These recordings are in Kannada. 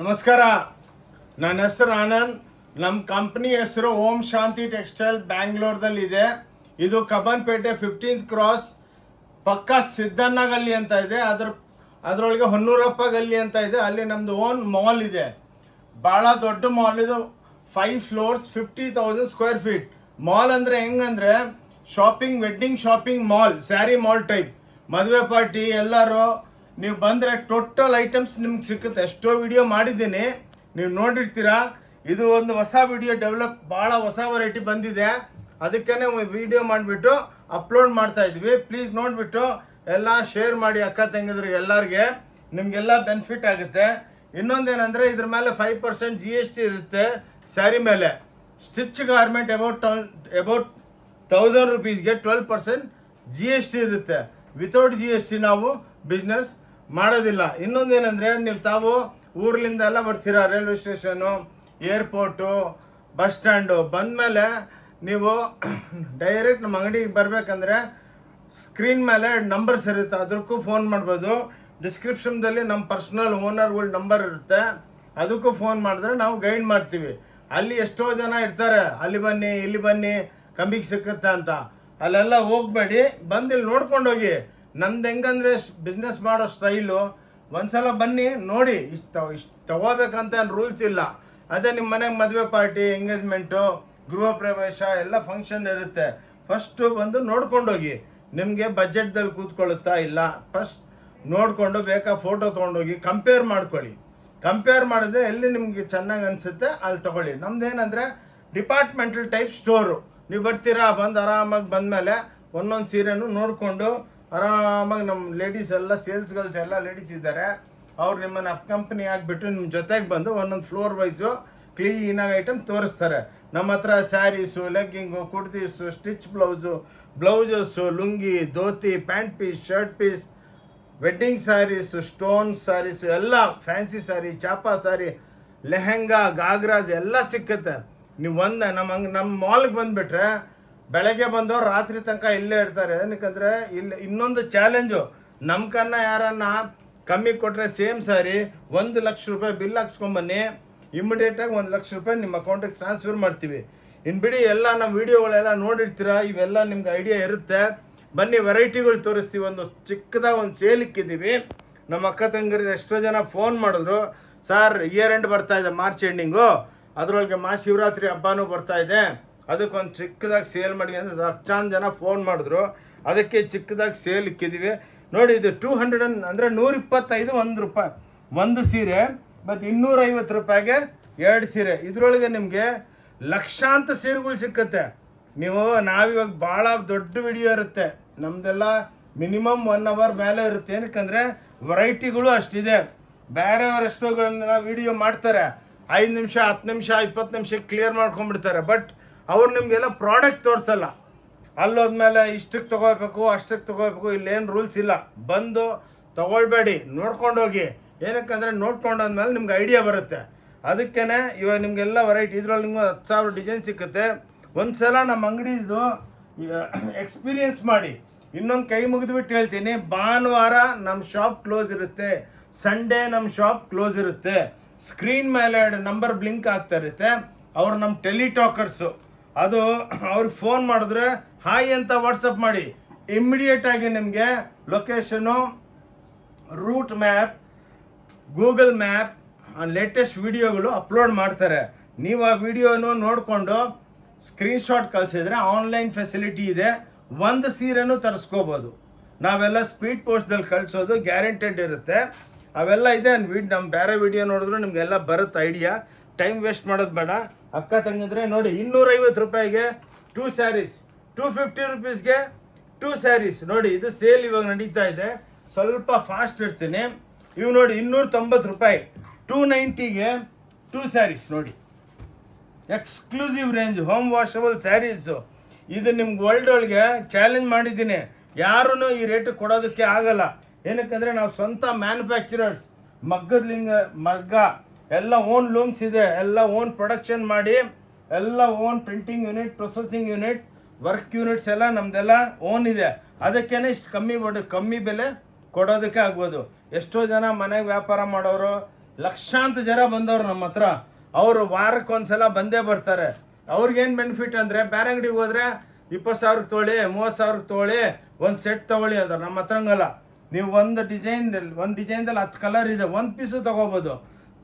ನಮಸ್ಕಾರ. ನನ್ನ ಹೆಸರು ಆನಂದ್. ನಮ್ಮ ಕಂಪ್ನಿ ಹೆಸರು ಓಂ ಶಾಂತಿ ಟೆಕ್ಸ್ಟೈಲ್ ಬ್ಯಾಂಗ್ಳೂರ್ದಲ್ಲಿದೆ. ಇದು ಕಬ್ಬನ್ಪೇಟೆ 15th ಕ್ರಾಸ್ ಪಕ್ಕ ಸಿದ್ದಣ್ಣ ಗಲ್ಲಿ ಅಂತ ಇದೆ. ಅದರೊಳಗೆ ಹೊನ್ನೂರಪ್ಪ ಗಲ್ಲಿ ಅಂತ ಇದೆ. ಅಲ್ಲಿ ನಮ್ಮದು ಓನ್ ಮಾಲ್ ಇದೆ. ಭಾಳ ದೊಡ್ಡ ಮಾಲ್ ಇದು. 5 floors 50,000 ಸ್ಕ್ವೇರ್ ಫೀಟ್ ಮಾಲ್. ಅಂದರೆ ಹೆಂಗಂದ್ರೆ shopping, wedding shopping mall, sari mall type. ಮದುವೆ ಪಾರ್ಟಿ ಎಲ್ಲರೂ ನೀವು ಬಂದರೆ ಟೋಟಲ್ ಐಟಮ್ಸ್ ನಿಮ್ಗೆ ಸಿಕ್ಕುತ್ತೆ. ಎಷ್ಟೋ ವಿಡಿಯೋ ಮಾಡಿದ್ದೀನಿ, ನೀವು ನೋಡಿರ್ತೀರಾ. ಇದು ಒಂದು ಹೊಸ ವಿಡಿಯೋ ಡೆವಲಪ್, ಭಾಳ ಹೊಸ ವೆರೈಟಿ ಬಂದಿದೆ. ಅದಕ್ಕೇ ವಿಡಿಯೋ ಮಾಡಿಬಿಟ್ಟು ಅಪ್ಲೋಡ್ ಮಾಡ್ತಾ ಇದ್ವಿ. ಪ್ಲೀಸ್ ನೋಡಿಬಿಟ್ಟು ಎಲ್ಲ ಶೇರ್ ಮಾಡಿ ಅಕ್ಕ ತಂಗಿದ್ರಿಗೆ ಎಲ್ಲರಿಗೆ, ನಿಮಗೆಲ್ಲ ಬೆನಿಫಿಟ್ ಆಗುತ್ತೆ. ಇನ್ನೊಂದೇನೆಂದರೆ ಇದ್ರ ಮೇಲೆ 5% GST ಇರುತ್ತೆ ಸ್ಯಾರಿ ಮೇಲೆ. ಸ್ಟಿಚ್ ಗಾರ್ಮೆಂಟ್ ಅಬೌಟ್ 1000 rupeesಗೆ 12% GST ಇರುತ್ತೆ. ವಿತೌಟ್ GST ನಾವು ಬಿಸ್ನೆಸ್ ಮಾಡೋದಿಲ್ಲ. ಇನ್ನೊಂದೇನೆಂದರೆ ತಾವು ಊರ್ಲಿಂದ ಎಲ್ಲ ಬರ್ತೀರಾ, railway station, airport, bus stand ಬಂದಮೇಲೆ ನೀವು ಡೈರೆಕ್ಟ್ ನಮ್ಮ ಅಂಗಡಿಗೆ ಬರಬೇಕಂದ್ರೆ ಸ್ಕ್ರೀನ್ ಮೇಲೆ ನಂಬರ್ಸ್ ಇರುತ್ತೆ, ಅದಕ್ಕೂ ಫೋನ್ ಮಾಡ್ಬೋದು. ಡಿಸ್ಕ್ರಿಪ್ಷನ್ದಲ್ಲಿ ನಮ್ಮ ಪರ್ಸ್ನಲ್ ಓನರ್ಗಳ ನಂಬರ್ ಇರುತ್ತೆ, ಅದಕ್ಕೂ ಫೋನ್ ಮಾಡಿದ್ರೆ ನಾವು ಗೈಡ್ ಮಾಡ್ತೀವಿ. ಅಲ್ಲಿ ಎಷ್ಟೋ ಜನ ಇರ್ತಾರೆ, ಅಲ್ಲಿ ಬನ್ನಿ ಇಲ್ಲಿ ಬನ್ನಿ ಕಮ್ಮಿಗೆ ಸಿಕ್ಕುತ್ತೆ ಅಂತ. ಅಲ್ಲೆಲ್ಲ ಹೋಗಬೇಡಿ, ಬಂದು ಇಲ್ಲಿ ನೋಡ್ಕೊಂಡು ಹೋಗಿ. ನಮ್ದು ಹೆಂಗಂದ್ರೆ ಬಿಸ್ನೆಸ್ ಮಾಡೋ ಸ್ಟೈಲು. ಒಂದ್ಸಲ ಬನ್ನಿ ನೋಡಿ. ಇಷ್ಟು ತಗೋಬೇಕಂತ ಏನು ರೂಲ್ಸ್ ಇಲ್ಲ. ಅದೇ ನಿಮ್ಮ ಮನೆಗೆ ಮದುವೆ ಪಾರ್ಟಿ, ಎಂಗೇಜ್ಮೆಂಟು, ಗೃಹ ಪ್ರವೇಶ ಎಲ್ಲ ಫಂಕ್ಷನ್ ಇರುತ್ತೆ. ಫಸ್ಟು ಬಂದು ನೋಡ್ಕೊಂಡೋಗಿ, ನಿಮಗೆ ಬಜೆಟ್ದಲ್ಲಿ ಕೂತ್ಕೊಳ್ಳುತ್ತಾ ಇಲ್ಲ ಫಸ್ಟ್ ನೋಡಿಕೊಂಡು ಬೇಕಾ ಫೋಟೋ ತೊಗೊಂಡೋಗಿ ಕಂಪೇರ್ ಮಾಡ್ಕೊಳ್ಳಿ. ಕಂಪೇರ್ ಮಾಡಿದ್ರೆ ಎಲ್ಲಿ ನಿಮಗೆ ಚೆನ್ನಾಗಿ ಅನಿಸುತ್ತೆ ಅಲ್ಲಿ ತೊಗೊಳ್ಳಿ. ನಮ್ದೇನೆಂದರೆ ಡಿಪಾರ್ಟ್ಮೆಂಟಲ್ ಟೈಪ್ ಸ್ಟೋರು. ನೀವು ಬರ್ತೀರಾ, ಬಂದು ಆರಾಮಾಗಿ ಬಂದಮೇಲೆ ಒಂದೊಂದು ಸೀರೆನೂ ನೋಡಿಕೊಂಡು ಆರಾಮಾಗಿ ನಮ್ಮ ಲೇಡೀಸ್ ಎಲ್ಲ ಸೇಲ್ಸ್ ಗರ್ಲ್ಸ್ ಎಲ್ಲ ಲೇಡೀಸ್ ಇದ್ದಾರೆ, ಅವ್ರು ನಿಮ್ಮನ್ನು ಅಪ್ ಕಂಪ್ನಿ ಆಗಿಬಿಟ್ಟು ನಿಮ್ಮ ಜೊತೆಗೆ ಬಂದು ಒಂದೊಂದು ಫ್ಲೋರ್ ವೈಸು ಕ್ಲೀನಾಗಿ ಐಟಮ್ ತೋರಿಸ್ತಾರೆ. ನಮ್ಮ ಹತ್ರ sarees, legging, kurtis, stitch blouses, lungi, dhoti, pant piece, shirt piece, wedding sarees, stone sarees ಎಲ್ಲ, ಫ್ಯಾನ್ಸಿ ಸ್ಯಾರಿ, ಚಾಪಾ ಸ್ಯಾರಿ, ಲೆಹೆಂಗಾ, ಗಾಗ್ರಾಸ್ ಎಲ್ಲ ಸಿಕ್ಕುತ್ತೆ. ನೀವು ನಮ್ಮ ಮಾಲ್ಗೆ ಬಂದುಬಿಟ್ರೆ ಬೆಳಗ್ಗೆ ಬಂದವ್ರು ರಾತ್ರಿ ತನಕ ಇಲ್ಲೇ ಇರ್ತಾರೆ. ಏನಕ್ಕಂದರೆ ಇಲ್ಲಿ ಇನ್ನೊಂದು ಚಾಲೆಂಜು, ನಮ್ಮ ಕನ್ನ ಯಾರನ್ನ ಕಮ್ಮಿ ಕೊಟ್ಟರೆ ಸೇಮ್ ಸ್ಯಾರಿ 1 ಲಕ್ಷ ರೂಪಾಯಿ ಬಿಲ್ ಹಾಕ್ಸ್ಕೊಂಬನ್ನಿ, ಇಮಿಡಿಯೇಟಾಗಿ 1 ಲಕ್ಷ ರೂಪಾಯಿ ನಿಮ್ಮ ಅಕೌಂಟಿಗೆ ಟ್ರಾನ್ಸ್ಫರ್ ಮಾಡ್ತೀವಿ. ಇನ್ನು ಬಿಡಿ, ಎಲ್ಲ ನಮ್ಮ ವೀಡಿಯೋಗಳೆಲ್ಲ ನೋಡಿರ್ತೀರ, ಇವೆಲ್ಲ ನಿಮ್ಗೆ ಐಡಿಯಾ ಇರುತ್ತೆ. ಬನ್ನಿ ವೆರೈಟಿಗಳು ತೋರಿಸ್ತೀವಿ. ಒಂದು ಚಿಕ್ಕದಾಗ ಒಂದು ಸೇಲ್ ಇಕ್ಕಿದ್ದೀವಿ. ನಮ್ಮ ಅಕ್ಕ ತಂಗಿರಿಗೆ ಎಷ್ಟೋ ಜನ ಫೋನ್ ಮಾಡಿದ್ರು, ಸರ್ ಇಯರ್ ಎಂಡ್ ಬರ್ತಾ ಇದೆ, ಮಾರ್ಚ್ ಎಂಡಿಂಗು, ಅದರೊಳಗೆ ಮಹಾಶಿವರಾತ್ರಿ ಹಬ್ಬನೂ ಬರ್ತಾ ಇದೆ, ಅದಕ್ಕೊಂದು ಚಿಕ್ಕದಾಗಿ ಸೇಲ್ ಮಾಡಿ ಅಂದರೆ ಲಕ್ಷಾಂತರ ಜನ ಫೋನ್ ಮಾಡಿದ್ರು. ಅದಕ್ಕೆ ಚಿಕ್ಕದಾಗಿ ಸೇಲ್ ಇಕ್ಕಿದ್ದೀವಿ ನೋಡಿ. ಇದು 200 ಅಂದರೆ 125 ₹1 ಒಂದು ಸೀರೆ, ಮತ್ತು 250 ರೂಪಾಯಿಗೆ 2 ಸೀರೆ. ಇದರೊಳಗೆ ನಿಮಗೆ ಲಕ್ಷಾಂತರ ಸೀರೆಗಳು ಸಿಕ್ಕುತ್ತೆ. ನಾವಿವಾಗ ಭಾಳ ದೊಡ್ಡ ವಿಡಿಯೋ ಇರುತ್ತೆ ನಮ್ಮದೆಲ್ಲ, ಮಿನಿಮಮ್ 1 hour ಮೇಲೆ ಇರುತ್ತೆ. ಏನಕ್ಕಂದರೆ ವೆರೈಟಿಗಳು ಅಷ್ಟಿದೆ. ಬೇರೆಯವರು ಎಷ್ಟೋಗಳನ್ನ ವಿಡಿಯೋ ಮಾಡ್ತಾರೆ, 5 ನಿಮಿಷ 10 ನಿಮಿಷ 20 ನಿಮಿಷಕ್ಕೆ ಕ್ಲಿಯರ್ ಮಾಡ್ಕೊಂಡ್ಬಿಡ್ತಾರೆ. ಬಟ್ ಅವ್ರು ನಿಮಗೆಲ್ಲ ಪ್ರಾಡಕ್ಟ್ ತೋರಿಸಲ್ಲ. ಅಲ್ಲೋದ್ಮೇಲೆ ಇಷ್ಟಕ್ಕೆ ತೊಗೋಬೇಕು, ಅಷ್ಟಕ್ಕೆ ತೊಗೋಬೇಕು, ಇಲ್ಲೇನು ರೂಲ್ಸ್ ಇಲ್ಲ. ಬಂದು ತೊಗೊಳ್ಬೇಡಿ, ನೋಡ್ಕೊಂಡೋಗಿ. ಏನಕ್ಕಂದರೆ ನೋಡ್ಕೊಂಡಾದ್ಮೇಲೆ ನಿಮ್ಗೆ ಐಡಿಯಾ ಬರುತ್ತೆ. ಅದಕ್ಕೇ ಇವಾಗ ನಿಮಗೆಲ್ಲ ವೆರೈಟಿ ಇದರಲ್ಲಿ ನಿಮ್ಗೆ 10,000 ಡಿಸೈನ್ ಸಿಕ್ಕುತ್ತೆ. ಒಂದು ಸಲ ನಮ್ಮ ಅಂಗಡಿದು ಎಕ್ಸ್ಪೀರಿಯನ್ಸ್ ಮಾಡಿ. ಇನ್ನೊಂದು ಕೈ ಮುಗಿದ್ಬಿಟ್ಟು ಹೇಳ್ತೀನಿ, ಭಾನುವಾರ ನಮ್ಮ ಶಾಪ್ ಕ್ಲೋಸ್ ಇರುತ್ತೆ, ಸಂಡೇ ನಮ್ಮ ಶಾಪ್ ಕ್ಲೋಸ್ ಇರುತ್ತೆ. ಸ್ಕ್ರೀನ್ ಮೇಲೆ ನಂಬರ್ ಬ್ಲಿಂಕ್ ಆಗ್ತಾ ಇರುತ್ತೆ, ಅವ್ರು ನಮ್ಮ ಟೆಲಿಟಾಕರ್ಸು. ಅದು ಅವ್ರಿಗೆ ಫೋನ್ ಮಾಡಿದ್ರೆ ಹಾಯ್ ಅಂತ ವಾಟ್ಸಪ್ ಮಾಡಿ, ಇಮ್ಮಿಡಿಯೇಟಾಗಿ ನಿಮಗೆ location, route map, Google map, latest ವಿಡಿಯೋಗಳು ಅಪ್ಲೋಡ್ ಮಾಡ್ತಾರೆ. ನೀವು ಆ ವಿಡಿಯೋನು ನೋಡಿಕೊಂಡು ಸ್ಕ್ರೀನ್ಶಾಟ್ ಕಳಿಸಿದ್ರೆ ಆನ್ಲೈನ್ ಫೆಸಿಲಿಟಿ ಇದೆ. ಒಂದು ಸೀರೆನೂ ತರಿಸ್ಕೋಬೋದು. ನಾವೆಲ್ಲ ಸ್ಪೀಡ್ ಪೋಸ್ಟ್ದಲ್ಲಿ ಕಳಿಸೋದು ಗ್ಯಾರಂಟೆಡ್ ಇರುತ್ತೆ. ಅವೆಲ್ಲ ಇದೆ. ನಮ್ಮ ಬೇರೆ ವಿಡಿಯೋ ನೋಡಿದ್ರು ನಿಮಗೆಲ್ಲ ಬರುತ್ತೆ ಐಡಿಯಾ. ಟೈಮ್ ವೇಸ್ಟ್ ಮಾಡೋದು ಬೇಡ. ಅಕ್ಕ ತಂಗಿದ್ರೆ ನೋಡಿ, 250 ರೂಪಾಯಿಗೆ 2 ಸ್ಯಾರೀಸ್, 250 rupeesಗೆ 2 ಸ್ಯಾರೀಸ್ ನೋಡಿ. ಇದು ಸೇಲ್ ಇವಾಗ ನಡೀತಾ ಇದೆ, ಸ್ವಲ್ಪ ಫಾಸ್ಟ್ ಇರ್ತೀನಿ. ಇವು ನೋಡಿ 290 ರೂಪಾಯಿ, 290ಗೆ 2 ಸ್ಯಾರೀಸ್ ನೋಡಿ. Exclusive range home washable sarees. ಇದು ನಿಮ್ಗೆ ವರ್ಲ್ಡ್ ಒಳಗೆ ಚಾಲೆಂಜ್ ಮಾಡಿದ್ದೀನಿ, ಯಾರೂ ಈ ರೇಟ್ ಕೊಡೋದಕ್ಕೆ ಆಗಲ್ಲ. ಏನಕ್ಕಂದರೆ ನಾವು ಸ್ವಂತ ಮ್ಯಾನುಫ್ಯಾಕ್ಚರರ್ಸ್, ಮಗ್ಗ ಎಲ್ಲ ಓನ್ ಲೂಮ್ಸ್ ಇದೆ, ಎಲ್ಲ ಓನ್ ಪ್ರೊಡಕ್ಷನ್ ಮಾಡಿ, ಎಲ್ಲ own printing unit, processing unit, work units ಎಲ್ಲ ನಮ್ಮದೆಲ್ಲ ಓನ್ ಇದೆ. ಅದಕ್ಕೇ ಇಷ್ಟು ಕಮ್ಮಿ ಬೆಲೆ ಕೊಡೋದಕ್ಕೆ ಆಗ್ಬೋದು. ಎಷ್ಟೋ ಜನ ಮನೆಗೆ ವ್ಯಾಪಾರ ಮಾಡೋರು ಲಕ್ಷಾಂತರ ಜನ ಬಂದವರು ನಮ್ಮ ಹತ್ರ. ಅವರು ವಾರಕ್ಕೆ ಒಂದ್ಸಲ ಬಂದೇ ಬರ್ತಾರೆ. ಅವ್ರಿಗೇನು ಬೆನಿಫಿಟ್ ಅಂದರೆ ಬೇರೆ ಅಂಗಡಿಗೆ ಹೋದರೆ 20,000 ತೊಗೊಳ್ಳಿ, 30,000 ತೊಗೊಳ್ಳಿ, ಒಂದು ಸೆಟ್ ತೊಗೊಳ್ಳಿ. ಅದು ನಮ್ಮ ಹತ್ರ ಹಂಗಲ್ಲ. ನೀವು ಒಂದು ಡಿಸೈನ್ದಲ್ಲಿ 10 ಕಲರ್ ಇದೆ, ಒಂದು ಪೀಸು ತೊಗೋಬೋದು.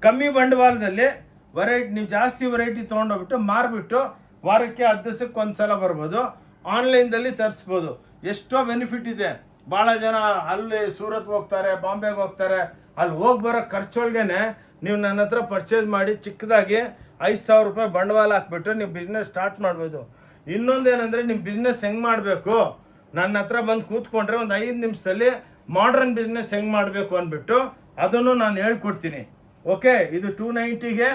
ಕಮ್ಮಿ ಬಂಡವಾಳದಲ್ಲಿ ವೆರೈಟಿ, ನೀವು ಜಾಸ್ತಿ ವೆರೈಟಿ ತೊಗೊಂಡೋಗ್ಬಿಟ್ಟು ಮಾರಿಬಿಟ್ಟು ವಾರಕ್ಕೆ 10 ದಿವಸಕ್ಕೆ ಒಂದು ಸಲ ಬರ್ಬೋದು. ಆನ್ಲೈನ್ದಲ್ಲಿ ತರಿಸ್ಬೋದು. ಎಷ್ಟೋ ಬೆನಿಫಿಟ್ ಇದೆ. ಭಾಳ ಜನ ಅಲ್ಲಿ ಸೂರತ್ ಹೋಗ್ತಾರೆ, ಬಾಂಬೆಗೆ ಹೋಗ್ತಾರೆ. ಅಲ್ಲಿ ಹೋಗಿ ಬರೋ ಖರ್ಚೊಳಗೇನೆ ನೀವು ನನ್ನ ಹತ್ರ ಪರ್ಚೇಸ್ ಮಾಡಿ ಚಿಕ್ಕದಾಗಿ 5,000 ರೂಪಾಯಿ ಬಂಡವಾಳ ಹಾಕ್ಬಿಟ್ಟು ನೀವು ಬಿಸ್ನೆಸ್ ಸ್ಟಾರ್ಟ್ ಮಾಡ್ಬೋದು. ಇನ್ನೊಂದೇನೆಂದರೆ ನಿಮ್ಮ ಬಿಸ್ನೆಸ್ ಹೆಂಗೆ ಮಾಡಬೇಕು, ನನ್ನ ಹತ್ರ ಬಂದು ಕೂತ್ಕೊಂಡ್ರೆ ಒಂದು 5 ನಿಮಿಷದಲ್ಲಿ ಮಾಡ್ರನ್ ಬಿಸ್ನೆಸ್ ಹೆಂಗೆ ಮಾಡಬೇಕು ಅಂದ್ಬಿಟ್ಟು ಅದನ್ನು ನಾನು ಹೇಳ್ಕೊಡ್ತೀನಿ. ಓಕೆ, ಇದು 290ಗೆ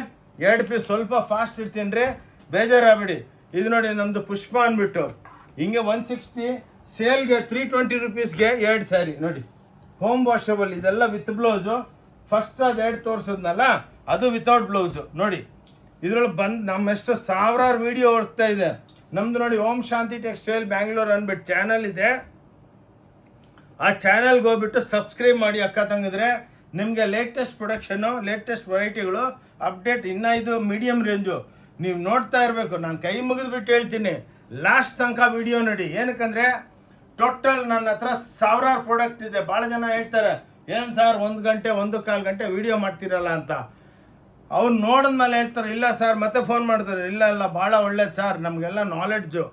2 ಪೀಸ್. ಸ್ವಲ್ಪ ಫಾಸ್ಟ್ ಇರ್ತೀನಿ ರೀ, ಬೇಜಾರಾಗಬೇಡಿ. ಇದು ನೋಡಿ ನಮ್ಮದು ಪುಷ್ಪ ಅಂದ್ಬಿಟ್ಟು ಹಿಂಗೆ 160 ಸೇಲ್ಗೆ 320 ರುಪೀಸ್ಗೆ 2 ಸ್ಯಾರಿ ನೋಡಿ, ಹೋಮ್ ವಾಷಬಲ್. ಇದೆಲ್ಲ ವಿತ್ ಬ್ಲೌಸು. ಫಸ್ಟ್ ಅದು 2 ತೋರಿಸಿದ್ನಲ್ಲ, ಅದು ವಿತೌಟ್ ಬ್ಲೌಸು ನೋಡಿ. ಇದ್ರೊಳಗೆ ಬಂದು ನಮ್ಮೆಷ್ಟು ಸಾವಿರಾರು ವಿಡಿಯೋ ಹೋಗ್ತಾ ಇದೆ. ನಮ್ಮದು ನೋಡಿ ಓಂ ಶಾಂತಿ ಟೆಕ್ಸ್ಟೈಲ್ ಬ್ಯಾಂಗ್ಳೂರ್ ಅಂದ್ಬಿಟ್ಟು ಚಾನಲ್ ಇದೆ. ಆ ಚಾನಲ್ಗೆ ಹೋಗ್ಬಿಟ್ಟು ಸಬ್ಸ್ಕ್ರೈಬ್ ಮಾಡಿ ಅಕ್ಕ ತಂಗಿದ್ರೆ. ನಿಮಗೆ ಲೇಟೆಸ್ಟ್ ಪ್ರೊಡಕ್ಷನ್ನು, ಲೇಟೆಸ್ಟ್ ವೆರೈಟಿಗಳು ಅಪ್ಡೇಟ್. ಇನ್ನೂ ಇದು ಮೀಡಿಯಮ್ ರೇಂಜು ನೀವು ನೋಡ್ತಾ ಇರಬೇಕು. ನಾನು ಕೈ ಮುಗಿದ್ಬಿಟ್ಟು ಹೇಳ್ತೀನಿ, ಲಾಸ್ಟ್ ತನಕ ವಿಡಿಯೋ ನೋಡಿ. ಏನಕ್ಕಂದರೆ ಟೋಟಲ್ ನನ್ನ ಹತ್ರ ಸಾವಿರಾರು ಪ್ರಾಡಕ್ಟ್ ಇದೆ. ಭಾಳ ಜನ ಹೇಳ್ತಾರೆ, ಏನು ಸರ್ 1 ಗಂಟೆ 1.25 ಗಂಟೆ ವಿಡಿಯೋ ಮಾಡ್ತೀರಲ್ಲ ಅಂತ. ಅವ್ರು ನೋಡಿದ್ಮೇಲೆ ಹೇಳ್ತಾರೆ, ಇಲ್ಲ ಸರ್, ಮತ್ತೆ ಫೋನ್ ಮಾಡ್ತಾರೆ, ಇಲ್ಲ ಭಾಳ ಒಳ್ಳೇದು ಸರ್, ನಮಗೆಲ್ಲ ನಾಲೆಡ್ಜು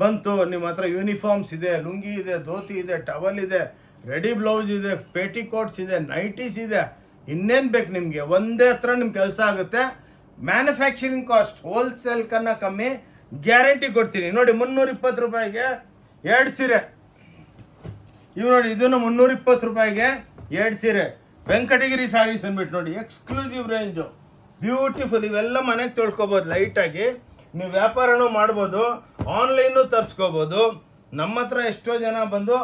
ಬಂತು. ನಿಮ್ಮ ಹತ್ರ ಯೂನಿಫಾರ್ಮ್ಸ್ ಇದೆ, ಲುಂಗಿ ಇದೆ, ಧೋತಿ ಇದೆ, ಟವಲ್ ಇದೆ, ರೆಡಿ ಬ್ಲೌಸ್ ಇದೆ, ಪೇಟಿಕೋಟ್ಸ್ ಇದೆ, ನೈಟೀಸ್ ಇದೆ. ಇನ್ನೇನು ಬೇಕು ನಿಮಗೆ? ಒಂದೇ ಹತ್ರ ನಿಮ್ಮ ಕೆಲಸ ಆಗುತ್ತೆ. ಮ್ಯಾನುಫ್ಯಾಕ್ಚರಿಂಗ್ ಕಾಸ್ಟ್ ಹೋಲ್ಸೇಲ್ ಕನ್ನ ಕಮ್ಮಿ, ಗ್ಯಾರಂಟಿ ಕೊಡ್ತೀನಿ. ನೋಡಿ 320 ರೂಪಾಯಿಗೆ 2 ಸೀರೆ. ಇವು ನೋಡಿ, ಇದನ್ನು 320 ರೂಪಾಯಿಗೆ 2 ಸೀರೆ. ವೆಂಕಟಗಿರಿ ಸ್ಯಾರೀಸ್ ಅಂದ್ಬಿಟ್ಟು ನೋಡಿ, ಎಕ್ಸ್ಕ್ಲೂಸಿವ್ ರೇಂಜು, ಬ್ಯೂಟಿಫುಲ್. ಇವೆಲ್ಲ ಮನೆಗೆ ತೊಳ್ಕೊಬೋದು ಲೈಟಾಗಿ. ನೀವು ವ್ಯಾಪಾರನೂ ಮಾಡ್ಬೋದು, ಆನ್ಲೈನು ತರಿಸ್ಕೋಬೋದು. ನಮ್ಮ ಹತ್ರ ಎಷ್ಟೋ ಜನ ಬಂದು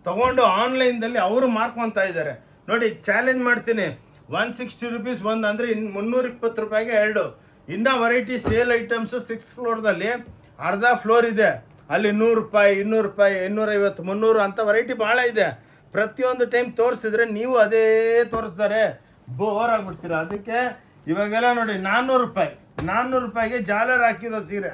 ತೊಗೊಂಡು ಆನ್ಲೈನ್ದಲ್ಲಿ ಅವರು ಮಾರ್ಕೊತಾ ಇದ್ದಾರೆ. ನೋಡಿ, ಚಾಲೆಂಜ್ ಮಾಡ್ತೀನಿ, 160 ರುಪೀಸ್ ಒಂದು ಅಂದರೆ 320 ರೂಪಾಯಿಗೆ 2. ಇನ್ನೂ ವೆರೈಟಿ ಸೇಲ್ ಐಟಮ್ಸು 6th ಫ್ಲೋರ್ದಲ್ಲಿ ಅರ್ಧ ಫ್ಲೋರ್ ಇದೆ. ಅಲ್ಲಿ 100 ರೂಪಾಯಿ, 200 ರೂಪಾಯಿ, 250, 300 ಅಂತ ವೆರೈಟಿ ಭಾಳ ಇದೆ. ಪ್ರತಿಯೊಂದು ಟೈಮ್ ತೋರಿಸಿದ್ರೆ ನೀವು ಅದೇ ತೋರಿಸ್ತಾರೆ, ಬೋರ್ ಆಗಿಬಿಡ್ತೀರ. ಅದಕ್ಕೆ ಇವಾಗೆಲ್ಲ ನೋಡಿ 400 ರೂಪಾಯಿ, 400 ರೂಪಾಯಿಗೆ ಜಾಲರ್ ಹಾಕಿರೋ ಸೀರೆ,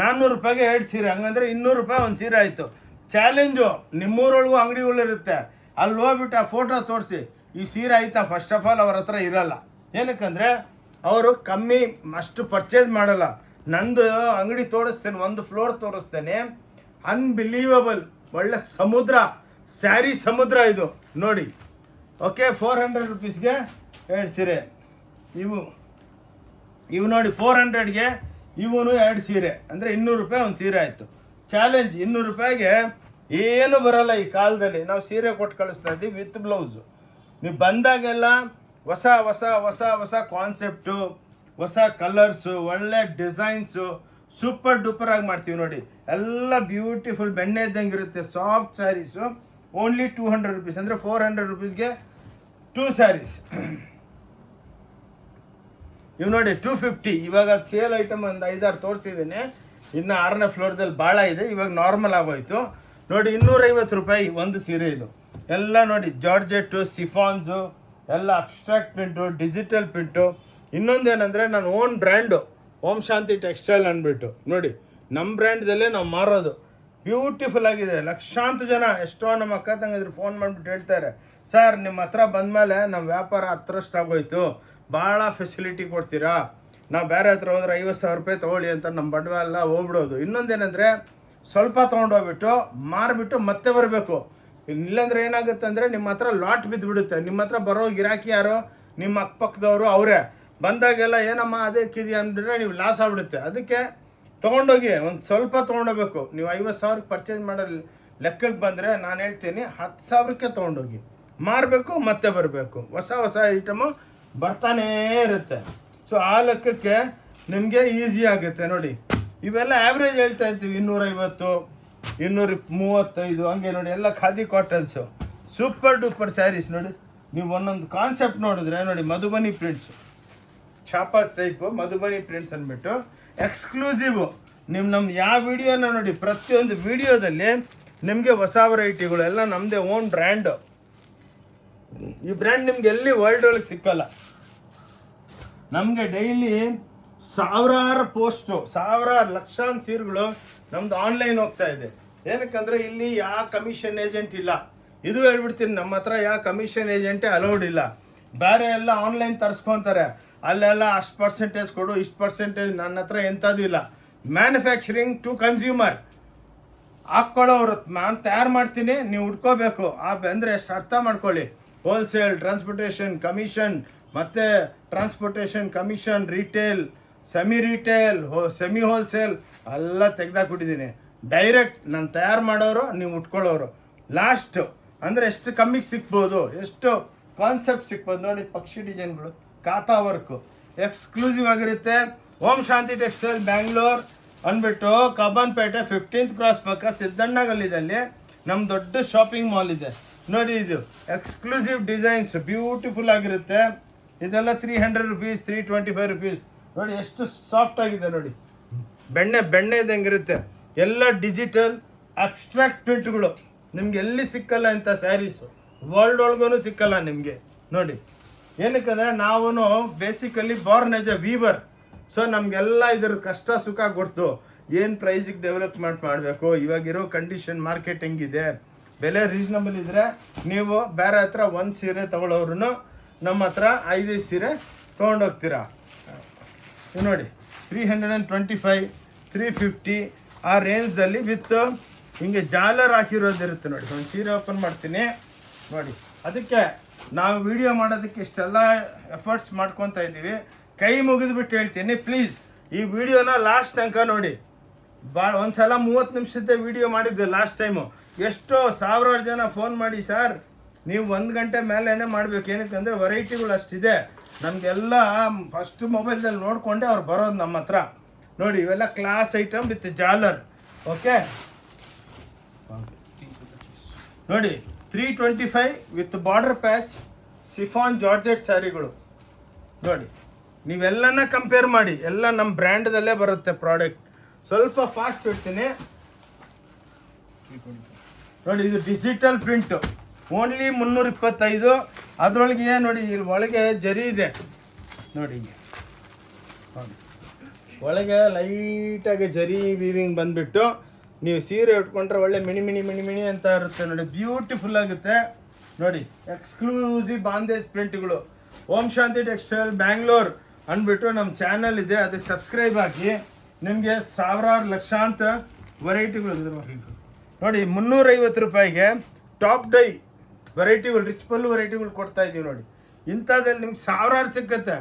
400 ರೂಪಾಯಿಗೆ 2 ಸೀರೆ. ಹಂಗಂದರೆ 200 ರೂಪಾಯಿ ಒಂದು ಸೀರೆ ಆಯಿತು. ಚಾಲೆಂಜು, ನಿಮ್ಮೂರೊಳಗೂ ಅಂಗಡಿಗಳಿರುತ್ತೆ, ಅಲ್ಲಿ ಹೋಗ್ಬಿಟ್ಟು ಆ ಫೋಟೋ ತೋರಿಸಿ ಈ ಸೀರೆ ಆಯಿತಾ. ಫಸ್ಟ್ ಆಫ್ ಆಲ್ ಅವ್ರ ಹತ್ರ ಇರಲ್ಲ. ಏನಕ್ಕಂದರೆ ಅವರು ಕಮ್ಮಿ ಅಷ್ಟು ಪರ್ಚೇಸ್ ಮಾಡಲ್ಲ. ನಂದು ಅಂಗಡಿ ತೋರಿಸ್ತೇನೆ, ಒಂದು ಫ್ಲೋರ್ ತೋರಿಸ್ತೇನೆ, ಅನ್ಬಿಲೀವಬಲ್. ಒಳ್ಳೆ ಸಮುದ್ರ, ಸ್ಯಾರಿ ಸಮುದ್ರ ಇದು ನೋಡಿ. ಓಕೆ, 400 ರುಪೀಸ್ಗೆ 2 ಸೀರೆ. ಇವು ನೋಡಿ 400ಗೆ ಇವನು 2 ಸೀರೆ, ಅಂದರೆ 200 ರೂಪಾಯಿ ಒಂದು ಸೀರೆ ಆಯಿತು. ಚಾಲೆಂಜ್, 200 ರೂಪಾಯಿಗೆ ಏನು ಬರೋಲ್ಲ ಈ ಕಾಲದಲ್ಲಿ. ನಾವು ಸೀರೆ ಕೊಟ್ಟು ಕಳಿಸ್ತಾ ಇದ್ದೀವಿ ವಿತ್ ಬ್ಲೌಸು. ನೀವು ಬಂದಾಗೆಲ್ಲ ಹೊಸ ಹೊಸ ಹೊಸ ಹೊಸ ಕಾನ್ಸೆಪ್ಟು, ಹೊಸ ಕಲರ್ಸು, ಒಳ್ಳೆ ಡಿಸೈನ್ಸು, ಸೂಪರ್ ಡೂಪರ್ ಆಗಿ ಮಾಡ್ತೀವಿ ನೋಡಿ. ಎಲ್ಲ ಬ್ಯೂಟಿಫುಲ್ ಬೆಣ್ಣೆ ಇದ್ದಂಗೆ ಇರುತ್ತೆ. ಸಾಫ್ಟ್ ಸ್ಯಾರೀಸು, ಓನ್ಲಿ 200 ರುಪೀಸ್, ಅಂದರೆ 400 ರುಪೀಸ್ಗೆ 2 ಸ್ಯಾರೀಸ್. ಇವು ನೋಡಿ 250. ಇವಾಗ ಸೇಲ್ ಐಟಮ್ ಒಂದು 5-6 ತೋರಿಸಿದ್ದೀನಿ. ಇನ್ನು 6ನೇ ಫ್ಲೋರ್ದಲ್ಲಿ ಭಾಳ ಇದೆ. ಇವಾಗ ನಾರ್ಮಲ್ ಆಗೋಯ್ತು ನೋಡಿ. 250 ರೂಪಾಯಿ ಒಂದು ಸೀರೆ. ಇದು ಎಲ್ಲ ನೋಡಿ ಜಾರ್ಜೆಟ್ಟು, ಸಿಫಾನ್ಸು, ಎಲ್ಲ ಅಬ್ಸ್ಟ್ರಾಕ್ಟ್ ಪ್ರಿಂಟು, ಡಿಜಿಟಲ್ ಪ್ರಿಂಟು. ಇನ್ನೊಂದೇನೆಂದರೆ ನನ್ನ ಓನ್ ಬ್ರ್ಯಾಂಡು ಓಂ ಶಾಂತಿ ಟೆಕ್ಸ್ಟೈಲ್ ಅಂದ್ಬಿಟ್ಟು ನೋಡಿ, ನಮ್ಮ ಬ್ರ್ಯಾಂಡ್ದಲ್ಲೇ ನಾವು ಮಾರೋದು. ಬ್ಯೂಟಿಫುಲ್ ಆಗಿದೆ. ಲಕ್ಷಾಂತರ ಜನ, ಎಷ್ಟೋ ನಮ್ಮ ಅಕ್ಕ ತಂಗಿದ್ರು ಫೋನ್ ಮಾಡಿಬಿಟ್ಟು ಹೇಳ್ತಾರೆ, ಸರ್ ನಿಮ್ಮ ಹತ್ರ ಬಂದಮೇಲೆ ನಮ್ಮ ವ್ಯಾಪಾರ 10ರಷ್ಟು ಆಗೋಯ್ತು, ಭಾಳ ಫೆಸಿಲಿಟಿ ಕೊಡ್ತೀರಾ, ನಾವು ಬೇರೆ ಹತ್ರ ಹೋದ್ರೆ 50,000 ರೂಪಾಯಿ ತೊಗೊಳ್ಳಿ ಅಂತ ನಮ್ಮ ಬಂಡವಾಳ ಎಲ್ಲ ಹೋಗ್ಬಿಡೋದು. ಇನ್ನೊಂದೇನೆಂದರೆ ಸ್ವಲ್ಪ ತೊಗೊಂಡೋಗ್ಬಿಟ್ಟು ಮಾರಿಬಿಟ್ಟು ಮತ್ತೆ ಬರಬೇಕು. ಇಲ್ಲಾಂದ್ರೆ ಏನಾಗುತ್ತೆ ಅಂದರೆ ನಿಮ್ಮ ಹತ್ರ ಲಾಟ್ ಬಿದ್ದುಬಿಡುತ್ತೆ. ನಿಮ್ಮ ಹತ್ರ ಬರೋ ಗಿರಾಕಿ ಯಾರೋ ನಿಮ್ಮ ಅಕ್ಕಪಕ್ಕದವರು ಅವರೇ. ಬಂದಾಗೆಲ್ಲ ಏನಮ್ಮ ಅದಕ್ಕಿದೆಯಾ ಅಂದರೆ ನೀವು ಲಾಸ್ ಆಗಿಬಿಡುತ್ತೆ. ಅದಕ್ಕೆ ತೊಗೊಂಡೋಗಿ ಒಂದು ಸ್ವಲ್ಪ ತೊಗೊಂಡೋಗ್ಬೇಕು. ನೀವು 50,000ಕ್ಕೆ ಪರ್ಚೇಸ್ ಮಾಡೋ ಲೆಕ್ಕಕ್ಕೆ ಬಂದರೆ ನಾನು ಹೇಳ್ತೀನಿ 10,000ಕ್ಕೆ ತೊಗೊಂಡೋಗಿ ಮಾರಬೇಕು, ಮತ್ತೆ ಬರಬೇಕು. ಹೊಸ ಹೊಸ ಐಟಮು ಬರ್ತಾನೇ ಇರುತ್ತೆ. ಸೊ ಆ ಲೆಕ್ಕಕ್ಕೆ ನಿಮಗೆ ಈಸಿ ಆಗುತ್ತೆ ನೋಡಿ. ಇವೆಲ್ಲ ಆ್ಯಾವ್ರೇಜ್ ಹೇಳ್ತಾ ಇರ್ತೀವಿ 250, 235 ಹಂಗೆ ನೋಡಿ. ಎಲ್ಲ khadi cottons, super duper sarees ನೋಡಿ. ನೀವು ಒಂದೊಂದು ಕಾನ್ಸೆಪ್ಟ್ ನೋಡಿದ್ರೆ ನೋಡಿ, ಮಧುಬನಿ ಪ್ರಿಂಟ್ಸು, ಛಾಪಾಸ್ ಟೈಪು ಮಧುಬನಿ ಪ್ರಿಂಟ್ಸ್ ಅಂದ್ಬಿಟ್ಟು ಎಕ್ಸ್ಕ್ಲೂಸಿವು. ನಮ್ಮ ಯಾವ ವಿಡಿಯೋನ ನೋಡಿ, ಪ್ರತಿಯೊಂದು ವಿಡಿಯೋದಲ್ಲಿ ನಿಮಗೆ ಹೊಸ ವೆರೈಟಿಗಳು ಎಲ್ಲ ನಮ್ಮದೇ ಓನ್ ಬ್ರ್ಯಾಂಡು. ಈ ಬ್ರ್ಯಾಂಡ್ ನಿಮ್ಗೆ ಎಲ್ಲಿ ವರ್ಲ್ಡ್ ಒಳಗೆ ಸಿಕ್ಕಲ್ಲ. ನಮಗೆ ಡೈಲಿ ಸಾವಿರಾರು ಪೋಸ್ಟು ಲಕ್ಷಾಂತರ ಸೀರೆಗಳು ನಮ್ದು ಆನ್ಲೈನ್ ಹೋಗ್ತಾ ಇದೆ. ಏನಕ್ಕಂದ್ರೆ ಇಲ್ಲಿ ಯಾವ ಕಮಿಷನ್ ಏಜೆಂಟ್ ಇಲ್ಲ. ಇದು ಹೇಳ್ಬಿಡ್ತೀನಿ, ನಮ್ಮ ಹತ್ರ ಯಾವ ಕಮಿಷನ್ ಏಜೆಂಟೇ ಅಲೌಡ್ ಇಲ್ಲ. ಬೇರೆ ಎಲ್ಲ ಆನ್ಲೈನ್ ತರಿಸ್ಕೊತಾರೆ, ಅಲ್ಲೆಲ್ಲ ಅಷ್ಟು ಪರ್ಸೆಂಟೇಜ್ ಕೊಡು, ಇಷ್ಟು ಪರ್ಸೆಂಟೇಜ್. ನನ್ನ ಹತ್ರ ಎಂಥದ್ದು ಇಲ್ಲ. ಮ್ಯಾನುಫ್ಯಾಕ್ಚರಿಂಗ್ ಟು ಕನ್ಸ್ಯೂಮರ್, ಹಾಕ್ಕೊಳ್ಳೋರು ನಾನು ತಯಾರು ಮಾಡ್ತೀನಿ, ನೀವು ಉಟ್ಕೋಬೇಕು. ಅಂದರೆ ಎಷ್ಟು ಅರ್ಥ ಮಾಡ್ಕೊಳ್ಳಿ. ಹೋಲ್ಸೇಲ್, ಟ್ರಾನ್ಸ್ಪೋರ್ಟೇಷನ್ ಕಮಿಷನ್, ಮತ್ತು transportation commission, retail, semi retail, semi wholesale ಎಲ್ಲ ತೆಗ್ದಾಕ್ಬಿಟ್ಟಿದ್ದೀನಿ. ಡೈರೆಕ್ಟ್ ನಾನು ತಯಾರು ಮಾಡೋರು, ನೀವು ಉಟ್ಕೊಳ್ಳೋರು. ಲಾಸ್ಟ್ ಅಂದರೆ ಎಷ್ಟು ಕಮ್ಮಿಗೆ ಸಿಗ್ಬೋದು, ಎಷ್ಟು ಕಾನ್ಸೆಪ್ಟ್ ಸಿಗ್ಬೋದು ನೋಡಿ. ಪಕ್ಷಿ ಡಿಸೈನ್ಗಳು, ಕಾತಾ ವರ್ಕು ಎಕ್ಸ್ಕ್ಲೂಸಿವ್ ಆಗಿರುತ್ತೆ. ಓಂ ಶಾಂತಿ ಟೆಕ್ಸ್ಟೈಲ್ ಬ್ಯಾಂಗ್ಳೂರ್ ಅಂದ್ಬಿಟ್ಟು ಕಬ್ಬನ್ಪೇಟೆ 15th ಕ್ರಾಸ್ ಪಕ್ಕ ಸಿದ್ದಣ್ಣಗಲ್ಲಿದಲ್ಲಿ ನಮ್ಮ ದೊಡ್ಡ ಶಾಪಿಂಗ್ ಮಾಲ್ ಇದೆ ನೋಡಿ. ಇದು ಎಕ್ಸ್ಕ್ಲೂಸಿವ್ ಡಿಸೈನ್ಸ್ ಬ್ಯೂಟಿಫುಲ್ ಆಗಿರುತ್ತೆ. ಇದೆಲ್ಲ 300 rupees, 325 rupees ನೋಡಿ. ಎಷ್ಟು ಸಾಫ್ಟ್ ಆಗಿದೆ ನೋಡಿ, ಬೆಣ್ಣೆ ಇದ್ದಂಗಿರುತ್ತೆ. ಎಲ್ಲ ಡಿಜಿಟಲ್ ಅಬ್ಸ್ಟ್ರಾಕ್ಟ್ ಪ್ರಿಂಟ್ಗಳು ನಿಮ್ಗೆ ಎಲ್ಲಿ ಸಿಕ್ಕಲ್ಲ ಇಂಥ ಸ್ಯಾರೀಸು, ವರ್ಲ್ಡ್ ಒಳಗೂ ಸಿಕ್ಕಲ್ಲ ನಿಮಗೆ ನೋಡಿ. ಏನಕ್ಕಂದರೆ ನಾವು basically Born as A Weaver. So ನಮಗೆಲ್ಲ ಇದ್ರ ಕಷ್ಟ ಸುಖ ಗೊತ್ತು, ಏನು ಪ್ರೈಸಿಗೆ ಡೆವಲಪ್ಮೆಂಟ್ ಮಾಡಬೇಕು. ಇವಾಗಿರೋ ಕಂಡೀಷನ್ ಮಾರ್ಕೆಟ್ ಹೆಂಗಿದೆ, ಬೆಲೆ ರೀಸನಬಲ್ ಇದ್ದರೆ ನೀವು ಬೇರೆ ಹತ್ರ ಒಂದು ಸೀರೆ ತೊಗೊಳ್ಳೋರು ನಮ್ಮ ಹತ್ರ 5 ಸೀರೆ ತೊಗೊಂಡೋಗ್ತೀರಾ. ನೋಡಿ 325, 350 ಆ ರೇಂಜ್ದಲ್ಲಿ ವಿತ್ ಹಿಂಗೆ ಜಾಲರ್ ಹಾಕಿರೋದಿರುತ್ತೆ ನೋಡಿ. ಒಂದು ಸೀರೆ ಓಪನ್ ಮಾಡ್ತೀನಿ ನೋಡಿ. ಅದಕ್ಕೆ ನಾವು ವಿಡಿಯೋ ಮಾಡೋದಕ್ಕೆ ಇಷ್ಟೆಲ್ಲ ಎಫರ್ಟ್ಸ್ ಮಾಡ್ಕೊತಾ ಇದ್ದೀವಿ. ಕೈ ಮುಗಿದ್ಬಿಟ್ಟು ಹೇಳ್ತೀನಿ, ಪ್ಲೀಸ್ ಈ ವಿಡಿಯೋನ ಲಾಸ್ಟ್ ತನಕ ನೋಡಿ. ಒಂದು ಸಲ 30 ನಿಮಿಷದ ವಿಡಿಯೋ ಮಾಡಿದ್ದೆ ಲಾಸ್ಟ್ ಟೈಮು. ಎಷ್ಟೋ ಸಾವಿರಾರು ಜನ ಫೋನ್ ಮಾಡಿ, ಸರ್ ನೀವು 1 ಗಂಟೆ ಮೇಲೇ ಮಾಡಬೇಕು. ಏನಕ್ಕಂದರೆ ವೆರೈಟಿಗಳು ಅಷ್ಟಿದೆ. ನಮಗೆಲ್ಲ ಫಸ್ಟ್ ಮೊಬೈಲ್ದಲ್ಲಿ ನೋಡಿಕೊಂಡೆ ಅವ್ರು ಬರೋದು ನಮ್ಮ ಹತ್ರ ನೋಡಿ. ಇವೆಲ್ಲ ಕ್ಲಾಸ್ ಐಟಮ್ ವಿತ್ ಜಾಲರ್. ಓಕೆ ನೋಡಿ 325 with border patch chiffon georgette ಸ್ಯಾರಿಗಳು ನೋಡಿ. ನೀವೆಲ್ಲನ ಕಂಪೇರ್ ಮಾಡಿ, ಎಲ್ಲ ನಮ್ಮ ಬ್ರ್ಯಾಂಡ್ದಲ್ಲೇ ಬರುತ್ತೆ ಪ್ರಾಡಕ್ಟ್. ಸ್ವಲ್ಪ ಫಾಸ್ಟ್ ಇಡ್ತೀನಿ ನೋಡಿ. ಇದು ಡಿಜಿಟಲ್ ಪ್ರಿಂಟು, ಓನ್ಲಿ 325. ಅದರೊಳಗೆ ನೋಡಿ, ಇಲ್ಲಿ ಒಳಗೆ ಜರಿ ಇದೆ ನೋಡಿ. ನೋಡಿ ಒಳಗೆ ಲೈಟಾಗಿ ಜರಿ ವೀವಿಂಗ್ ಬಂದುಬಿಟ್ಟು ನೀವು ಸೀರೆ ಉಟ್ಕೊಂಡ್ರೆ ಒಳ್ಳೆ ಮಿಣಿ ಅಂತ ಇರುತ್ತೆ ನೋಡಿ. ಬ್ಯೂಟಿಫುಲ್ ಆಗುತ್ತೆ ನೋಡಿ. ಎಕ್ಸ್ಕ್ಲೂಸಿವ್ ಬಾಂದೇಜ್ ಪ್ರಿಂಟ್ಗಳು. ಓಂ ಶಾಂತಿ ಟೆಕ್ಸ್ಟೈಲ್ ಬ್ಯಾಂಗ್ಳೂರ್ ಅಂದ್ಬಿಟ್ಟು ನಮ್ಮ ಚಾನಲ್ ಇದೆ, ಅದಕ್ಕೆ ಸಬ್ಸ್ಕ್ರೈಬ್ ಆಗಿ. ನಿಮಗೆ ಸಾವಿರಾರು ಲಕ್ಷಾಂತರ ವೆರೈಟಿಗಳು ನೋಡಿ. 350 ರೂಪಾಯಿಗೆ ಟಾಪ್ ಡೈ ವೆರೈಟಿಗಳು, ರಿಚ್ ಪಲ್ಲು ವೆರೈಟಿಗಳು ಕೊಡ್ತಾ ಇದ್ದೀವಿ ನೋಡಿ. ಇಂಥದ್ದಲ್ಲಿ ನಿಮ್ಗೆ ಸಾವಿರಾರು ಸಿಕ್ಕತ್ತೆ.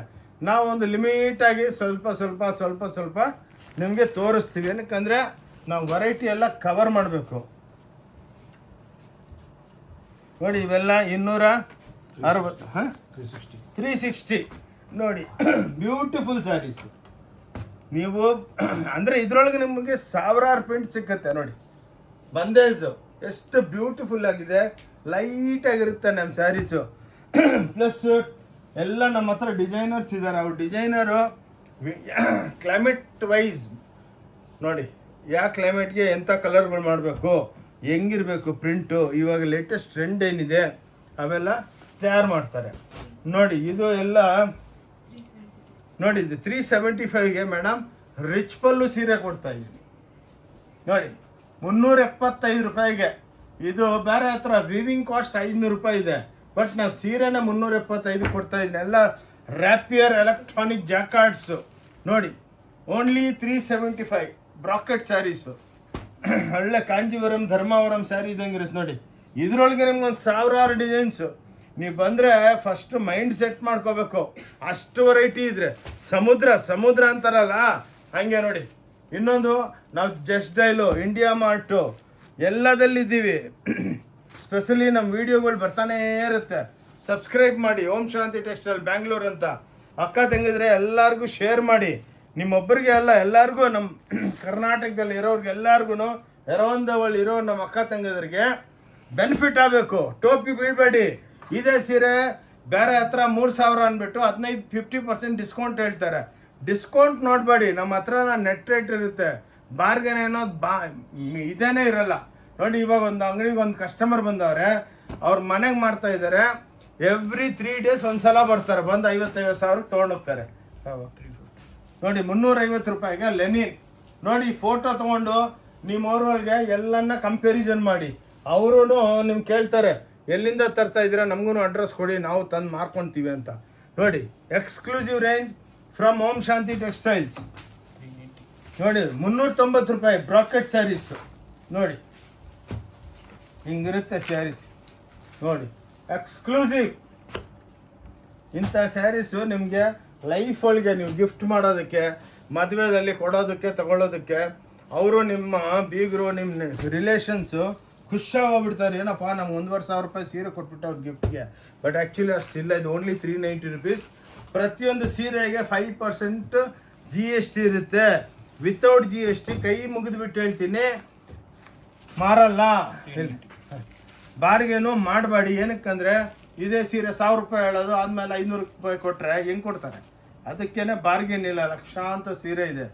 ನಾವು ಒಂದು ಲಿಮಿಟಾಗಿ ಸ್ವಲ್ಪ ನಿಮಗೆ ತೋರಿಸ್ತೀವಿ. ಏನಕ್ಕಂದರೆ ನಾವು ವೆರೈಟಿ ಎಲ್ಲ ಕವರ್ ಮಾಡಬೇಕು ನೋಡಿ. ಇವೆಲ್ಲ 260, 360 ನೋಡಿ. ಬ್ಯೂಟಿಫುಲ್ ಸ್ಯಾರೀಸು. ನೀವು ಅಂದರೆ ಇದರೊಳಗೆ ನಿಮಗೆ ಸಾವಿರಾರು ಪ್ರಿಂಟ್ ಸಿಕ್ಕತ್ತೆ ನೋಡಿ. ಬಂದೇಜು ಎಷ್ಟು ಬ್ಯೂಟಿಫುಲ್ ಆಗಿದೆ, ಲೈಟಾಗಿರುತ್ತೆ ನಮ್ಮ ಸ್ಯಾರೀಸು. ಪ್ಲಸ್ ಎಲ್ಲ ನಮ್ಮ ಹತ್ರ ಡಿಸೈನರ್ಸ್ ಇದ್ದಾರೆ. ಅವ್ರು ಡಿಸೈನರು ಕ್ಲೈಮೇಟ್ ವೈಸ್ ನೋಡಿ, ಯಾವ ಕ್ಲೈಮೇಟ್ಗೆ ಎಂಥ ಕಲರ್ಗಳು ಮಾಡಬೇಕು, ಹೆಂಗಿರಬೇಕು ಪ್ರಿಂಟು, ಇವಾಗ ಲೇಟೆಸ್ಟ್ ಟ್ರೆಂಡ್ ಏನಿದೆ ಅವೆಲ್ಲ ತಯಾರು ಮಾಡ್ತಾರೆ ನೋಡಿ. ಇದು ಎಲ್ಲ ನೋಡಿ. ಇದು 375ಗೆ ಮೇಡಮ್ ರಿಚ್ ಪಲ್ಲು ಸೀರೆ ಕೊಡ್ತಾ ಇದ್ದೀನಿ ನೋಡಿ. 375 ರೂಪಾಯಿಗೆ. ಇದು ಬೇರೆ ಹತ್ರ ವಿವಿಂಗ್ ಕಾಸ್ಟ್ 500 ರೂಪಾಯಿ ಇದೆ, ಬಟ್ ನಾನು ಸೀರೆನ 375 ಕೊಡ್ತಾ ಇದ್ದೀನಿ. ಎಲ್ಲ ರ್ಯಾಪಿಯರ್ ಎಲೆಕ್ಟ್ರಾನಿಕ್ ಜಾಕಾರ್ಡ್ಸು ನೋಡಿ. Only 375 bracket sarees. ಒಳ್ಳೆ ಕಾಂಜೀವರಂ ಧರ್ಮಾವರಂ ಸ್ಯಾರಿ ಇದ್ದಂಗೆ ಇರುತ್ತೆ ನೋಡಿ. ಇದರೊಳಗೆ ನಿಮ್ಗೊಂದು ಸಾವಿರಾರು ಡಿಸೈನ್ಸು. ನೀವು ಬಂದರೆ ಫಸ್ಟು ಮೈಂಡ್ ಸೆಟ್ ಮಾಡ್ಕೋಬೇಕು, ಅಷ್ಟು ವೆರೈಟಿ ಇದ್ರೆ. ಸಮುದ್ರ ಅಂತಾರಲ್ಲ ಹಂಗೆ ನೋಡಿ. ಇನ್ನೊಂದು ನಾವು ಜಸ್ಟ್ ಡೈಲು, ಇಂಡಿಯಾ ಮಾರ್ಟು ಎಲ್ಲದಲ್ಲಿದ್ದೀವಿ. ಸ್ಪೆಷಲಿ ನಮ್ಮ ವೀಡಿಯೋಗಳು ಬರ್ತಾನೇ ಇರುತ್ತೆ. ಸಬ್ಸ್ಕ್ರೈಬ್ ಮಾಡಿ ಓಂ ಶಾಂತಿ ಟೆಕ್ಸ್ಟೈಲ್ ಬ್ಯಾಂಗ್ಳೂರ್ ಅಂತ. ಅಕ್ಕ ತಂಗಿದ್ರೆ ಎಲ್ಲರಿಗೂ ಶೇರ್ ಮಾಡಿ. ನಿಮ್ಮೊಬ್ಬರಿಗೆ ಅಲ್ಲ, ಎಲ್ಲರಿಗೂ, ನಮ್ಮ ಕರ್ನಾಟಕದಲ್ಲಿ ಇರೋರ್ಗೆ ಎಲ್ಲರಿಗೂ, ಎರವಂದವಳು ಇರೋ ನಮ್ಮ ಅಕ್ಕ ತಂಗಿದ್ರಿಗೆ ಬೆನಿಫಿಟ್ ಆಗಬೇಕು. ಟೋಪಿ ಬೀಳಬೇಡಿ. ಇದೇ ಸೀರೆ ಬೇರೆ ಹತ್ರ 3000 ಅಂದ್ಬಿಟ್ಟು 15-50% ಡಿಸ್ಕೌಂಟ್ ಹೇಳ್ತಾರೆ. ಡಿಸ್ಕೌಂಟ್ ನೋಡಬೇಡಿ, ನಮ್ಮ ಹತ್ರ ನೆಟ್ ರೇಟ್ ಇರುತ್ತೆ. ಬಾರ್ಗೇನ್ ಅನ್ನೋದು ಇದೇನೇ ಇರಲ್ಲ ನೋಡಿ. ಇವಾಗ ಒಂದು ಅಂಗಡಿಗೆ ಒಂದು ಕಸ್ಟಮರ್ ಬಂದವ್ರೆ, ಅವ್ರ ಮನೆಗೆ ಮಾರ್ತಾ ಇದ್ದಾರೆ. ಎವ್ರಿ 3 days ಒಂದ್ಸಲ ಬರ್ತಾರೆ, ಬಂದು 50,000 ತೊಗೊಂಡೋಗ್ತಾರೆ. ನೋಡಿ 350 ರೂಪಾಯಿಗೆ ಲೆನಿನ್. ನೋಡಿ ಫೋಟೋ ತೊಗೊಂಡು ನಿಮ್ಮ ಊರೊಳಗೆ ಎಲ್ಲನ್ನ ಕಂಪ್ಯಾರಿಸನ್ ಮಾಡಿ. ಅವರು ನಿಮ್ಗೆ ಕೇಳ್ತಾರೆ ಎಲ್ಲಿಂದ ತರ್ತಾ ಇದ್ದೀರಾ, ನಮಗೂ ಅಡ್ರೆಸ್ ಕೊಡಿ, ನಾವು ತಂದು ಮಾರ್ಕೊತೀವಿ ಅಂತ. ನೋಡಿ exclusive range from Om Shanti textiles. ನೋಡಿ 390 ರೂಪಾಯಿ ಬ್ರಾಕೆಟ್ ಸ್ಯಾರೀಸು. ನೋಡಿ ಹಿಂಗಿರುತ್ತೆ ಸ್ಯಾರೀಸ್. ನೋಡಿ ಎಕ್ಸ್ಕ್ಲೂಸಿವ್. ಇಂಥ ಸ್ಯಾರೀಸು ನಿಮಗೆ ಲೈಫ್ ಒಳಗೆ ನೀವು ಗಿಫ್ಟ್ ಮಾಡೋದಕ್ಕೆ, ಮದುವೆದಲ್ಲಿ ಕೊಡೋದಕ್ಕೆ, ತಗೊಳ್ಳೋದಕ್ಕೆ, ಅವರು ನಿಮ್ಮ ಬೀಗರು, ನಿಮ್ಮ ರಿಲೇಷನ್ಸು ಖುಷಿಯಾಗೋಗ್ಬಿಡ್ತಾರೆ. ಏನಪ್ಪ ನಮ್ಗೆ 1,500 ರೂಪಾಯಿ ಸೀರೆ ಕೊಟ್ಬಿಟ್ಟು ಅವ್ರ ಗಿಫ್ಟ್ಗೆ. ಬಟ್ ಆ್ಯಕ್ಚುಲಿ ಅಷ್ಟಿಲ್ಲ, ಇದು ಓನ್ಲಿ 390 ರುಪೀಸ್. ಪ್ರತಿಯೊಂದು ಸೀರೆಗೆ 5% GST ಇರುತ್ತೆ. ವಿತೌಟ್ GST ಕೈ ಮುಗಿದ್ಬಿಟ್ಟು ಹೇಳ್ತೀನಿ, ಮಾರಲ್ಲ. ಬಾರ್ಗೇನು ಮಾಡಬೇಡಿ. ಏನಕ್ಕಂದರೆ ಇದೇ ಸೀರೆ 1000 ರೂಪಾಯಿ ಹೇಳೋದು, ಆದಮೇಲೆ 500 ರೂಪಾಯಿ ಕೊಟ್ಟರೆ ಹೆಂಗೆ ಕೊಡ್ತಾರೆ? ಅದಕ್ಕೇ ಬಾರ್ಗೇನ್ ಇಲ್ಲ. ಲಕ್ಷಾಂತರ ಸೀರೆ ಇದೆ,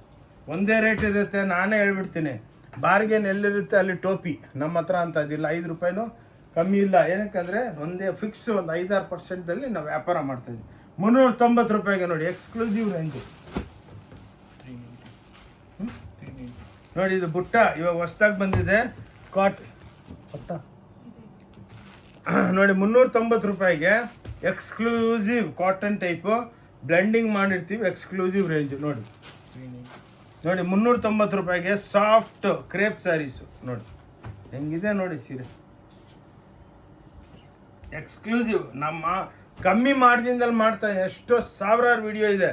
ಒಂದೇ ರೇಟ್ ಇರುತ್ತೆ. ನಾನೇ ಹೇಳ್ಬಿಡ್ತೀನಿ, ಬಾರ್ಗೇನ್ ಎಲ್ಲಿರುತ್ತೆ ಅಲ್ಲಿ ಟೋಪಿ. ನಮ್ಮ ಹತ್ರ ಅಂತದಿಲ್ಲ, 5 ರೂಪಾಯಿನೂ ಕಮ್ಮಿ ಇಲ್ಲ. ಏನಕ್ಕಂದರೆ ಒಂದೇ ಫಿಕ್ಸ್ ಒಂದು 5-6% ನಾವು ವ್ಯಾಪಾರ ಮಾಡ್ತಾಯಿದ್ವಿ. 390 ರೂಪಾಯಿಗೆ ನೋಡಿ ಎಕ್ಸ್ಕ್ಲೂಸಿವ್ ರೇಂಜು. ನೋಡಿ ಇದು ಬುಟ್ಟ ಇವಾಗ ಹೊಸ್ದಾಗಿ ಬಂದಿದೆ, ಬುಟ್ಟ ನೋಡಿ 390 ರೂಪಾಯಿಗೆ ಎಕ್ಸ್ಕ್ಲೂಸಿವ್ ಕಾಟನ್ ಟೈಪು ಬ್ಲೆಂಡಿಂಗ್ ಮಾಡಿರ್ತೀವಿ. ಎಕ್ಸ್ಕ್ಲೂಸಿವ್ ರೇಂಜು ನೋಡಿ. ನೋಡಿ 390 ರೂಪಾಯಿಗೆ ಸಾಫ್ಟ್ ಕ್ರೇಪ್ ಸ್ಯಾರೀಸು. ನೋಡಿ ಹೆಂಗಿದೆ ನೋಡಿ ಸೀರೆ, ಎಕ್ಸ್ಕ್ಲೂಸಿವ್. ನಮ್ಮ ಕಮ್ಮಿ ಮಾರ್ಜಿನ್ದಲ್ಲಿ ಮಾಡ್ತಾ, ಎಷ್ಟೋ ಸಾವಿರಾರು ವಿಡಿಯೋ ಇದೆ,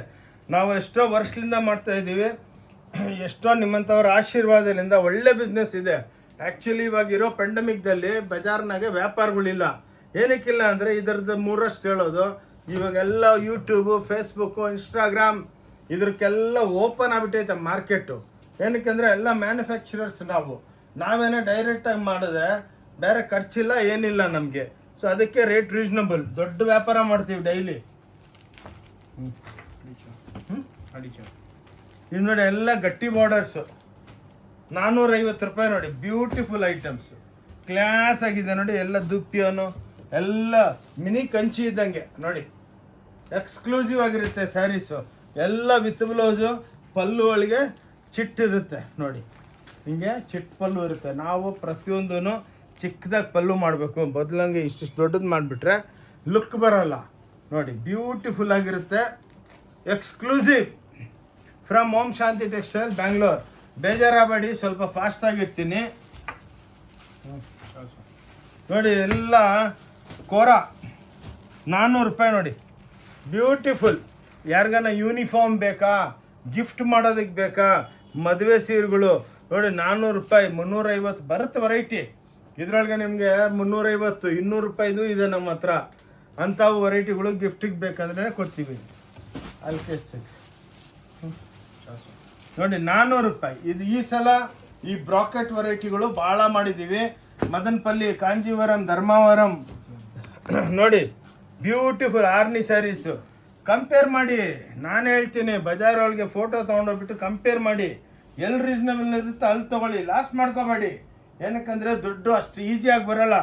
ನಾವು ಎಷ್ಟೋ ವರ್ಷದಿಂದ ಮಾಡ್ತಾ ಇದ್ದೀವಿ. ಎಷ್ಟೋ ನಿಮ್ಮಂಥವ್ರ ಆಶೀರ್ವಾದದಿಂದ ಒಳ್ಳೆ ಬಿಸ್ನೆಸ್ ಇದೆ. ಆ್ಯಕ್ಚುಲಿ ಇವಾಗಿರೋ ಪೆಂಡಮಿಕ್ದಲ್ಲಿ ಬಜಾರ್ನಾಗೆ ವ್ಯಾಪಾರಗಳಿಲ್ಲ. ಏನಕ್ಕಿಲ್ಲ ಅಂದರೆ ಇದರದ್ದು 3ರಷ್ಟು ಹೇಳೋದು. ಇವಾಗೆಲ್ಲ ಯೂಟ್ಯೂಬು, ಫೇಸ್ಬುಕ್ಕು, ಇನ್ಸ್ಟಾಗ್ರಾಮ್ ಇದಕ್ಕೆಲ್ಲ ಓಪನ್ ಆಗಿಬಿಟ್ಟೈತೆ ಮಾರ್ಕೆಟು. ಏನಕ್ಕೆಂದರೆ ಎಲ್ಲ ಮ್ಯಾನುಫ್ಯಾಕ್ಚರರ್ಸ್ ನಾವೇನೋ ಡೈರೆಕ್ಟಾಗಿ ಮಾಡಿದ್ರೆ ಬೇರೆ ಖರ್ಚಿಲ್ಲ, ಏನಿಲ್ಲ ನಮಗೆ. ಸೊ ಅದಕ್ಕೆ ರೇಟ್ ರೀಸ್ನಬಲ್. ದೊಡ್ಡ ವ್ಯಾಪಾರ ಮಾಡ್ತೀವಿ ಡೈಲಿ. ಇದು ನೋಡಿ ಎಲ್ಲ ಗಟ್ಟಿ ಬಾರ್ಡರ್ಸು, 450 ರೂಪಾಯಿ. ನೋಡಿ ಬ್ಯೂಟಿಫುಲ್ ಐಟಮ್ಸು, ಕ್ಲಾಸ್ ಆಗಿದೆ ನೋಡಿ. ಎಲ್ಲ ದುಪ್ಪಿಯೋನು, ಎಲ್ಲ ಮಿನಿ ಕಂಚಿ ಇದ್ದಂಗೆ ನೋಡಿ. ಎಕ್ಸ್ಕ್ಲೂಸಿವ್ ಆಗಿರುತ್ತೆ ಸ್ಯಾರೀಸು, ಎಲ್ಲ ವಿತ್ ಬ್ಲೌಸು. ಪಲ್ಲು ಒಳಗೆ ಚಿಟ್ಟಿರುತ್ತೆ ನೋಡಿ, ಹಿಂಗೆ ಚಿಟ್ಟು ಪಲ್ಲು ಇರುತ್ತೆ. ನಾವು ಪ್ರತಿಯೊಂದೂ ಚಿಕ್ಕದಾಗಿ ಪಲ್ಲು ಮಾಡಬೇಕು, ಬದಲಂಗೆ ಇಷ್ಟಿಷ್ಟು ದೊಡ್ಡದು ಮಾಡಿಬಿಟ್ರೆ ಲುಕ್ ಬರೋಲ್ಲ. ನೋಡಿ ಬ್ಯೂಟಿಫುಲ್ ಆಗಿರುತ್ತೆ. Exclusive from Om Shanti textile Bangalore. ಬೇಜಾರಾಗಬೇಡಿ, ಸ್ವಲ್ಪ ಫಾಸ್ಟಾಗಿರ್ತೀನಿ. ನೋಡಿ ಎಲ್ಲ ಕೋರಾ 400 ರೂಪಾಯಿ. ನೋಡಿ ಬ್ಯೂಟಿಫುಲ್. ಯಾರಿಗಾನ ಯೂನಿಫಾರ್ಮ್ ಬೇಕಾ, ಗಿಫ್ಟ್ ಮಾಡೋದಕ್ಕೆ ಬೇಕಾ, ಮದುವೆ ಸೀರೆಗಳು ನೋಡಿ 400 ರೂಪಾಯಿ. 350 ಬರುತ್ತೆ ವೆರೈಟಿ. ಇದರೊಳಗೆ ನಿಮಗೆ 350, 200 ರೂಪಾಯಿದು ಇದೆ ನಮ್ಮ ಹತ್ರ. ಅಂಥವು ವೆರೈಟಿಗಳು ಗಿಫ್ಟಿಗೆ ಬೇಕಂದ್ರೆ ಕೊಡ್ತೀವಿ. ಅಲ್ಲಿ ನೋಡಿ 400 ರೂಪಾಯಿ. ಇದು ಈ ಸಲ ಈ ಬ್ರಾಕೆಟ್ ವೆರೈಟಿಗಳು ಭಾಳ ಮಾಡಿದ್ದೀವಿ. ಮದನಪಲ್ಲಿ, ಕಾಂಜೀವರಂ, ಧರ್ಮಾವರಂ ನೋಡಿ ಬ್ಯೂಟಿಫುಲ್ ಆರ್ನಿ ಸ್ಯಾರೀಸು. ಕಂಪೇರ್ ಮಾಡಿ, ನಾನು ಹೇಳ್ತೀನಿ, ಬಜಾರ್ ಒಳಗೆ ಫೋಟೋ ತೊಗೊಂಡೋಗ್ಬಿಟ್ಟು ಕಂಪೇರ್ ಮಾಡಿ. ಎಲ್ಲಿ ರೀಸ್ನಬಲ್ ಇರುತ್ತೆ ಅಲ್ಲಿ ತೊಗೊಳ್ಳಿ, ಲಾಸ್ ಮಾಡ್ಕೋಬೇಡಿ. ಏನಕ್ಕಂದರೆ ದುಡ್ಡು ಅಷ್ಟು ಈಸಿಯಾಗಿ ಬರೋಲ್ಲ,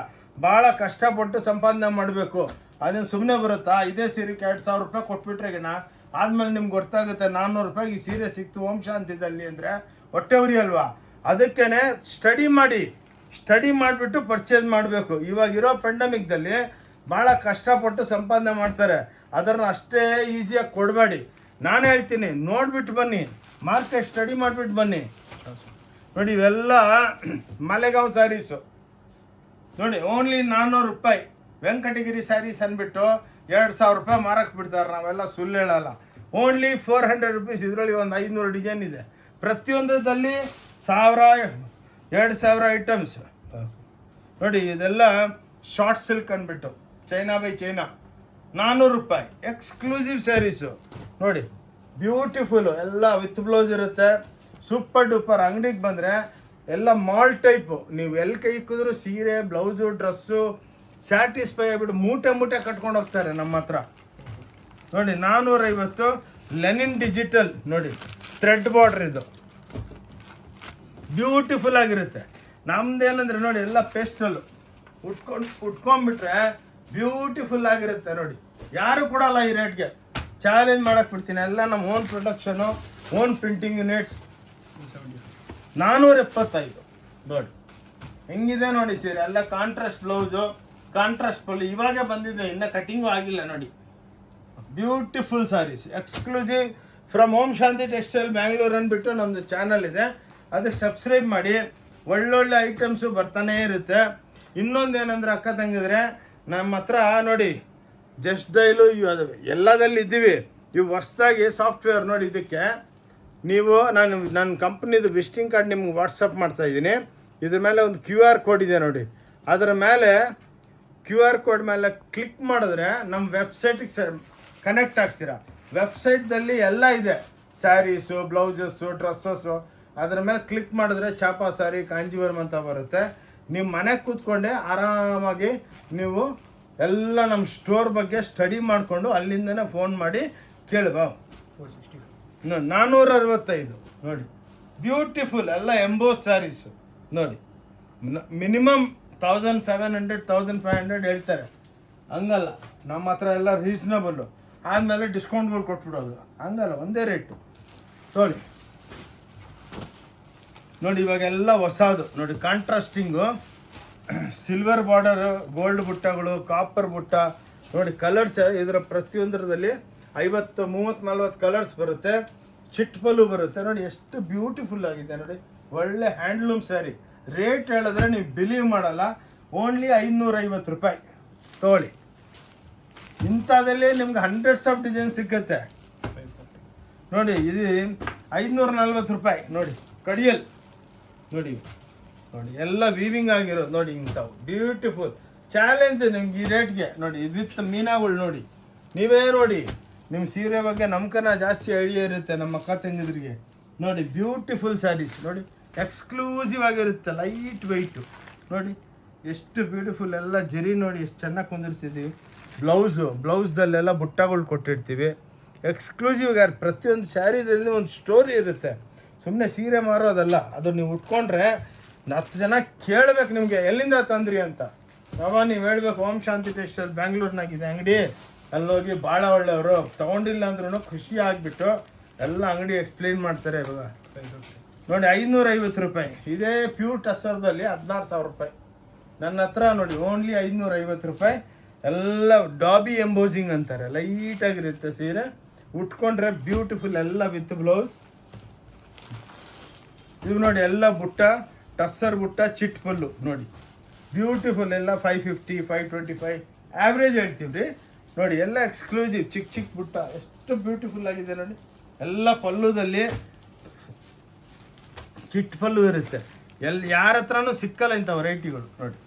ಭಾಳ ಕಷ್ಟಪಟ್ಟು ಸಂಪಾದನೆ ಮಾಡಬೇಕು. ಅದನ್ನು ಸುಮ್ಮನೆ ಬರುತ್ತಾ? ಇದೇ ಸೀರೆಗೆ 2,000 ರೂಪಾಯಿ ಕೊಟ್ಬಿಟ್ರೆಗಿನ ಆದಮೇಲೆ ನಿಮ್ಗೆ ಗೊತ್ತಾಗುತ್ತೆ 400 ರೂಪಾಯಿಗೆ ಈ ಸೀರೆ ಸಿಕ್ತು ಓಂ ಶಾಂತಿದಲ್ಲಿ ಅಂದರೆ ಹೊಟ್ಟೆ ಉರಿ ಅಲ್ವಾ? ಅದಕ್ಕೇ ಸ್ಟಡಿ ಮಾಡಿಬಿಟ್ಟು ಪರ್ಚೇಸ್ ಮಾಡಬೇಕು. ಇವಾಗಿರೋ ಪೆಂಡಮಿಕ್ದಲ್ಲಿ ಭಾಳ ಕಷ್ಟಪಟ್ಟು ಸಂಪಾದನೆ ಮಾಡ್ತಾರೆ, ಅದನ್ನು ಅಷ್ಟೇ ಈಸಿಯಾಗಿ ಕೊಡಬೇಡಿ. ನಾನು ಹೇಳ್ತೀನಿ, ನೋಡಿಬಿಟ್ಟು ಬನ್ನಿ, ಮಾರ್ಕೆಟ್ ಸ್ಟಡಿ ಮಾಡಿಬಿಟ್ಟು ಬನ್ನಿ. ನೋಡಿ ಇವೆಲ್ಲ ಮಲೆಗಾಂವ್ ಸ್ಯಾರೀಸು ನೋಡಿ, ಓನ್ಲಿ 400 ರೂಪಾಯಿ. ವೆಂಕಟಗಿರಿ ಸ್ಯಾರೀಸ್ ಅಂದ್ಬಿಟ್ಟು 2,000 ರೂಪಾಯಿ ಮಾರಕ್ಕೆ ಬಿಡ್ತಾರೆ. ನಾವೆಲ್ಲ ಸುಳ್ಳು ಹೇಳಲ್ಲ. Only 400 rupees. ಇದರಲ್ಲಿ ಒಂದು 500 ಡಿಸೈನ್ ಇದೆ. ಪ್ರತಿಯೊಂದರಲ್ಲಿ 1000, 2,000 ಐಟಮ್ಸ್ ನೋಡಿ. ಇದೆಲ್ಲ ಶಾರ್ಟ್ ಸಿಲ್ಕ್ ಅಂದ್ಬಿಟ್ಟು ಚೈನಾ ಬೈ ಚೈನಾ 400 ರೂಪಾಯಿ. ಎಕ್ಸ್ಕ್ಲೂಸಿವ್ ಸ್ಯಾರೀಸು ನೋಡಿ, ಬ್ಯೂಟಿಫುಲ್ಲು, ಎಲ್ಲ ವಿತ್ ಬ್ಲೌಸ್ ಇರುತ್ತೆ. Super duper. ಅಂಗಡಿಗೆ ಬಂದರೆ ಎಲ್ಲ ಮಾಲ್ ಟೈಪು. ನೀವು ಎಲ್ಲಿ ಕೈ ಇಕ್ಕಿದ್ರು ಸೀರೆ, ಬ್ಲೌಸು, ಡ್ರೆಸ್ಸು ಸ್ಯಾಟಿಸ್ಫೈ ಆಗಿಬಿಟ್ಟು ಮೂಟೆ ಕಟ್ಕೊಂಡು ಹೋಗ್ತಾರೆ ನಮ್ಮ ಹತ್ರ. ನೋಡಿ 450. ಲೆನಿನ್ ಡಿಜಿಟಲ್ ನೋಡಿ, ಥ್ರೆಡ್ ಬಾರ್ಡ್ರ್. ಇದು ಬ್ಯೂಟಿಫುಲ್ ಆಗಿರುತ್ತೆ. ನಮ್ದೇನಂದ್ರೆ ನೋಡಿ ಎಲ್ಲ ಪೇಸ್ಟಲ್ಲು ಉಟ್ಕೊಂಡ್ಬಿಟ್ರೆ ಬ್ಯೂಟಿಫುಲ್ ಆಗಿರುತ್ತೆ. ನೋಡಿ ಯಾರು ಕೊಡಲ್ಲ ಈ ರೇಟ್ಗೆ. ಚಾಲೆಂಜ್ ಮಾಡಕ್ಕೆ ಬಿಡ್ತೀನಿ. ಎಲ್ಲ ನಮ್ಮ own production, own printing units. 475 ನೋಡಿ ಹೆಂಗಿದೆ ನೋಡಿ ಸೀರೆ. ಎಲ್ಲ ಕಾಂಟ್ರಾಸ್ಟ್ ಬ್ಲೌಸು, ಕಾಂಟ್ರಾಸ್ಟ್ ಪಲ್ಲು, ಇವಾಗೆ ಬಂದಿದೆ, ಇನ್ನು ಕಟಿಂಗು ಆಗಿಲ್ಲ ನೋಡಿ. Beautiful sarees, exclusive from Om Shanti textile Bangalore ಅಂದ್ಬಿಟ್ಟು ನಮ್ಮದು ಚಾನಲ್ ಇದೆ, ಅದಕ್ಕೆ ಸಬ್ಸ್ಕ್ರೈಬ್ ಮಾಡಿ. ಒಳ್ಳೊಳ್ಳೆ ಐಟಮ್ಸು ಬರ್ತಾನೇ ಇರುತ್ತೆ. ಇನ್ನೊಂದು ಏನಂದ್ರೆ ಅಕ್ಕ ತಂಗಿದ್ರೆ, ನಮ್ಮ ಹತ್ರ ನೋಡಿ ಜಸ್ಟ್ ಡೈಲು ಅದು ಎಲ್ಲದಲ್ಲಿ ಇದ್ದೀವಿ. ಇವು ಹೊಸ್ದಾಗಿ ಸಾಫ್ಟ್ವೇರ್ ನೋಡಿ. ಇದಕ್ಕೆ ನೀವು ನನ್ನ ಕಂಪ್ನಿದು ವಿಸಿಟಿಂಗ್ ಕಾರ್ಡ್ ನಿಮ್ಗೆ ವಾಟ್ಸಪ್ ಮಾಡ್ತಾಯಿದ್ದೀನಿ. ಇದ್ರ ಮೇಲೆ ಒಂದು QR ಕೋಡ್ ಇದೆ ನೋಡಿ. ಅದರ ಮೇಲೆ QR ಕೋಡ್ ಮೇಲೆ ಕ್ಲಿಕ್ ಮಾಡಿದ್ರೆ ನಮ್ಮ ವೆಬ್ಸೈಟಿಗೆ ಕನೆಕ್ಟ್ ಆಗ್ತೀರಾ. ವೆಬ್ಸೈಟ್ದಲ್ಲಿ ಎಲ್ಲ ಇದೆ, ಸ್ಯಾರೀಸು, ಬ್ಲೌಸಸ್ಸು, ಡ್ರೆಸ್ಸಸ್ಸು. ಅದರ ಮೇಲೆ ಕ್ಲಿಕ್ ಮಾಡಿದ್ರೆ ಚಾಪಾ ಸಾರಿ, ಕಾಂಜೀವರಂ ಅಂತ ಬರುತ್ತೆ. ನೀವು ಮನೆಗೆ ಕೂತ್ಕೊಂಡೆ ಆರಾಮಾಗಿ ನೀವು ಎಲ್ಲ ನಮ್ಮ ಸ್ಟೋರ್ ಬಗ್ಗೆ ಸ್ಟಡಿ ಮಾಡಿಕೊಂಡು ಅಲ್ಲಿಂದನೇ ಫೋನ್ ಮಾಡಿ ಕೇಳುವ. 465 ನೋಡಿ, ಬ್ಯೂಟಿಫುಲ್ ಎಲ್ಲ ಎಂಬೋಸ್ ಸ್ಯಾರೀಸು ನೋಡಿ. ಮಿನಿಮಮ್ 1700 1500 ಹೇಳ್ತಾರೆ, ಹಂಗಲ್ಲ ನಮ್ಮ ಹತ್ರ ಎಲ್ಲ ರೀಸ್ನಬಲ್ಲು. ಆದಮೇಲೆ ಡಿಸ್ಕೌಂಟ್ಗಳು ಕೊಟ್ಬಿಡೋದು, ಹಂಗಲ್ಲ ಒಂದೇ ರೇಟು ನೋಡಿ. ನೋಡಿ ಇವಾಗೆಲ್ಲ ಹೊಸದು ನೋಡಿ, ಕಾಂಟ್ರಾಸ್ಟಿಂಗು, ಸಿಲ್ವರ್ ಬಾರ್ಡರು, ಗೋಲ್ಡ್ ಬುಟ್ಟಗಳು, ಕಾಪರ್ ಬುಟ್ಟ ನೋಡಿ. ಕಲರ್ಸ್ ಇದರ ಪ್ರತಿಯೊಂದರಲ್ಲಿ 50 30 40 ಕಲರ್ಸ್ ಬರುತ್ತೆ. ಚಿಟ್ ಪಲ್ಲು ಬರುತ್ತೆ ನೋಡಿ, ಎಷ್ಟು ಬ್ಯೂಟಿಫುಲ್ ಆಗಿದೆ ನೋಡಿ. ಒಳ್ಳೆ ಹ್ಯಾಂಡ್ಲೂಮ್ ಸ್ಯಾರಿ. ರೇಟ್ ಹೇಳಿದ್ರೆ ನೀವು ಬಿಲೀವ್ ಮಾಡಲ್ಲ, ಓನ್ಲಿ 550 ರೂಪಾಯಿ ತೊಗೊಳ್ಳಿ. ಇಂಥದ್ದಲ್ಲಿ ನಿಮ್ಗೆ ಹಂಡ್ರೆಡ್ಸ್ ಆಫ್ ಡಿಸೈನ್ ಸಿಗುತ್ತೆ ನೋಡಿ. ಇದು 540 ರೂಪಾಯಿ ನೋಡಿ. ಕಡಿಯಲ್ ನೋಡಿ ನೋಡಿ, ಎಲ್ಲ ವೀವಿಂಗ್ ಆಗಿರೋದು ನೋಡಿ. ಇಂಥವು ಬ್ಯೂಟಿಫುಲ್ ಚಾಲೆಂಜ್ ನಿಮ್ಗೆ ಈ ರೇಟ್ಗೆ ನೋಡಿ. ವಿತ್ ಮೀನಾಗಳು ನೋಡಿ, ನೀವೇ ನೋಡಿ. ನಿಮ್ಮ ಸೀರೆ ಬಗ್ಗೆ ನಮ್ಕನ ಜಾಸ್ತಿ ಐಡಿಯಾ ಇರುತ್ತೆ ನಮ್ಮ ಅಕ್ಕ ತಂಗಿದ್ರಿಗೆ ನೋಡಿ. ಬ್ಯೂಟಿಫುಲ್ ಸ್ಯಾರೀಸ್ ನೋಡಿ, ಎಕ್ಸ್ಕ್ಲೂಸಿವ್ ಆಗಿರುತ್ತೆ, ಲೈಟ್ ವೆಯ್ಟು ನೋಡಿ. ಎಷ್ಟು ಬ್ಯೂಟಿಫುಲ್ ಎಲ್ಲ ಜರಿ ನೋಡಿ, ಎಷ್ಟು ಚೆನ್ನಾಗಿ ಕುಂದಿರ್ಸಿದ್ದೀವಿ. ಬ್ಲೌಸ್ದಲ್ಲೆಲ್ಲ ಬುಟ್ಟಗಳು ಕೊಟ್ಟಿರ್ತೀವಿ. ಎಕ್ಸ್ಕ್ಲೂಸಿವ್ ಆಗಿ ಪ್ರತಿಯೊಂದು ಸ್ಯಾರಿದಲ್ಲಿ ಒಂದು ಸ್ಟೋರಿ ಇರುತ್ತೆ. ಸುಮ್ಮನೆ ಸೀರೆ ಮಾರೋದಲ್ಲ, ಅದು ನೀವು ಉಟ್ಕೊಂಡ್ರೆ 10 ಜನ ಕೇಳಬೇಕು ನಿಮಗೆ ಎಲ್ಲಿಂದ ತಂದ್ರಿ ಅಂತ. ಬಾಬಾ ನೀವು ಹೇಳ್ಬೇಕು, ಓಂ ಶಾಂತಿ ಟೆಕ್ಸ್ಟೈಲ್ ಬ್ಯಾಂಗ್ಳೂರ್ನಾಗಿದೆ ಅಂಗಡಿ, ಅಲ್ಲೋಗಿ ಭಾಳ ಒಳ್ಳೆಯವರು. ತೊಗೊಂಡಿಲ್ಲ ಅಂದ್ರೂ ಖುಷಿ ಆಗಿಬಿಟ್ಟು ಎಲ್ಲ ಅಂಗಡಿ ಎಕ್ಸ್ಪ್ಲೇನ್ ಮಾಡ್ತಾರೆ. ಇವಾಗ ನೋಡಿ 550 ರೂಪಾಯಿ. ಇದೇ ಪ್ಯೂರ್ ಟಸ್ಸರ್ದಲ್ಲಿ 16,000 ರೂಪಾಯಿ. ನನ್ನ ಹತ್ರ ನೋಡಿ ಓನ್ಲಿ 550 ರೂಪಾಯಿ. ಎಲ್ಲ ಡಾಬಿ ಎಂಬೋಸಿಂಗ್ ಅಂತಾರೆ, ಲೈಟಾಗಿರುತ್ತೆ ಸೀರೆ, ಉಟ್ಕೊಂಡ್ರೆ ಬ್ಯೂಟಿಫುಲ್. ಎಲ್ಲ ವಿತ್ ಬ್ಲೌಸ್. ಇವು ನೋಡಿ ಎಲ್ಲ ಬುಟ್ಟ, ಟಸ್ಸರ್ ಬುಟ್ಟ, ಚಿಟ್ ಪಲ್ಲು ನೋಡಿ, ಬ್ಯೂಟಿಫುಲ್. ಎಲ್ಲ 550 525 ಆ್ಯಾವ್ರೇಜ್ ಹೇಳ್ತೀವಿ ರೀ ನೋಡಿ. ಎಲ್ಲ ಎಕ್ಸ್ಕ್ಲೂಸಿವ್ ಚಿಕ್ಕ ಚಿಕ್ಕ ಬುಟ್ಟ, ಎಷ್ಟು ಬ್ಯೂಟಿಫುಲ್ ಆಗಿದೆ ನೋಡಿ. ಎಲ್ಲ ಪಲ್ಲುದಲ್ಲಿ ಚಿಟ್ ಪಲ್ಲು ಇರುತ್ತೆ. ಯಾರ ಹತ್ರನೂ ಸಿಕ್ಕಲ್ಲ ಇಂಥ ವೆರೈಟಿಗಳು ನೋಡಿ.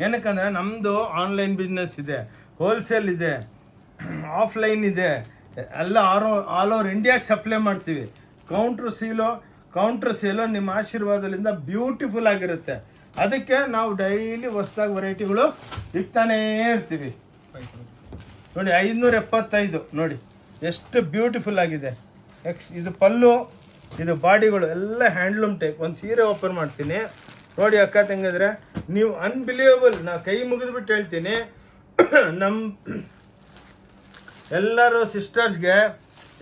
ಏನಕ್ಕಂದರೆ ನಮ್ಮದು ಆನ್ಲೈನ್ ಬಿಸ್ನೆಸ್ ಇದೆ, ಹೋಲ್ಸೇಲ್ ಇದೆ, ಆಫ್ಲೈನ್ ಇದೆ, ಎಲ್ಲ ಆಲ್ ಓವರ್ ಇಂಡಿಯಾಗೆ ಸಪ್ಲೈ ಮಾಡ್ತೀವಿ. ಕೌಂಟ್ರ್ ಸೇಲು ನಿಮ್ಮ ಆಶೀರ್ವಾದದಿಂದ ಬ್ಯೂಟಿಫುಲ್ ಆಗಿರುತ್ತೆ. ಅದಕ್ಕೆ ನಾವು ಡೈಲಿ ಹೊಸ್ದಾಗಿ ವೆರೈಟಿಗಳು ಇಕ್ತಾನೇ ಇರ್ತೀವಿ ನೋಡಿ. 575 ನೋಡಿ, ಎಷ್ಟು ಬ್ಯೂಟಿಫುಲ್ ಆಗಿದೆ. ಇದು ಪಲ್ಲು, ಇದು ಬಾಡಿಗಳು ಎಲ್ಲ ಹ್ಯಾಂಡ್ಲೂಮ್ ಟೈಪ್. ಒಂದು ಸೀರೆ ಓಪನ್ ಮಾಡ್ತೀನಿ ನೋಡಿ ಅಕ್ಕ ತಂಗಿದ್ರೆ, ನೀವು ಅನ್ಬಿಲೀವಬಲ್. ನಾ ಕೈ ಮುಗಿದ್ಬಿಟ್ಟು ಹೇಳ್ತೀನಿ, ನಮ್ಮ ಎಲ್ಲರೂ ಸಿಸ್ಟರ್ಸ್ಗೆ,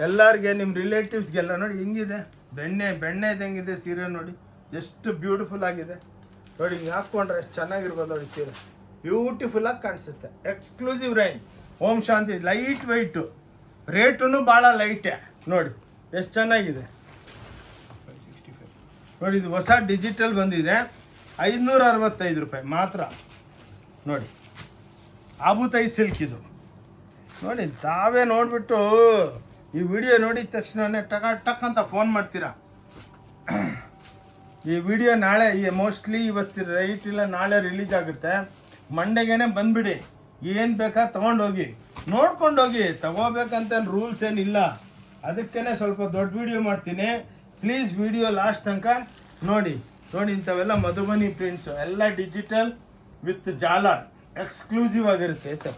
ಎಲ್ಲರಿಗೆ, ನಿಮ್ಮ ರಿಲೇಟಿವ್ಸ್ಗೆಲ್ಲ ನೋಡಿ ಹೆಂಗಿದೆ. ಬೆಣ್ಣೆ ಇದ್ದಂಗಿದೆ ಸೀರೆ ನೋಡಿ, ಎಷ್ಟು ಬ್ಯೂಟಿಫುಲ್ ಆಗಿದೆ ನೋಡಿ. ಹಿಂಗೆ ಹಾಕ್ಕೊಂಡ್ರೆ ಎಷ್ಟು ಚೆನ್ನಾಗಿರ್ಬೋದು ನೋಡಿ ಸೀರೆ, ಬ್ಯೂಟಿಫುಲ್ಲಾಗಿ ಕಾಣಿಸುತ್ತೆ. ಎಕ್ಸ್ಕ್ಲೂಸಿವ್ ರೇಂಜ್ ಓಂ ಶಾಂತಿ, ಲೈಟ್ ವೆಯ್ಟು, ರೇಟೂ ಭಾಳ ಲೈಟೇ ನೋಡಿ, ಎಷ್ಟು ಚೆನ್ನಾಗಿದೆ ನೋಡಿ. ಇದು ಹೊಸ ಡಿಜಿಟಲ್ ಬಂದಿದೆ, 565 ರೂಪಾಯಿ ಮಾತ್ರ ನೋಡಿ. ಆಬುತಾಯಿ ಸಿಲ್ಕ್ ಇದು ನೋಡಿ. ತಾವೇ ನೋಡಿಬಿಟ್ಟು ಈ ವಿಡಿಯೋ ನೋಡಿದ ತಕ್ಷಣ ಟಕ್ ಅಂತ ಫೋನ್ ಮಾಡ್ತೀರಾ. ಈ ವಿಡಿಯೋ ನಾಳೆ ಮೋಸ್ಟ್ಲಿ ಇವತ್ತು ರೈಟ್ ಇಲ್ಲ, ನಾಳೆ ರಿಲೀಸ್ ಆಗುತ್ತೆ. ಮಂಡೆಗೇ ಬಂದುಬಿಡಿ, ಏನು ಬೇಕಾ ತೊಗೊಂಡೋಗಿ, ನೋಡ್ಕೊಂಡೋಗಿ. ತಗೋಬೇಕಂತ ರೂಲ್ಸ್ ಏನಿಲ್ಲ, ಅದಕ್ಕೇ ಸ್ವಲ್ಪ ದೊಡ್ಡ ವಿಡಿಯೋ ಮಾಡ್ತೀನಿ. ಪ್ಲೀಸ್ ವಿಡಿಯೋ ಲಾಸ್ಟ್ ತನಕ ನೋಡಿ. ಇಂಥವೆಲ್ಲ ಮಧುಬನಿ ಪ್ರಿಂಟ್ಸು, ಎಲ್ಲ ಡಿಜಿಟಲ್ ವಿತ್ ಜಾಲಾರ್, ಎಕ್ಸ್ಕ್ಲೂಸಿವ್ ಆಗಿರುತ್ತೆ ಆಯ್ತಾ.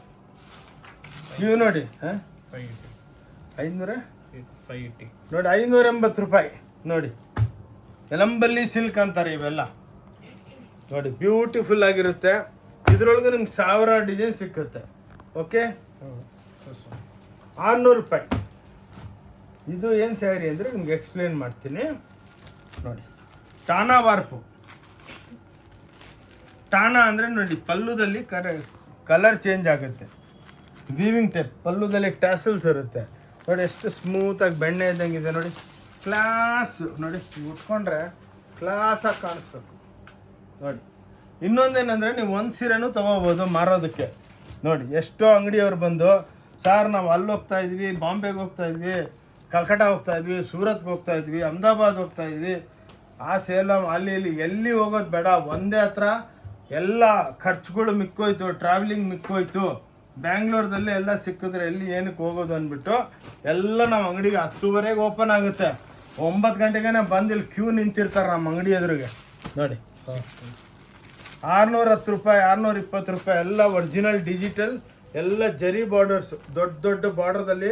ನೀವು ನೋಡಿ 580 ನೋಡಿ, 580 ರೂಪಾಯಿ ನೋಡಿ. ಎಲಂಬಲ್ಲಿ ಸಿಲ್ಕ್ ಅಂತಾರೆ ಇವೆಲ್ಲ ನೋಡಿ, ಬ್ಯೂಟಿಫುಲ್ ಆಗಿರುತ್ತೆ. ಇದರೊಳಗೆ ನಿಮ್ಗೆ 1000 ಡಿಸೈನ್ ಸಿಕ್ಕುತ್ತೆ. ಓಕೆ, 600 ರೂಪಾಯಿ. ಇದು ಏನು ಸ್ಯಾರಿ ಅಂದರೆ ನಿಮ್ಗೆ ಎಕ್ಸ್ಪ್ಲೇನ್ ಮಾಡ್ತೀನಿ ನೋಡಿ. ಟಾನಾ ವಾರ್ಪು. ಟಾನಾ ಅಂದರೆ ನೋಡಿ ಪಲ್ಲುದಲ್ಲಿ ಕಲರ್ ಚೇಂಜ್ ಆಗುತ್ತೆ. ವೀವಿಂಗ್ ಟೈಪ್ ಪಲ್ಲುದಲ್ಲಿ ಟ್ಯಾಸಲ್ಸ್ ಇರುತ್ತೆ ನೋಡಿ. ಎಷ್ಟು ಸ್ಮೂತಾಗಿ ಬೆಣ್ಣೆ ಇದ್ದಂಗಿದೆ ನೋಡಿ. ಕ್ಲಾಸ್ ನೋಡಿ, ಉಟ್ಕೊಂಡ್ರೆ ಕ್ಲಾಸಾಗಿ ಕಾಣಿಸ್ಬೇಕು ನೋಡಿ. ಇನ್ನೊಂದೇನೆಂದರೆ ನೀವು ಒಂದು ಸೀರೆನೂ ತೊಗೋಬೋದು ಮಾರೋದಕ್ಕೆ ನೋಡಿ. ಎಷ್ಟೋ ಅಂಗಡಿಯವ್ರು ಬಂದು ಸಾರ್ ನಾವು ಅಲ್ಲಿ ಹೋಗ್ತಾ ಇದ್ವಿ, ಬಾಂಬೆಗೆ ಹೋಗ್ತಾ ಇದ್ವಿ, ಕಲ್ಕಟ್ಟ ಹೋಗ್ತಾ ಇದ್ವಿ, ಸೂರತ್ಗೆ ಹೋಗ್ತಾ ಇದ್ವಿ, ಅಹಮದಾಬಾದ್ ಹೋಗ್ತಾ ಇದ್ವಿ, ಆ ಸೇಲಂ ಅಲ್ಲಿ ಇಲ್ಲಿ ಎಲ್ಲಿ ಹೋಗೋದು ಬೇಡ, ಒಂದೇ ಹತ್ರ ಎಲ್ಲ ಖರ್ಚುಗಳು ಮಿಕ್ಕೋಯ್ತು, ಟ್ರಾವೆಲಿಂಗ್ ಮಿಕ್ಕೋಯ್ತು, ಬ್ಯಾಂಗ್ಳೂರ್ದಲ್ಲಿ ಎಲ್ಲ ಸಿಕ್ಕಿದ್ರೆ ಎಲ್ಲಿ ಏನಕ್ಕೆ ಹೋಗೋದು ಅಂದ್ಬಿಟ್ಟು ಎಲ್ಲ ನಮ್ಮ ಅಂಗಡಿಗೆ 10:30ಗೆ ಓಪನ್ ಆಗುತ್ತೆ. 9 ಗಂಟೆಗೆ ಬಂದು ಇಲ್ಲಿ ಕ್ಯೂ ನಿಂತಿರ್ತಾರೆ ನಮ್ಮ ಅಂಗಡಿ ಎದುರಿಗೆ ನೋಡಿ. 610 ರೂಪಾಯಿ, 620 ರೂಪಾಯಿ ಎಲ್ಲ ಒರಿಜಿನಲ್ ಡಿಜಿಟಲ್, ಎಲ್ಲ ಜರಿ ಬಾರ್ಡರ್ಸ್, ದೊಡ್ಡ ದೊಡ್ಡ ಬಾರ್ಡರ್ದಲ್ಲಿ.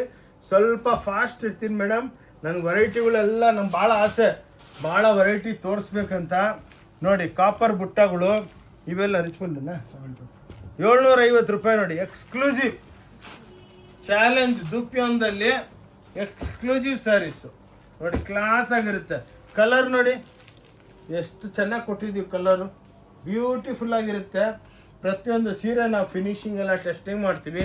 ಸ್ವಲ್ಪ ಫಾಸ್ಟ್ ಇರ್ತೀನಿ ಮೇಡಮ್, ನನಗೆ ವೆರೈಟಿಗಳೆಲ್ಲ ನಂಗೆ ಭಾಳ ಆಸೆ, ಭಾಳ ವೆರೈಟಿ ತೋರಿಸ್ಬೇಕಂತ ನೋಡಿ. ಕಾಪರ್ ಬುಟ್ಟಗಳು ಇವೆಲ್ಲ ರಿಚ್ಫುಲ್ನ 750 ರೂಪಾಯಿ ನೋಡಿ. ಎಕ್ಸ್ಕ್ಲೂಸಿವ್ ಚಾಲೆಂಜ್ ದುಪ್ಯೋನ್ದಲ್ಲಿ ಎಕ್ಸ್ಕ್ಲೂಸಿವ್ ಸ್ಯಾರೀಸು ನೋಡಿ. ಕ್ಲಾಸ್ ಆಗಿರುತ್ತೆ. ಕಲರ್ ನೋಡಿ ಎಷ್ಟು ಚೆನ್ನಾಗಿ ಕೊಟ್ಟಿದ್ದೀವಿ, ಕಲರು ಬ್ಯೂಟಿಫುಲ್ ಆಗಿರುತ್ತೆ. ಪ್ರತಿಯೊಂದು ಸೀರೆ ನಾವು ಫಿನಿಶಿಂಗ್ ಎಲ್ಲ ಟೆಸ್ಟಿಂಗ್ ಮಾಡ್ತೀವಿ.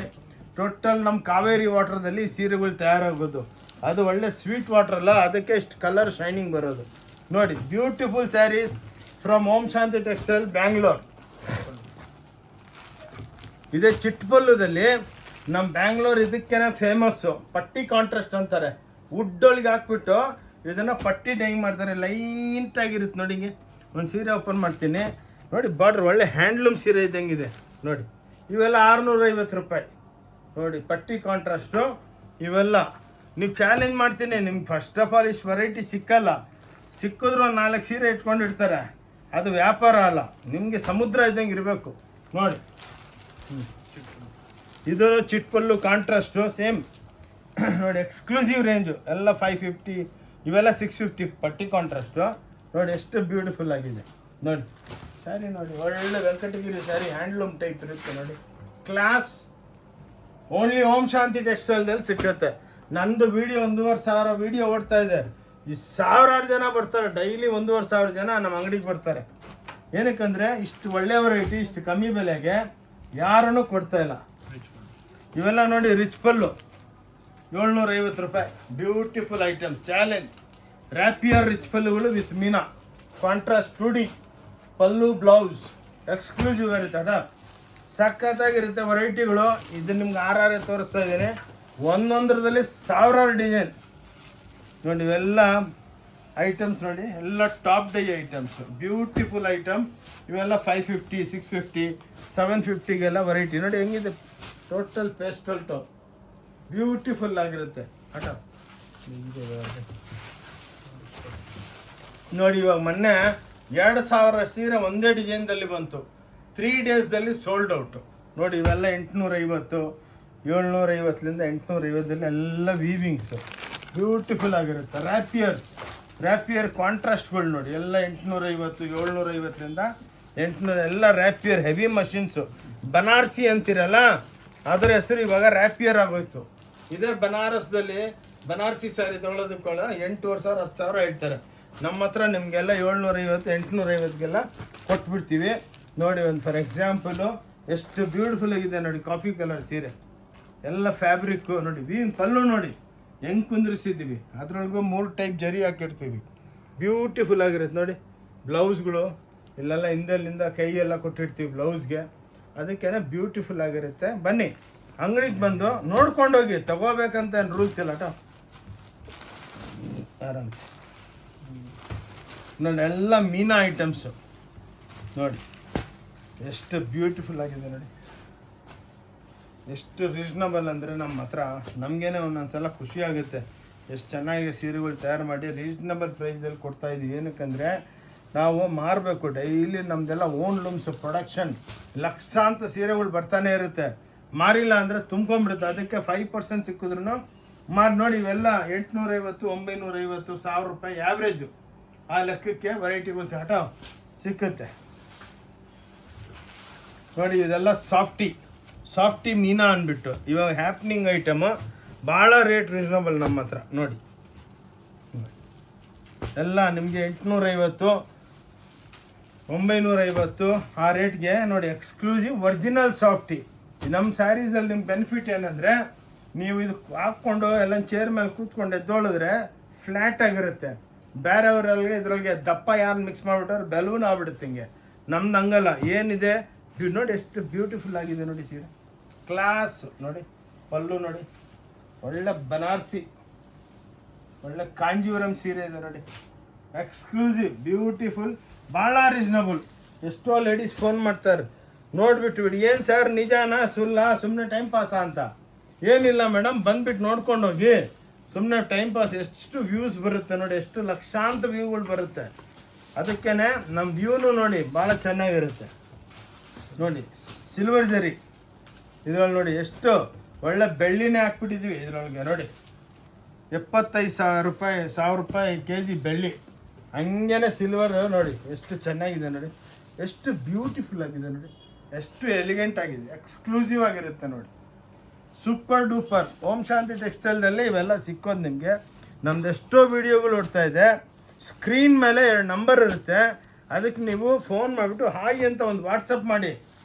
ಟೋಟಲ್ ನಮ್ಮ ಕಾವೇರಿ ವಾಟ್ರದಲ್ಲಿ ಸೀರೆಗಳು ತಯಾರಾಗೋದು. ಅದು ಒಳ್ಳೆ ಸ್ವೀಟ್ ವಾಟ್ರ್ ಅಲ್ಲ, ಅದಕ್ಕೆ ಇಷ್ಟು ಕಲರ್ ಶೈನಿಂಗ್ ಬರೋದು ನೋಡಿ. Beautiful sarees from Om Shanti textile Bangalore. ಇದೇ ಚಿಟ್ಪಲ್ಲುದಲ್ಲಿ ನಮ್ಮ ಬ್ಯಾಂಗ್ಳೂರ್ ಇದಕ್ಕೇನೆ ಫೇಮಸ್ಸು. ಪಟ್ಟಿ ಕಾಂಟ್ರಾಸ್ಟ್ ಅಂತಾರೆ. ವುಡ್ಡೊಳಗೆ ಹಾಕ್ಬಿಟ್ಟು ಇದನ್ನು ಪಟ್ಟಿ ಡೈಂಗ್ ಮಾಡ್ತಾರೆ. ಲೈಟಾಗಿರುತ್ತೆ ನೋಡಿ. ಹಿಂಗೆ ಒಂದು ಸೀರೆ ಓಪನ್ ಮಾಡ್ತೀನಿ ನೋಡಿ. ಬಾರ್ಡ್ರ್ ಒಳ್ಳೆ ಹ್ಯಾಂಡ್ಲೂಮ್ ಸೀರೆ ಇದ್ದಂಗಿದೆ ನೋಡಿ. ಇವೆಲ್ಲ 650 ರೂಪಾಯಿ ನೋಡಿ. ಪಟ್ಟಿ ಕಾಂಟ್ರಾಸ್ಟು ಇವೆಲ್ಲ ನೀವು ಚಾಲೆಂಜ್ ಮಾಡ್ತೀನಿ. ನಿಮ್ಗೆ ಫಸ್ಟ್ ಆಫ್ ಆಲ್ ಇಷ್ಟು ವೆರೈಟಿ ಸಿಕ್ಕಲ್ಲ. ಸಿಕ್ಕಿದ್ರು ಒಂದು 4 ಸೀರೆ ಇಟ್ಕೊಂಡಿರ್ತಾರೆ. ಅದು ವ್ಯಾಪಾರ ಅಲ್ಲ, ನಿಮಗೆ ಸಮುದ್ರ ಇದ್ದಂಗೆ ಇರಬೇಕು ನೋಡಿ. ಇದು ಚಿಟ್ಪಲ್ಲು ಕಾಂಟ್ರಾಸ್ಟು ಸೇಮ್ ನೋಡಿ. ಎಕ್ಸ್ಕ್ಲೂಸಿವ್ ರೇಂಜು ಎಲ್ಲ 550, ಇವೆಲ್ಲ 650 ಪಟ್ಟಿ ಕಾಂಟ್ರಾಸ್ಟು ನೋಡಿ. ಎಷ್ಟು ಬ್ಯೂಟಿಫುಲ್ ಆಗಿದೆ ನೋಡಿ. ಸ್ಯಾರಿ ನೋಡಿ, ಒಳ್ಳೆ ವೆಂಕಟಗಿರಿ ಸ್ಯಾರಿ, ಹ್ಯಾಂಡ್ಲೂಮ್ ಟೈಪ್ ಇರುತ್ತೆ ನೋಡಿ. ಕ್ಲಾಸ್ ಓನ್ಲಿ ಓಂ ಶಾಂತಿ ಟೆಕ್ಸ್ಟೈಲ್ದಲ್ಲಿ ಸಿಕ್ಕುತ್ತೆ. ನಂದು ವಿಡಿಯೋ 1500 ವಿಡಿಯೋ ಓಡ್ತಾ ಇದೆ. ಈ 1000 ಜನ ಬರ್ತಾರೆ ಡೈಲಿ. 1500 ಜನ ನಮ್ಮ ಅಂಗಡಿಗೆ ಬರ್ತಾರೆ. ಏನಕ್ಕಂದರೆ ಇಷ್ಟು ಒಳ್ಳೆ ವೆರೈಟಿ ಇಷ್ಟು ಕಮ್ಮಿ ಬೆಲೆಗೆ ಯಾರನ್ನೂ ಕೊಡ್ತಾ ಇಲ್ಲ. ಇವೆಲ್ಲ ನೋಡಿ ರಿಚ್ ಪಲ್ಲು 750 ರೂಪಾಯಿ. Beautiful item challenge. ರ್ಯಾಪಿಯರ್ ರಿಚ್ ಪಲ್ಲುಗಳು ವಿತ್ ಮೀನಾ contrast 2D pallu blouse exclusive ಇರುತ್ತೆ. ಅದ ಸಖತ್ತಾಗಿರುತ್ತೆ ವೆರೈಟಿಗಳು. ಇದು ನಿಮ್ಗೆ 6 ತೋರಿಸ್ತಾ ಇದ್ದೀನಿ. ಒಂದೊಂದರದಲ್ಲಿ 1000 ಡಿಸೈನ್ ನೋಡಿ. ಇವೆಲ್ಲ ಐಟಮ್ಸ್ ನೋಡಿ, ಎಲ್ಲ top dye items, beautiful item. ಇವೆಲ್ಲ 550, 650, 750ಗೆಲ್ಲ ವೆರೈಟಿ ನೋಡಿ. ಹೆಂಗಿದೆ ಟೋಟಲ್ ಪೇಸ್ಟಲ್ ಟೋನ್, ಬ್ಯೂಟಿಫುಲ್ ಆಗಿರುತ್ತೆ ಆಟ ನೋಡಿ. ಇವಾಗ ಮೊನ್ನೆ 2000 ಸೀರೆ ಒಂದೇ ಡಿಸೈನ್ದಲ್ಲಿ ಬಂತು. 3 ಡೇಸ್ದಲ್ಲಿ ಸೋಲ್ಡ್ ಔಟು ನೋಡಿ. ಇವೆಲ್ಲ 850, 750ಲಿಂದ 850ದಲ್ಲಿ ಎಲ್ಲ ವೀವಿಂಗ್ಸು ಬ್ಯೂಟಿಫುಲ್ ಆಗಿರುತ್ತೆ. ರ್ಯಾಪಿಯರ್ ಕಾಂಟ್ರಾಸ್ಟ್ಗಳು ನೋಡಿ. ಎಲ್ಲ 850, 750ಲಿಂದ 800 ಎಲ್ಲ ರ್ಯಾಪಿಯರ್ ಹೆವಿ ಮಷಿನ್ಸು. ಬನಾರಸಿ ಅಂತಿರಲ್ಲ, ಅದರ ಹೆಸರು ಇವಾಗ ರ್ಯಾಪಿಯರ್ ಆಗೋಯ್ತು. ಇದೇ ಬನಾರಸ್ದಲ್ಲಿ ಬನಾರಸಿ ಸ್ಯಾರಿ ತೊಗೊಳೋದಕ್ಕೆ 8,500, 10,000 ಹೇಳ್ತಾರೆ. ನಮ್ಮ ಹತ್ರ ನಿಮಗೆಲ್ಲ 750, 850ಗೆಲ್ಲ ಕೊಟ್ಬಿಡ್ತೀವಿ ನೋಡಿ. ಒಂದು ಫಾರ್ ಎಕ್ಸಾಂಪಲು ಎಷ್ಟು ಬ್ಯೂಟಿಫುಲ್ ಆಗಿದೆ ನೋಡಿ. ಕಾಫಿ ಕಲರ್ ಸೀರೆ ಎಲ್ಲ ಫ್ಯಾಬ್ರಿಕ್ಕು ನೋಡಿ. ವೀವಿಂಗ್ ಪಲ್ಲು ನೋಡಿ ಹೆಂಗೆ ಕುಂದ್ರಿಸಿದ್ದೀವಿ. ಅದರೊಳಗೂ 3 ಟೈಪ್ ಜರಿ ಹಾಕಿರ್ತೀವಿ. ಬ್ಯೂಟಿಫುಲ್ ಆಗಿರುತ್ತೆ ನೋಡಿ. ಬ್ಲೌಸ್ಗಳು ಇಲ್ಲೆಲ್ಲ ಹಿಂದೆಲ್ಲಿಂದ ಕೈಯೆಲ್ಲ ಕೊಟ್ಟಿರ್ತೀವಿ ಬ್ಲೌಸ್ಗೆ. ಅದಕ್ಕೇನೆ ಬ್ಯೂಟಿಫುಲ್ ಆಗಿರುತ್ತೆ. ಬನ್ನಿ ಅಂಗಡಿಗೆ ಬಂದು ನೋಡ್ಕೊಂಡೋಗಿ, ತಗೋಬೇಕಂತ ರೂಲ್ಸ್ ಇಲ್ಲ ಆರಾಮ್ ನೋಡಿ. ಎಲ್ಲ ಮೀನಾ ಐಟಮ್ಸು ನೋಡಿ ಎಷ್ಟು ಬ್ಯೂಟಿಫುಲ್ ಆಗಿದೆ ನೋಡಿ. ಎಷ್ಟು ರೀಸ್ನಬಲ್ ಅಂದರೆ ನಮ್ಮ ಹತ್ರ ನಮಗೇನೆ ಒಂದೊಂದ್ಸಲ ಖುಷಿ ಆಗುತ್ತೆ. ಎಷ್ಟು ಚೆನ್ನಾಗಿ ಸೀರೆಗಳು ತಯಾರು ಮಾಡಿ ರೀಸ್ನಬಲ್ ಪ್ರೈಸಲ್ಲಿ ಕೊಡ್ತಾಯಿದ್ದೀವಿ. ಏನಕ್ಕಂದರೆ ನಾವು ಮಾರಬೇಕು. ಡೈಲಿ ನಮ್ಮದೆಲ್ಲ ಓನ್ ಲೂಮ್ಸು ಪ್ರೊಡಕ್ಷನ್. ಲಕ್ಷಾಂತರ ಸೀರೆಗಳು ಬರ್ತಾನೆ ಇರುತ್ತೆ. ಮಾರಿಲ್ಲ ಅಂದರೆ ತುಂಬ್ಕೊಂಬಿಡುತ್ತೆ. ಅದಕ್ಕೆ 5% ಸಿಕ್ಕಿದ್ರು ಮಾರಿ ನೋಡಿ. ಇವೆಲ್ಲ 850, 950, 1000 ರೂಪಾಯಿ ಆ್ಯಾವ್ರೇಜು. ಆ ಲೆಕ್ಕಕ್ಕೆ ವೆರೈಟಿಗಳು ಆಟ ಸಿಕ್ಕುತ್ತೆ ನೋಡಿ. ಇದೆಲ್ಲ ಸಾಫ್ಟಿ ಮೀನಾ ಅಂದ್ಬಿಟ್ಟು ಇವಾಗ ಹ್ಯಾಪ್ನಿಂಗ್ ಐಟಮು. ಭಾಳ ರೇಟ್ ರೀಸನಬಲ್ ನಮ್ಮ ಹತ್ರ ನೋಡಿ. ಎಲ್ಲ ನಿಮಗೆ 850 950 ಆ ರೇಟ್ಗೆ ನೋಡಿ. Exclusive original softy. ನಮ್ಮ ಸ್ಯಾರೀಸಲ್ಲಿ ನಿಮ್ಮ ಬೆನಿಫಿಟ್ ಏನಂದರೆ, ನೀವು ಇದು ಹಾಕ್ಕೊಂಡು ಎಲ್ಲ ಚೇರ್ ಮೇಲೆ ಕೂತ್ಕೊಂಡು ಎದ್ದೊಳಿದ್ರೆ ಫ್ಲ್ಯಾಟ್ ಆಗಿರುತ್ತೆ. ಬೇರೆಯವರಲ್ಲಿ ಇದ್ರೊಳಗೆ ದಪ್ಪ ಯಾರು ಮಿಕ್ಸ್ ಮಾಡಿಬಿಟ್ರೆ ಬೆಲೂನ್ ಆಗ್ಬಿಡುತ್ತೆ ಹಿಂಗೆ. ನಮ್ದು ಹಂಗಲ್ಲ. ಏನಿದೆ ನೋಡಿ, ಎಷ್ಟು ಬ್ಯೂಟಿಫುಲ್ ಆಗಿದೆ ನೋಡಿ ಸೀರೆ. ಕ್ಲಾಸ್ ನೋಡಿ, ಪಲ್ಲು ನೋಡಿ, ಒಳ್ಳೆ ಬನಾರಸಿ, ಒಳ್ಳೆ ಕಾಂಜೀವರಂ ಸೀರೆ ಇದೆ ನೋಡಿ. ಎಕ್ಸ್ಕ್ಲೂಸಿವ್, ಬ್ಯೂಟಿಫುಲ್, ಭಾಳ ರೀಸನಬಲ್. ಎಷ್ಟೋ ಲೇಡೀಸ್ ಫೋನ್ ಮಾಡ್ತಾರೆ ನೋಡಿಬಿಟ್ಟು ಬಿಡಿ, ಏನು ಸರ್ ನಿಜಾನಾ ಸುಳ್ಳ, ಸುಮ್ಮನೆ ಟೈಮ್ ಪಾಸಾ ಅಂತ. ಏನಿಲ್ಲ ಮೇಡಮ್, ಬಂದುಬಿಟ್ಟು ನೋಡ್ಕೊಂಡು ಹೋಗಿ. ಸುಮ್ಮನೆ ಟೈಮ್ ಪಾಸ್. ಎಷ್ಟು ವ್ಯೂಸ್ ಬರುತ್ತೆ ನೋಡಿ, ಎಷ್ಟು ಲಕ್ಷಾಂತರ ವ್ಯೂಗಳು ಬರುತ್ತೆ. ಅದಕ್ಕೇ ನಮ್ಮ ವ್ಯೂನು ನೋಡಿ ಭಾಳ ಚೆನ್ನಾಗಿರುತ್ತೆ ನೋಡಿ. ಸಿಲ್ವರ್ ಜರಿ ಇದ್ರಲ್ಲಿ ನೋಡಿ, ಎಷ್ಟು ಒಳ್ಳೆ ಬೆಳ್ಳಿನೇ ಹಾಕ್ಬಿಟ್ಟಿದ್ವಿ ಇದ್ರೊಳಗೆ ನೋಡಿ. 75,000 ರೂಪಾಯಿ kg ಬೆಳ್ಳಿ. ಹಂಗೇನೆ ಸಿಲ್ವರ್ ನೋಡಿ, ಎಷ್ಟು ಚೆನ್ನಾಗಿದೆ ನೋಡಿ, ಎಷ್ಟು ಬ್ಯೂಟಿಫುಲ್ ಆಗಿದೆ ನೋಡಿ, ಎಷ್ಟು ಎಲಿಗೆಂಟ್ ಆಗಿದೆ, ಎಕ್ಸ್ಕ್ಲೂಸಿವ್ ಆಗಿರುತ್ತೆ ನೋಡಿ. Super duper. ಓಂ ಶಾಂತಿ ಟೆಕ್ಸ್ಟೈಲ್ದಲ್ಲಿ ಇವೆಲ್ಲ ಸಿಕ್ಕೋದು ನಿಮಗೆ. ನಮ್ದು ಎಷ್ಟೋ ವೀಡಿಯೋಗಳು ನೋಡ್ತಾ ಇದೆ. ಸ್ಕ್ರೀನ್ ಮೇಲೆ 2 ನಂಬರ್ ಇರುತ್ತೆ. ಅದಕ್ಕೆ ನೀವು ಫೋನ್ ಮಾಡಿಬಿಟ್ಟು ಹಾಯ್ ಅಂತ ಒಂದು ವಾಟ್ಸಪ್ ಮಾಡಿ.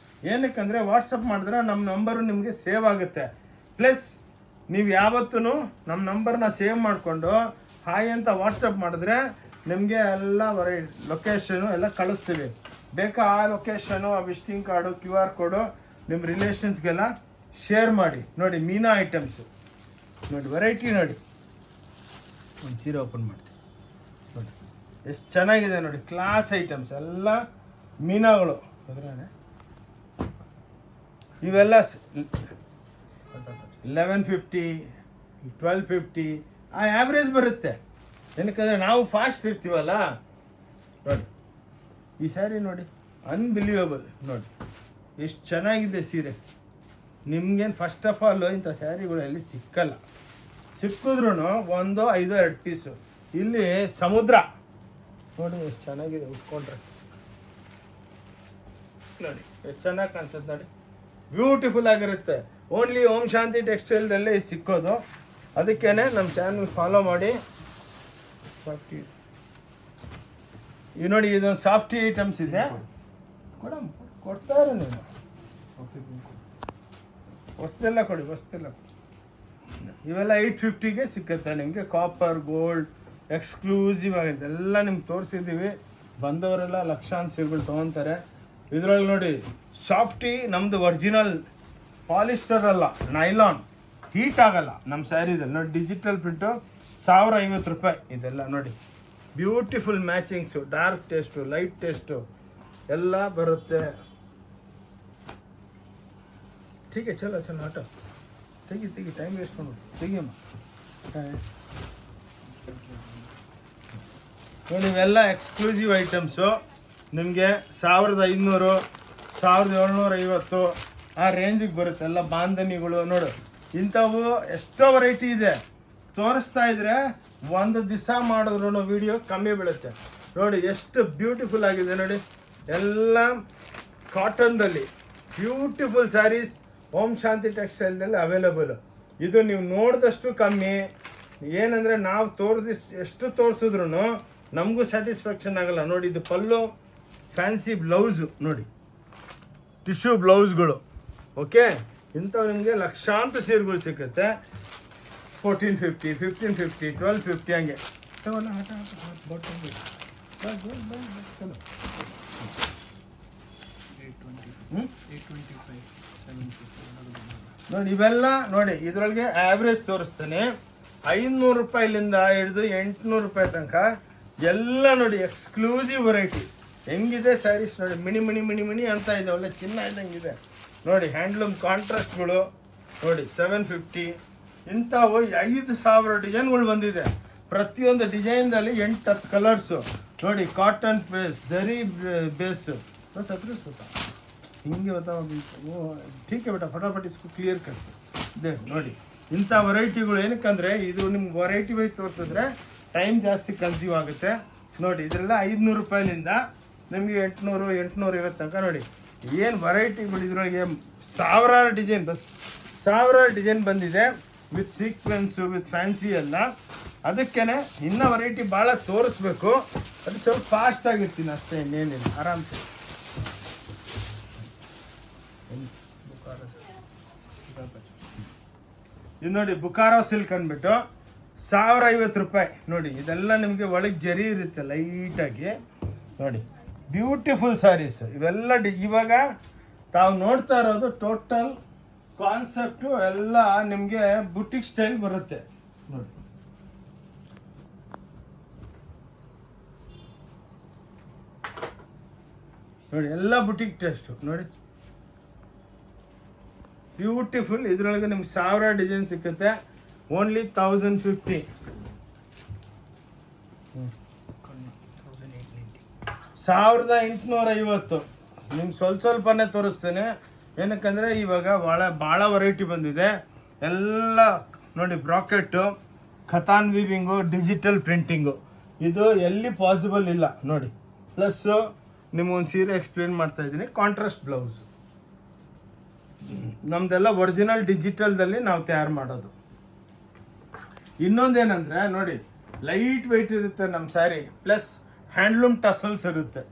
ಏನಕ್ಕಂದರೆ ವಾಟ್ಸಪ್ ಮಾಡಿದ್ರೆ ನಮ್ಮ ನಂಬರು ನಿಮಗೆ ಸೇವ್ ಆಗುತ್ತೆ. ಪ್ಲಸ್ ನೀವು ಯಾವತ್ತೂ ನಮ್ಮ ನಂಬರ್ನ ಸೇವ್ ಮಾಡಿಕೊಂಡು ಹಾಯ್ ಅಂತ ವಾಟ್ಸಪ್ ಮಾಡಿದ್ರೆ ನಿಮಗೆ ಎಲ್ಲ ಲೊಕೇಶನು ಎಲ್ಲ ಕಳಿಸ್ತೀವಿ. ಬೇಕಾ ಆ ಲೊಕೇಶನು, ಆ ವಿಸಿಟಿಂಗ್ ಕಾರ್ಡು, QR ಕೋಡು ನಿಮ್ಮ ರಿಲೇಷನ್ಸ್ಗೆಲ್ಲ ಶೇರ್ ಮಾಡಿ. ನೋಡಿ ಮೀನಾ ಐಟಮ್ಸು ನೋಡಿ, ವೆರೈಟಿ ನೋಡಿ. ಒಂದು ಸೀರೆ ಓಪನ್ ಮಾಡಿ ನೋಡಿ, ಎಷ್ಟು ಚೆನ್ನಾಗಿದೆ ನೋಡಿ. ಕ್ಲಾಸ್ ಐಟಮ್ಸ್ ಎಲ್ಲ ಮೀನಾಗಳು. ಇವೆಲ್ಲ 1150 1250 ಆ ಆ್ಯಾವ್ರೇಜ್ ಬರುತ್ತೆ. ಏನಕ್ಕಂದರೆ ನಾವು ಫಾಸ್ಟ್ ಇರ್ತೀವಲ್ಲ ನೋಡಿ. ಈ ಸ್ಯಾರಿ ನೋಡಿ, ಅನ್ಬಿಲೀವಬಲ್ ನೋಡಿ, ಎಷ್ಟು ಚೆನ್ನಾಗಿದೆ ಸೀರೆ. ನಿಮ್ಗೇನು ಫಸ್ಟ್ ಆಫ್ ಆಲ್ ಇಂಥ ಸ್ಯಾರಿಗಳು ಎಲ್ಲಿ ಸಿಕ್ಕಲ್ಲ. ಸಿಕ್ಕಿದ್ರೂ 1 5 2 ಪೀಸು. ಇಲ್ಲಿ ಸಮುದ್ರ ನೋಡಿ, ಎಷ್ಟು ಚೆನ್ನಾಗಿದೆ ಉಟ್ಕೊಂಡ್ರೆ ನೋಡಿ, ಎಷ್ಟು ಚೆನ್ನಾಗಿ ಕಾಣಿಸುತ್ತೆ ನೋಡಿ, ಬ್ಯೂಟಿಫುಲ್ ಆಗಿರುತ್ತೆ. ಓನ್ಲಿ ಓಂ ಶಾಂತಿ ಟೆಕ್ಸ್ಟೈಲ್ದಲ್ಲೇ ಇದು ಸಿಕ್ಕೋದು. ಅದಕ್ಕೇ ನಮ್ಮ ಚಾನಲ್ ಫಾಲೋ ಮಾಡಿ. ಸಾಫ್ಟಿ ಇದು ನೋಡಿ, ಇದೊಂದು ಸಾಫ್ಟಿ ಐಟಮ್ಸ್ ಇದೆ. ಕೊಡ್ತಾರೆ ನೀನು ಹೊಸ್ದೆಲ್ಲ ಕೊಡಿ, ಹೊಸ್ದೆಲ್ಲ ಕೊಡಿ. ಇವೆಲ್ಲ 850ಗೆ ಸಿಕ್ಕುತ್ತೆ ನಿಮಗೆ. ಕಾಪರ್, ಗೋಲ್ಡ್, ಎಕ್ಸ್ಕ್ಲೂಸಿವ್ ಆಗಿದೆ. ಎಲ್ಲ ನಿಮ್ಗೆ ತೋರಿಸಿದ್ದೀವಿ. ಬಂದವರೆಲ್ಲ ಲಕ್ಷಾಂತರ ಸೀರೆಗಳು ತೊಗೊತಾರೆ. ಇದ್ರೊಳಗೆ ನೋಡಿ, ಸಾಫ್ಟಿ ನಮ್ಮದು ಒರಿಜಿನಲ್, ಪಾಲಿಸ್ಟರ್ ಅಲ್ಲ, ನೈಲಾನ್. ಹೀಟ್ ಆಗಲ್ಲ ನಮ್ಮ ಸ್ಯಾರಿದಲ್ಲಿ ನೋಡಿ. ಡಿಜಿಟಲ್ ಪ್ರಿಂಟು 1050 ರೂಪಾಯಿ. ಇದೆಲ್ಲ ನೋಡಿ, beautiful matchings, dark taste, light taste ಎಲ್ಲ ಬರುತ್ತೆ. ठीक है, चलो चलो हटो, ತೆಗಿ ಟೈಮ್ ವೇಸ್ಟ್ ಮಾಡೋದು, ತೆಗಿಯಮ್ಮ. ನೋಡಿ, ಇವೆಲ್ಲ ಎಕ್ಸ್ಕ್ಲೂಸಿವ್ ಐಟಮ್ಸು. ನಿಮಗೆ 1500 1750 ಆ ರೇಂಜಿಗೆ ಬರುತ್ತೆ. ಎಲ್ಲ ಬಾಂಧನಿಗಳು ನೋಡು. ಇಂಥವು ಎಷ್ಟೋ ವೆರೈಟಿ ಇದೆ. ತೋರಿಸ್ತಾ ಇದ್ರೆ ಒಂದು ದಿವಸ ಮಾಡಿದ್ರು ವಿಡಿಯೋ ಕಮ್ಮಿ ಬೀಳುತ್ತೆ. ನೋಡಿ ಎಷ್ಟು ಬ್ಯೂಟಿಫುಲ್ ಆಗಿದೆ ನೋಡಿ. ಎಲ್ಲ ಕಾಟನ್ದಲ್ಲಿ ಬ್ಯೂಟಿಫುಲ್ ಸ್ಯಾರೀಸ್ ಓಂ ಶಾಂತಿ ಟೆಕ್ಸ್ಟೈಲ್ದಲ್ಲಿ ಅವೈಲೇಬಲು. ಇದು ನೀವು ನೋಡಿದಷ್ಟು ಕಮ್ಮಿ. ಏನಂದರೆ ನಾವು ಎಷ್ಟು ತೋರಿಸಿದ್ರು ನಮಗೂ ಸ್ಯಾಟಿಸ್ಫ್ಯಾಕ್ಷನ್ ಆಗಲ್ಲ. ನೋಡಿ, ಇದು ಪಲ್ಲು, ಫ್ಯಾನ್ಸಿ ಬ್ಲೌಸು ನೋಡಿ, ಟಿಶ್ಯೂ ಬ್ಲೌಸ್ಗಳು. ಓಕೆ, ಇಂಥವು ನಿಮಗೆ ಲಕ್ಷಾಂತರ ಸೀರೆಗಳು ಸಿಗುತ್ತೆ. 1450 1550 1250 ಹಂಗೆ ನೋಡಿ. ಇವೆಲ್ಲ ನೋಡಿ, ಇದರೊಳಗೆ ಆ್ಯಾವ್ರೇಜ್ ತೋರಿಸ್ತಾನೆ. 500 ರೂಪಾಯಿಲಿಂದ ಹಿಡಿದು 800 ರೂಪಾಯಿ ತನಕ ಎಲ್ಲ ನೋಡಿ. ಎಕ್ಸ್ಕ್ಲೂಸಿವ್ ವೆರೈಟಿ ಹೆಂಗಿದೆ ಸ್ಯಾರೀಸ್ ನೋಡಿ. ಮಿಣಿ ಮಿಣಿ ಮಿಣಿ ಮಿಣಿ ಅಂತ ಇದೆ, ಒಳ್ಳೆ ಚಿನ್ನ ಇದ್ದಂಗಿದೆ ನೋಡಿ. ಹ್ಯಾಂಡ್ಲೂಮ್ ಕಾಂಟ್ರಾಸ್ಟ್ಗಳು ನೋಡಿ, 750. ಇಂಥವು 5000 ಡಿಸೈನ್ಗಳು ಬಂದಿದೆ. ಪ್ರತಿಯೊಂದು ಡಿಸೈನ್ದಲ್ಲಿ 8-10 ಕಲರ್ಸು ನೋಡಿ. ಕಾಟನ್ ಬೇಸ್, ಜರಿ ಬೇಸು ಸತ್ರು ಸುತ್ತ ಹಿಂಗೆ बताओ. वो ठीक है बेटा, फटाफट इसको क्लियर कर दे ನೋಡಿ. ಇಂಥ ವೆರೈಟಿಗಳು ಏನಕ್ಕಂದರೆ ಇದು ನಿಮ್ಗೆ ವೆರೈಟಿ ವೈಸ್ ತೋರಿಸಿದ್ರೆ ಟೈಮ್ ಜಾಸ್ತಿ ಕನ್ಸ್ಯೂಮ್ ಆಗುತ್ತೆ ನೋಡಿ. ಇದರೆಲ್ಲ 500 ರೂಪಾಯಿನಿಂದ ನಿಮಗೆ 800 850 ತನಕ ನೋಡಿ. ಏನು ವೆರೈಟಿಗಳು ಇದರೊಳಗೆ ಸಾವಿರಾರು ಡಿಸೈನ್ ಬಂದಿದೆ. ವಿತ್ ಸೀಕ್ವೆನ್ಸು ವಿತ್ ಫ್ಯಾನ್ಸಿ ಎಲ್ಲ. ಅದಕ್ಕೇ ಇನ್ನೂ ವೆರೈಟಿ ಭಾಳ ತೋರಿಸ್ಬೇಕು, ಅದು ಸ್ವಲ್ಪ ಫಾಸ್ಟ್ ಆಗಿರ್ತೀನಿ ಅಷ್ಟೇ, ಇನ್ನೇನಿಲ್ಲ, ಆರಾಮ್ಸೆ. ಇದು ನೋಡಿ ಬುಕಾರೋ ಸಿಲ್ಕ್ ಅಂದ್ಬಿಟ್ಟು 1050 ರೂಪಾಯಿ ನೋಡಿ. ಇದೆಲ್ಲ ನಿಮಗೆ ಒಳಗೆ ಜರಿ ಇರುತ್ತೆ ಲೈಟಾಗಿ ನೋಡಿ, ಬ್ಯೂಟಿಫುಲ್ ಸ್ಯಾರೀಸು ಇವೆಲ್ಲ. ಇವಾಗ ತಾವು ನೋಡ್ತಾ ಇರೋದು ಟೋಟಲ್ ಕಾನ್ಸೆಪ್ಟು ಎಲ್ಲ ನಿಮಗೆ ಬುಟಿಕ್ ಸ್ಟೈಲ್ ಬರುತ್ತೆ ನೋಡಿ. ನೋಡಿ ಎಲ್ಲ ಬುಟಿಕ್ ಟೇಸ್ಟು ನೋಡಿ, ಬ್ಯೂಟಿಫುಲ್. ಇದರೊಳಗೆ ನಿಮ್ಗೆ 1000 ಡಿಸೈನ್ ಸಿಕ್ಕುತ್ತೆ, ಓನ್ಲಿ 1050. 1850. ನಿಮ್ಗೆ ಸ್ವಲ್ಪನೇ ತೋರಿಸ್ತೇನೆ, ಏನಕ್ಕಂದರೆ ಇವಾಗ ಭಾಳ ವೆರೈಟಿ ಬಂದಿದೆ ಎಲ್ಲ ನೋಡಿ. ಬ್ರಾಕೆಟ್ಟು, ಖತಾನ್ ವೀವಿಂಗು, ಡಿಜಿಟಲ್ ಪ್ರಿಂಟಿಂಗು, ಇದು ಎಲ್ಲಿ ಪಾಸಿಬಲ್ ಇಲ್ಲ ನೋಡಿ. ಪ್ಲಸ್ಸು ನಿಮಗೊಂದು ಸೀರೆ ಎಕ್ಸ್ಪ್ಲೇನ್ ಮಾಡ್ತಾ ಇದ್ದೀನಿ, ಕಾಂಟ್ರಾಸ್ಟ್ ಬ್ಲೌಸು. ನಮ್ದೆಲ್ಲ ಒರಿಜಿನಲ್ ಡಿಜಿಟಲ್ದಲ್ಲಿ ನಾವು ತಯಾರು ಮಾಡೋದು. ಇನ್ನೊಂದೇನೆಂದರೆ ನೋಡಿ, ಲೈಟ್ ವೆಯ್ಟ್ ಇರುತ್ತೆ ನಮ್ಮ ಸ್ಯಾರಿ, ಪ್ಲಸ್ ಹ್ಯಾಂಡ್ಲೂಮ್ ಟಸಲ್ಸ್ ಇರುತ್ತೆ.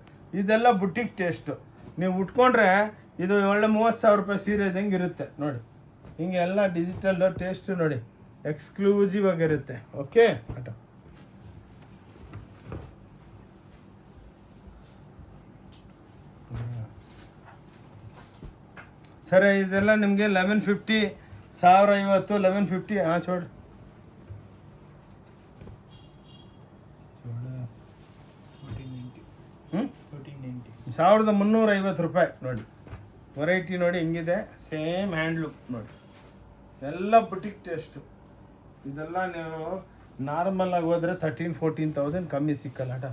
ಇದೆಲ್ಲ ಬುಟಿಕ್ ಟೇಸ್ಟು. ನೀವು ಉಟ್ಕೊಂಡ್ರೆ ಇದು ಒಳ್ಳೆ 30,000 ರೂಪಾಯಿ ಸೀರೆ ಇದ್ದಂಗೆ ಇರುತ್ತೆ ನೋಡಿ. ಹಿಂಗೆ ಎಲ್ಲ ಡಿಜಿಟಲ್ ಟೇಸ್ಟು ನೋಡಿ, ಎಕ್ಸ್ಕ್ಲೂಸಿವ್ ಆಗಿರುತ್ತೆ. ಓಕೆ ಆಟ ಸರಿ. ಇದೆಲ್ಲ ನಿಮಗೆ 1150, 1050, 1150. ಹಾಂ ಚೋಡಿ 1350 ರೂಪಾಯಿ ನೋಡಿ. ವೆರೈಟಿ ನೋಡಿ ಹಿಂಗಿದೆ, ಸೇಮ್ ಹ್ಯಾಂಡ್ಲೂಮ್ ನೋಡಿ, ಎಲ್ಲ ಬುಟಿಕ್ ಟೇಸ್ಟು. ಇದೆಲ್ಲ ನೀವು ನಾರ್ಮಲ್ ಆಗಿ ಹೋದರೆ 13,000-14,000 ಕಮ್ಮಿ ಸಿಕ್ಕಲ್ಲ ಆಟ.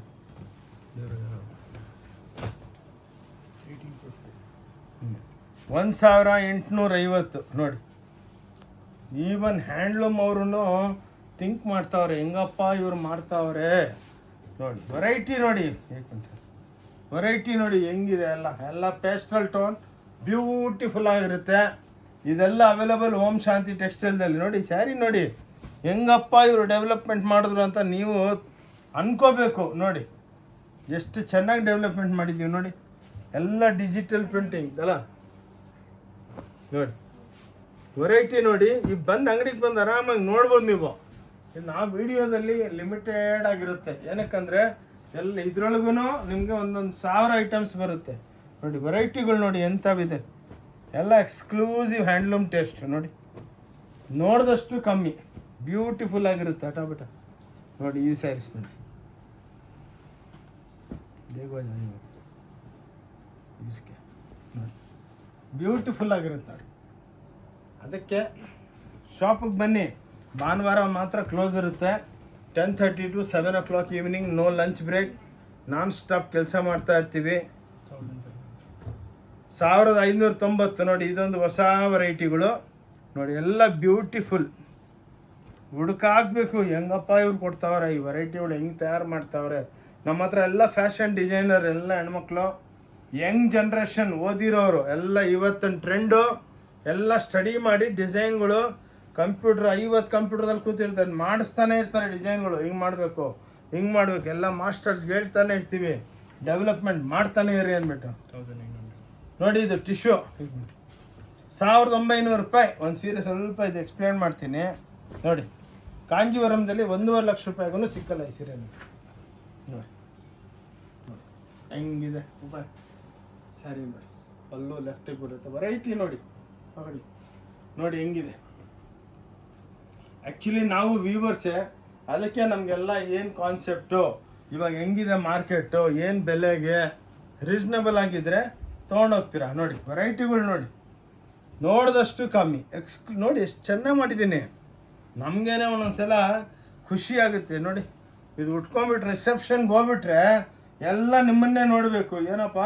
1850 ನೋಡಿ. ಈವನ್ ಹ್ಯಾಂಡ್ಲೂಮ್ ಅವರು ಥಿಂಕ್ ಮಾಡ್ತಾವ್ರೆ, ಹೆಂಗಪ್ಪ ಇವ್ರು ಮಾಡ್ತಾವ್ರೆ ನೋಡಿ. ವೆರೈಟಿ ನೋಡಿ, ವೆರೈಟಿ ನೋಡಿ ಹೆಂಗಿದೆ, ಎಲ್ಲ ಪೇಸ್ಟಲ್ ಟೋನ್, ಬ್ಯೂಟಿಫುಲ್ ಆಗಿರುತ್ತೆ. ಇದೆಲ್ಲ ಅವೈಲೇಬಲ್ ಓಂ ಶಾಂತಿ ಟೆಕ್ಸ್ಟೈಲ್ದಲ್ಲಿ ನೋಡಿ. ಸ್ಯಾರಿ ನೋಡಿ ಹೆಂಗಪ್ಪ ಇವರು ಡೆವಲಪ್ಮೆಂಟ್ ಮಾಡಿದ್ರು ಅಂತ ನೀವು ಅನ್ಕೋಬೇಕು ನೋಡಿ. ಎಷ್ಟು ಚೆನ್ನಾಗಿ ಡೆವಲಪ್ಮೆಂಟ್ ಮಾಡಿದ್ದೀವಿ ನೋಡಿ. ಎಲ್ಲ ಡಿಜಿಟಲ್ ಪ್ರಿಂಟಿಂಗ್ ಅಲ್ಲ ನೋಡಿ. ವೆರೈಟಿ ನೋಡಿ, ಈಗ ಬಂದು ಅಂಗಡಿಗೆ ಬಂದು ಆರಾಮಾಗಿ ನೋಡ್ಬೋದು ನೀವು. ನಾವು ವಿಡಿಯೋದಲ್ಲಿ ಲಿಮಿಟೆಡ್ ಆಗಿರುತ್ತೆ, ಏನಕ್ಕಂದರೆ ಎಲ್ಲ ಇದ್ರೊಳಗೂ ನಿಮಗೆ ಒಂದೊಂದು 1000 ಐಟಮ್ಸ್ ಬರುತ್ತೆ ನೋಡಿ. ವೆರೈಟಿಗಳು ನೋಡಿ ಎಂಥವಿದೆ, ಎಲ್ಲ ಎಕ್ಸ್ಕ್ಲೂಸಿವ್ ಹ್ಯಾಂಡ್ಲೂಮ್ ಟೇಸ್ಟ್ ನೋಡಿ. ನೋಡಿದಷ್ಟು ಕಮ್ಮಿ, ಬ್ಯೂಟಿಫುಲ್ ಆಗಿರುತ್ತೆ ಅಟಾಬಿಟ ನೋಡಿ. ಈ ಸ್ಯಾರೀಸ್ ನೋಡಿ, ಬ್ಯೂಟಿಫುಲ್ ಆಗಿರುತ್ತೆ ನೋಡಿ. ಅದಕ್ಕೆ ಶಾಪಿಗೆ ಬನ್ನಿ. ಭಾನುವಾರ ಮಾತ್ರ ಕ್ಲೋಸ್ ಇರುತ್ತೆ, 10:30 to 7 o'clock evening, no lunch break, non stop ಕೆಲಸ ಮಾಡ್ತಾ ಇರ್ತೀವಿ. 1590 ನೋಡಿ. ಇದೊಂದು ಹೊಸ ವೆರೈಟಿಗಳು ನೋಡಿ, ಎಲ್ಲ ಬ್ಯೂಟಿಫುಲ್. ಹುಡುಕಾಗಬೇಕು ಹೆಂಗಪ್ಪ ಇವ್ರು ಕೊಡ್ತಾವ್ರೆ, ಈ ವೆರೈಟಿಗಳು ಹೆಂಗೆ ತಯಾರು ಮಾಡ್ತಾವ್ರೆ. ನಮ್ಮ ಹತ್ರ ಎಲ್ಲ ಫ್ಯಾಷನ್ ಡಿಸೈನರ್, ಎಲ್ಲ ಹೆಣ್ಮಕ್ಳು, ಯಂಗ್ ಜನ್ರೇಷನ್, ಓದಿರೋರು ಎಲ್ಲ. ಇವತ್ತಿನ ಟ್ರೆಂಡು ಎಲ್ಲ ಸ್ಟಡಿ ಮಾಡಿ ಡಿಸೈನ್ಗಳು, ಕಂಪ್ಯೂಟರ್ 50 ಕಂಪ್ಯೂಟರ್ದಲ್ಲಿ ಕೂತಿರ್ತಾರೆ, ಮಾಡಿಸ್ತಾನೆ ಇರ್ತಾರೆ ಡಿಸೈನ್ಗಳು. ಹಿಂಗೆ ಮಾಡಬೇಕು, ಹಿಂಗೆ ಮಾಡಬೇಕು, ಎಲ್ಲ ಮಾಸ್ಟರ್ಸ್ಗೆ ಹೇಳ್ತಾನೆ ಇರ್ತೀವಿ, ಡೆವಲಪ್ಮೆಂಟ್ ಮಾಡ್ತಾನೆ ಇರಿ ಅಂದ್ಬಿಟ್ಟು. ನೋಡಿ ಇದು ಟಿಶ್ಯೂ 1900 ರೂಪಾಯಿ ಒಂದು ಸೀರೆ. ಸ್ವಲ್ಪ ಇದು ಎಕ್ಸ್ಪ್ಲೇನ್ ಮಾಡ್ತೀನಿ ನೋಡಿ. ಕಾಂಜೀವರಂದಲ್ಲಿ 1.5 ಲಕ್ಷ ರೂಪಾಯಿಗೂ ಸಿಕ್ಕಲ್ಲ ಈ ಸೀರೆ ನೋಡಿ. ಹೆಂಗಿದೆ ಸ್ಯಾರಿ ನೋಡಿ, ಪಲ್ಲು ಲೆಫ್ಟಿಗೆ ಬರುತ್ತೆ. ವೆರೈಟಿ ನೋಡಿ, ನೋಡಿ ಹೆಂಗಿದೆ. ಆ್ಯಕ್ಚುಲಿ ನಾವು ವೀವರ್ಸೇ, ಅದಕ್ಕೆ ನಮಗೆಲ್ಲ ಏನು ಕಾನ್ಸೆಪ್ಟು, ಇವಾಗ ಹೆಂಗಿದೆ ಮಾರ್ಕೆಟು, ಏನು ಬೆಲೆಗೆ ರೀಸ್ನಬಲ್ ಆಗಿದ್ದರೆ ತೊಗೊಂಡೋಗ್ತೀರಾ ನೋಡಿ. ವೆರೈಟಿಗಳು ನೋಡಿ, ನೋಡಿದಷ್ಟು ಕಮ್ಮಿ. ನೋಡಿ ಎಷ್ಟು ಚೆನ್ನಾಗಿ ಮಾಡಿದ್ದೀನಿ. ನಮಗೇನೆ ಒಂದೊಂದ್ಸಲ ಖುಷಿ ಆಗುತ್ತೆ ನೋಡಿ. ಇದು ಉಟ್ಕೊಂಡ್ಬಿಟ್ರೆ ರಿಸೆಪ್ಷನ್ಗೆ ಹೋಗ್ಬಿಟ್ರೆ ಎಲ್ಲ ನಿಮ್ಮನ್ನೇ ನೋಡಬೇಕು. ಏನಪ್ಪ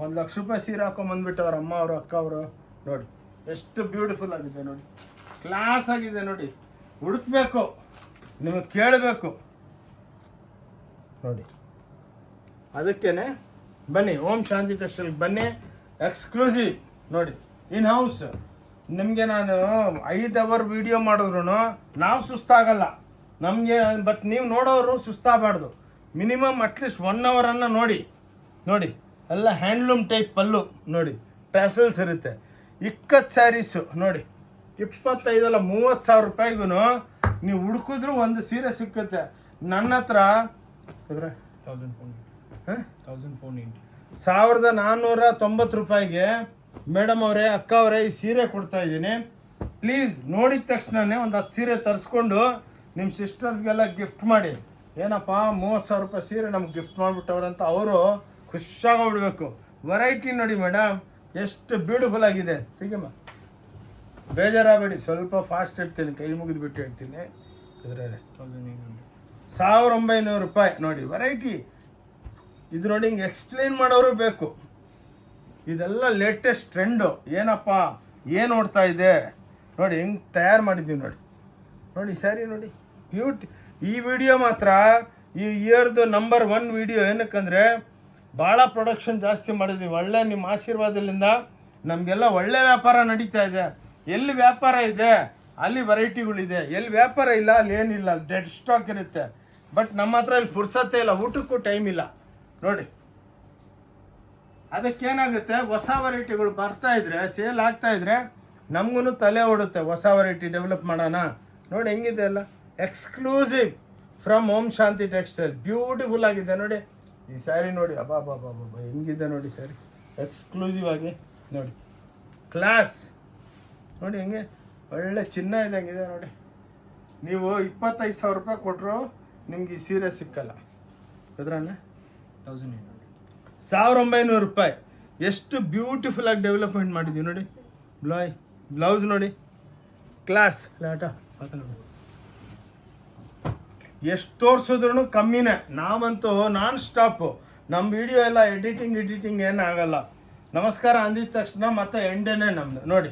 1 ಲಕ್ಷ ರೂಪಾಯಿ ಸೀರೆ ಹಾಕೊಂಬಂದ್ಬಿಟ್ಟು ಅವ್ರ ಅಮ್ಮ ಅವರು, ಅಕ್ಕ ಅವರು ನೋಡಿ, ಎಷ್ಟು ಬ್ಯೂಟಿಫುಲ್ ಆಗಿದೆ ನೋಡಿ, ಕ್ಲಾಸ್ ಆಗಿದೆ ನೋಡಿ. ಹುಡುಕ್ಬೇಕು, ನಿಮಗೆ ಕೇಳಬೇಕು ನೋಡಿ. ಅದಕ್ಕೇ ಬನ್ನಿ, ಓಂ ಶಾಂತಿ ಟೆಕ್ಸ್ಟೈಲ್ಗೆ ಬನ್ನಿ. ಎಕ್ಸ್ಕ್ಲೂಸಿವ್ ನೋಡಿ, ಇನ್ ಹೌಸ್ ನಿಮಗೆ ನಾನು 5 ಅವರ್ ವಿಡಿಯೋ ಮಾಡಿದ್ರು ನಾವು ಸುಸ್ತಾಗಲ್ಲ ನಮಗೆ. ಬಟ್ ನೀವು ನೋಡೋರು ಸುಸ್ತಾಗಬಾರ್ದು. ಮಿನಿಮಮ್ ಅಟ್ಲೀಸ್ಟ್ 1 ಅವರನ್ನು ನೋಡಿ. ನೋಡಿ ಎಲ್ಲ ಹ್ಯಾಂಡ್ಲೂಮ್ ಟೈಪ್ ಪಲ್ಲು ನೋಡಿ, ಟ್ಯಾಸಲ್ಸ್ ಇರುತ್ತೆ. ಇಕ್ಕತ್ ಸ್ಯಾರೀಸು ನೋಡಿ, 25 ಅಲ್ಲ 30,000 ರೂಪಾಯಿಗೂ ನೀವು ಹುಡುಕಿದ್ರು ಒಂದು ಸೀರೆ ಸಿಕ್ಕುತ್ತೆ. ನನ್ನ ಹತ್ರ 1490 ರೂಪಾಯಿಗೆ ಮೇಡಮ್ ಅವರೇ, ಅಕ್ಕ ಅವರೇ, ಈ ಸೀರೆ ಕೊಡ್ತಾ ಇದ್ದೀನಿ. ಪ್ಲೀಸ್ ನೋಡಿದ ತಕ್ಷಣವೇ ಒಂದು 10 ಸೀರೆ ತರಿಸ್ಕೊಂಡು ನಿಮ್ಮ ಸಿಸ್ಟರ್ಸ್ಗೆಲ್ಲ ಗಿಫ್ಟ್ ಮಾಡಿ. ಏನಪ್ಪ 30,000 ರೂಪಾಯಿ ಸೀರೆ ನಮ್ಗೆ ಗಿಫ್ಟ್ ಮಾಡಿಬಿಟ್ಟವ್ರಂತ ಅವರು ಖುಷಿಯಾಗೋಗ್ಬಿಡ್ಬೇಕು. ವೆರೈಟಿ ನೋಡಿ ಮೇಡಮ್, ಎಷ್ಟು ಬ್ಯೂಟಿಫುಲ್ ಆಗಿದೆ. ತೆಗಿಮ್ಮ, ಬೇಜಾರಾಗಬೇಡಿ, ಸ್ವಲ್ಪ ಫಾಸ್ಟ್ ಇರ್ತೀನಿ, ಕೈ ಮುಗಿದ್ಬಿಟ್ಟು ಹೇಳ್ತೀನಿ. ಇದರಲ್ಲಿ 1900 ರೂಪಾಯಿ ನೋಡಿ ವೆರೈಟಿ. ಇದು ನೋಡಿ ಹಿಂಗೆ ಎಕ್ಸ್ಪ್ಲೇನ್ ಮಾಡೋರು ಬೇಕು. ಇದೆಲ್ಲ ಲೇಟೆಸ್ಟ್ ಟ್ರೆಂಡು. ಏನಪ್ಪ ಏನು ನೋಡ್ತಾ ಇದೆ ನೋಡಿ, ಹೆಂಗೆ ತಯಾರು ಮಾಡಿದ್ದೀವಿ ನೋಡಿ. ನೋಡಿ ಸ್ಯಾರಿ ನೋಡಿ ಈ ವಿಡಿಯೋ ಮಾತ್ರ ಈ ಇಯರ್ದು ನಂಬರ್ 1 ವಿಡಿಯೋ. ಏನಕ್ಕಂದರೆ ಭಾಳ ಪ್ರೊಡಕ್ಷನ್ ಜಾಸ್ತಿ ಮಾಡಿದ್ವಿ. ಒಳ್ಳೆ ನಿಮ್ಮ ಆಶೀರ್ವಾದದಿಂದ ನಮಗೆಲ್ಲ ಒಳ್ಳೆ ವ್ಯಾಪಾರ ನಡೀತಾ ಇದೆ. ಎಲ್ಲಿ ವ್ಯಾಪಾರ ಇದೆ ಅಲ್ಲಿ ವೆರೈಟಿಗಳಿದೆ, ಎಲ್ಲಿ ವ್ಯಾಪಾರ ಇಲ್ಲ ಅಲ್ಲಿ ಏನಿಲ್ಲ, ಡೆಡ್ ಸ್ಟಾಕ್ ಇರುತ್ತೆ. ಬಟ್ ನಮ್ಮ ಹತ್ರ ಇಲ್ಲಿ ಫುರ್ಸತ್ತೇ ಇಲ್ಲ, ಊಟಕ್ಕೂ ಟೈಮ್ ಇಲ್ಲ ನೋಡಿ. ಅದಕ್ಕೇನಾಗುತ್ತೆ, ಹೊಸ ವೆರೈಟಿಗಳು ಬರ್ತಾ ಇದ್ರೆ, ಸೇಲ್ ಆಗ್ತಾ ಇದ್ರೆ ನಮಗೂ ತಲೆ ಓಡುತ್ತೆ, ಹೊಸ ವೆರೈಟಿ ಡೆವಲಪ್ ಮಾಡೋಣ. ನೋಡಿ ಹೆಂಗಿದೆ ಅಲ್ಲ, exclusive from Om Shanti textile. Beautiful ಆಗಿದೆ ನೋಡಿ ಈ ಸ್ಯಾರಿ. ನೋಡಿ ಅಬ್ಬಾ ಹೆಂಗಿದೆ ನೋಡಿ ಸ್ಯಾರಿ, ಎಕ್ಸ್ಕ್ಲೂಸಿವ್ ಆಗಿ ನೋಡಿ, ಕ್ಲಾಸ್ ನೋಡಿ, ಹೆಂಗೆ ಒಳ್ಳೆ ಚಿನ್ನ ಇದ್ದಂಗಿದೆ ನೋಡಿ. ನೀವು 25,000 ರೂಪಾಯಿ ಕೊಟ್ಟರು ನಿಮ್ಗೆ ಈ ಸೀರೆ ಸಿಕ್ಕಲ್ಲ. ಅದ್ರನ್ನ 1900 ರೂಪಾಯಿ. ಎಷ್ಟು ಬ್ಯೂಟಿಫುಲ್ ಆಗಿ ಡೆವಲಪ್ಮೆಂಟ್ ಮಾಡಿದ್ದೀವಿ ನೋಡಿ. ಬ್ಲೌಸ್ ನೋಡಿ, ಕ್ಲಾಸ್. ಲಾಟ ಎಷ್ಟು ತೋರಿಸಿದ್ರು ಕಮ್ಮಿನೇ. ನಾವಂತೂ ನಾನ್ ಸ್ಟಾಪು. ನಮ್ಮ ವಿಡಿಯೋ ಎಲ್ಲ ಎಡಿಟಿಂಗ್ ಏನು ಆಗಲ್ಲ. ನಮಸ್ಕಾರ ಅಂದಿದ ತಕ್ಷಣ ಮತ್ತೆ ಎಂಡೇನೆ ನಮ್ಮದು ನೋಡಿ.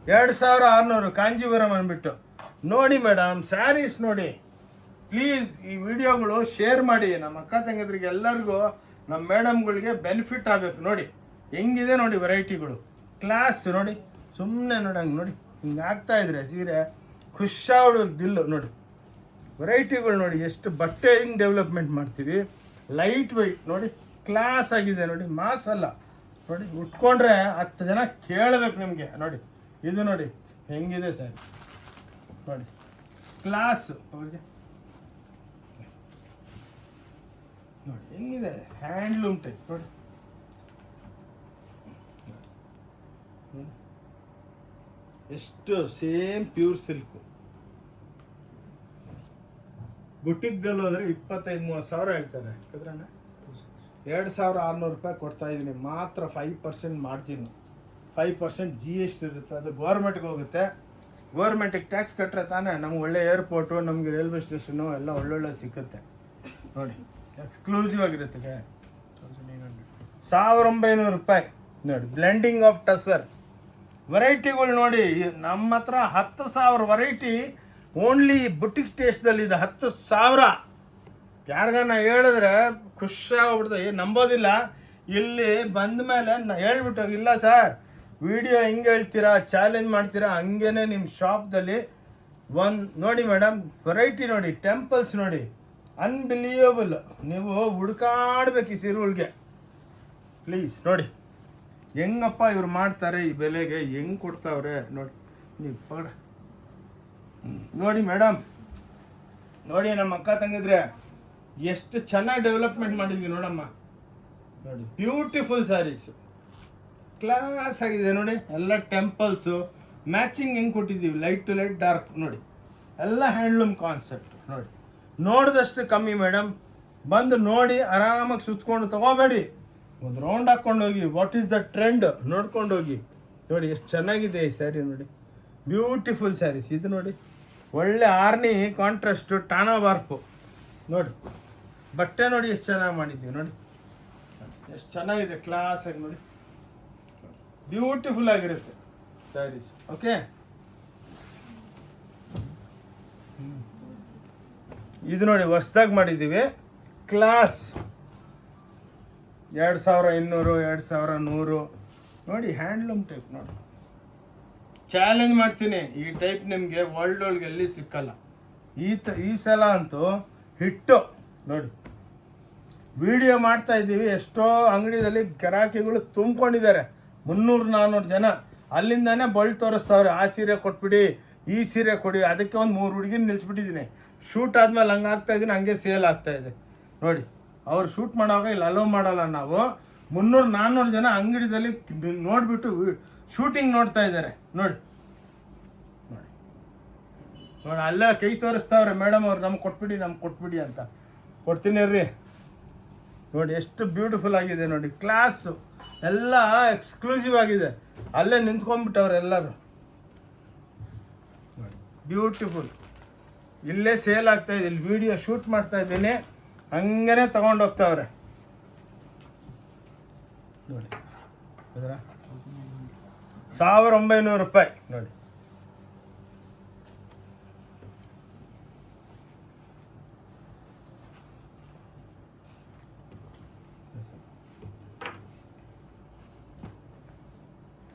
2600 ಕಾಂಜೀವರಂ ಅಂದ್ಬಿಟ್ಟು ನೋಡಿ ಮೇಡಮ್. ಸ್ಯಾರೀಸ್ ನೋಡಿ ಪ್ಲೀಸ್. ಈ ವಿಡಿಯೋಗಳು ಶೇರ್ ಮಾಡಿ ನಮ್ಮ ಅಕ್ಕ ತಂಗಿದ್ರಿಗೆ ಎಲ್ಲರಿಗೂ, ನಮ್ಮ ಮೇಡಮ್ಗಳಿಗೆ ಬೆನಿಫಿಟ್ ಆಗಬೇಕು. ನೋಡಿ ಹೆಂಗಿದೆ ನೋಡಿ ವೆರೈಟಿಗಳು, ಕ್ಲಾಸ್ ನೋಡಿ. ಸುಮ್ಮನೆ ನೋಡಂಗೆ ನೋಡಿ, ಹಿಂಗೆ ಆಗ್ತಾಯಿದ್ರೆ ಸೀರೆ ಖುಷಿಯಾಗೋದು ದಿಲ್ಲು ನೋಡಿ. ವೆರೈಟಿಗಳು ನೋಡಿ, ಎಷ್ಟು ಬಟ್ಟೆ ಹಿಂಗೆ ಡೆವಲಪ್ಮೆಂಟ್ ಮಾಡ್ತೀವಿ. ಲೈಟ್ ವೆಯ್ಟ್ ನೋಡಿ, ಕ್ಲಾಸ್ ಆಗಿದೆ ನೋಡಿ, ಮಾಸ್ ಅಲ್ಲ ನೋಡಿ. ಉಟ್ಕೊಂಡ್ರೆ 10 ಜನ ಕೇಳಬೇಕು ನಿಮಗೆ ನೋಡಿ. ಇದು ನೋಡಿ ಹೆಂಗಿದೆ ಸರ್ ನೋಡಿ, ಕ್ಲಾಸು ನೋಡಿ ಹೆಂಗಿದೆ, ಹ್ಯಾಂಡ್ಲೂಮ್ ಟೈಪ್ ನೋಡಿ. ಎಷ್ಟು ಸೇಮ್ ಪ್ಯೂರ್ ಸಿಲ್ಕು. ಬುಟಿಕ್ದಲ್ಲಿ ಹೋದರೆ 25-30 ಸಾವಿರ ಹೇಳ್ತಾರೆ. ಯಾಕಂದ್ರೆ 2600 ರೂಪಾಯಿ ಕೊಡ್ತಾ ಇದ್ದೀನಿ ಮಾತ್ರ. 5% ಮಾರ್ಜಿನ್, 5% GST ಇರುತ್ತೆ. ಅದು ಗೌರ್ಮೆಂಟ್ಗೆ ಹೋಗುತ್ತೆ. ಗೌರ್ಮೆಂಟಿಗೆ ಟ್ಯಾಕ್ಸ್ ಕಟ್ಟರೆ ತಾನೇ ನಮ್ಗೆ ಒಳ್ಳೆ ಏರ್ಪೋರ್ಟು, ನಮಗೆ ರೈಲ್ವೆ ಸ್ಟೇಷನು ಎಲ್ಲ ಒಳ್ಳೊಳ್ಳೆ ಸಿಕ್ಕುತ್ತೆ ನೋಡಿ. ಎಕ್ಸ್ಕ್ಲೂಸಿವ್ ಆಗಿರುತ್ತೆ. 1900 ರೂಪಾಯಿ ನೋಡಿ. ಬ್ಲೆಂಡಿಂಗ್ ಆಫ್ ಟಸರ್ ವೆರೈಟಿಗಳು ನೋಡಿ. ನಮ್ಮ ಹತ್ರ 10,000 ವೆರೈಟಿ ಓನ್ಲಿ ಬುಟಿಕ್ ಟೇಸ್ಟ್ದಲ್ಲಿ ಇದೆ. 10,000 ಯಾರಿಗಾನ ಹೇಳಿದ್ರೆ ಖುಷಿಯಾಗ್ಬಿಡ್ತದೆ, ನಂಬೋದಿಲ್ಲ. ಇಲ್ಲಿ ಬಂದ ಮೇಲೆ ಹೇಳ್ಬಿಟ್ಟು, ಇಲ್ಲ ಸರ್ ವಿಡಿಯೋ ಹೆಂಗೆ ಹೇಳ್ತೀರಾ, ಚಾಲೆಂಜ್ ಮಾಡ್ತೀರಾ, ಹಂಗೇನೆ ನಿಮ್ಮ ಶಾಪ್ದಲ್ಲಿ ನೋಡಿ ಮೇಡಮ್. ವೆರೈಟಿ ನೋಡಿ, ಟೆಂಪಲ್ಸ್ ನೋಡಿ, ಅನ್ಬಿಲಿಯಬಲ್. ನೀವು ಹುಡ್ಕಾಡ್ಬೇಕು ಈ ಸೀರೆಗಳಿಗೆ. ಪ್ಲೀಸ್ ನೋಡಿ ಹೆಂಗಪ್ಪ ಇವ್ರು ಮಾಡ್ತಾರೆ, ಈ ಬೆಲೆಗೆ ಹೆಂಗೆ ಕೊಡ್ತಾವ್ರೆ ನೋಡಿ. ನೀವು ನೋಡಿ ಮೇಡಮ್, ನೋಡಿ ನಮ್ಮ ಅಕ್ಕ ತಂಗಿದ್ರೆ ಎಷ್ಟು ಚೆನ್ನಾಗಿ ಡೆವಲಪ್ಮೆಂಟ್ ಮಾಡಿದ್ವಿ ನೋಡಮ್ಮ. ನೋಡಿ ಬ್ಯೂಟಿಫುಲ್ ಸ್ಯಾರೀಸು, ಕ್ಲಾಸ್ ಆಗಿದೆ ನೋಡಿ. ಎಲ್ಲ ಟೆಂಪಲ್ಸು ಮ್ಯಾಚಿಂಗ್ ಹೆಂಗೆ ಕೊಟ್ಟಿದ್ದೀವಿ, ಲೈಟ್ ಟು ಲೈಟ್ ಡಾರ್ಕ್ ನೋಡಿ. ಎಲ್ಲ ಹ್ಯಾಂಡ್ಲೂಮ್ ಕಾನ್ಸೆಪ್ಟ್ ನೋಡಿ. ನೋಡಿದಷ್ಟು ಕಮ್ಮಿ ಮೇಡಮ್. ಬಂದು ನೋಡಿ ಆರಾಮಾಗಿ ಸುತ್ಕೊಂಡು ತೊಗೋಬೇಡಿ, ಒಂದು ರೌಂಡ್ ಹಾಕ್ಕೊಂಡು ಹೋಗಿ. ವಾಟ್ ಈಸ್ ದ ಟ್ರೆಂಡ್ ನೋಡ್ಕೊಂಡು ಹೋಗಿ. ನೋಡಿ ಎಷ್ಟು ಚೆನ್ನಾಗಿದೆ ಈ ಸ್ಯಾರಿ ನೋಡಿ, ಬ್ಯೂಟಿಫುಲ್ ಸ್ಯಾರೀಸ್. ಇದು ನೋಡಿ ಒಳ್ಳೆ ಆರ್ನಿ ಕಾಂಟ್ರಾಸ್ಟು ಟಾನಾ ಬಾರ್ಪು ನೋಡಿ. ಬಟ್ಟೆ ನೋಡಿ ಎಷ್ಟು ಚೆನ್ನಾಗಿ ಮಾಡಿದ್ದೀವಿ ನೋಡಿ, ಎಷ್ಟು ಚೆನ್ನಾಗಿದೆ, ಕ್ಲಾಸಾಗಿ ನೋಡಿ, ಬ್ಯೂಟಿಫುಲ್ ಆಗಿರುತ್ತೆ ಸ್ಯಾರೀಸ್. ಓಕೆ, ಇದು ನೋಡಿ ಹೊಸ್ದಾಗಿ ಮಾಡಿದ್ದೀವಿ, ಕ್ಲಾಸ್. 2500, 2100 ನೋಡಿ ಹ್ಯಾಂಡ್ಲೂಮ್ ಟೈಪ್ ನೋಡಿ. ಚಾಲೆಂಜ್ ಮಾಡ್ತೀನಿ, ಈ ಟೈಪ್ ನಿಮಗೆ ವರ್ಲ್ಡ್ ಒಳಗೆ ಎಲ್ಲಿ ಸಿಕ್ಕಲ್ಲ. ಈ ಸಲ ಅಂತೂ ಹಿಟ್ಟು ನೋಡಿ. ವಿಡಿಯೋ ಮಾಡ್ತಾ ಇದ್ದೀವಿ, ಎಷ್ಟೋ ಅಂಗಡಿಯಲ್ಲಿ ಗಿರಾಕಿಗಳು ತುಂಬಿಕೊಂಡಿದ್ದಾರೆ, 300-400 ಜನ. ಅಲ್ಲಿಂದಾನೇ ಬಳ್ಳಿ ತೋರಿಸ್ತಾವ್ರೆ, ಆ ಸೀರೆ ಕೊಟ್ಬಿಡಿ, ಈ ಸೀರೆ ಕೊಡಿ. ಅದಕ್ಕೆ ಒಂದು 3 ಹುಡುಗಿನ ನಿಲ್ಲಿಸ್ಬಿಟ್ಟಿದ್ದೀನಿ. ಶೂಟ್ ಆದಮೇಲೆ ಹಂಗೆ ಆಗ್ತಾಯಿದ್ದೀನಿ, ಹಂಗೆ ಸೇಲ್ ಆಗ್ತಾಯಿದೆ ನೋಡಿ. ಅವ್ರು ಶೂಟ್ ಮಾಡೋವಾಗ ಇಲ್ಲಿ ಅಲೋ ಮಾಡಲ್ಲ ನಾವು. 300-400 ಜನ ಅಂಗಡಿದಲ್ಲಿ ನೋಡಿಬಿಟ್ಟು ಶೂಟಿಂಗ್ ನೋಡ್ತಾ ಇದ್ದಾರೆ ನೋಡಿ. ನೋಡಿ ನೋಡಿ ಅಲ್ಲೇ ಕೈ ತೋರಿಸ್ತಾವ್ರೆ, ಮೇಡಮ್ ಅವ್ರು ನಮ್ಗೆ ಕೊಟ್ಬಿಡಿ ಅಂತ. ಕೊಡ್ತೀನಿ ರೀ ನೋಡಿ. ಎಷ್ಟು ಬ್ಯೂಟಿಫುಲ್ ಆಗಿದೆ ನೋಡಿ, ಕ್ಲಾಸು ಎಲ್ಲ ಎಕ್ಸ್ಕ್ಲೂಸಿವ್ ಆಗಿದೆ. ಅಲ್ಲೇ ನಿಂತ್ಕೊಂಡ್ಬಿಟ್ಟವ್ರೆ ಎಲ್ಲರೂ ನೋಡಿ, ಬ್ಯೂಟಿಫುಲ್. ಇಲ್ಲೇ ಸೇಲ್ ಆಗ್ತಾಯಿದೆ, ಇಲ್ಲಿ ವಿಡಿಯೋ ಶೂಟ್ ಮಾಡ್ತಾ ಇದ್ದೀನಿ, ಹಂಗೇ ತಗೊಂಡೋಗ್ತಾವ್ರೆ ನೋಡಿ. ಅದರ 1900 ರೂಪಾಯಿ ನೋಡಿ.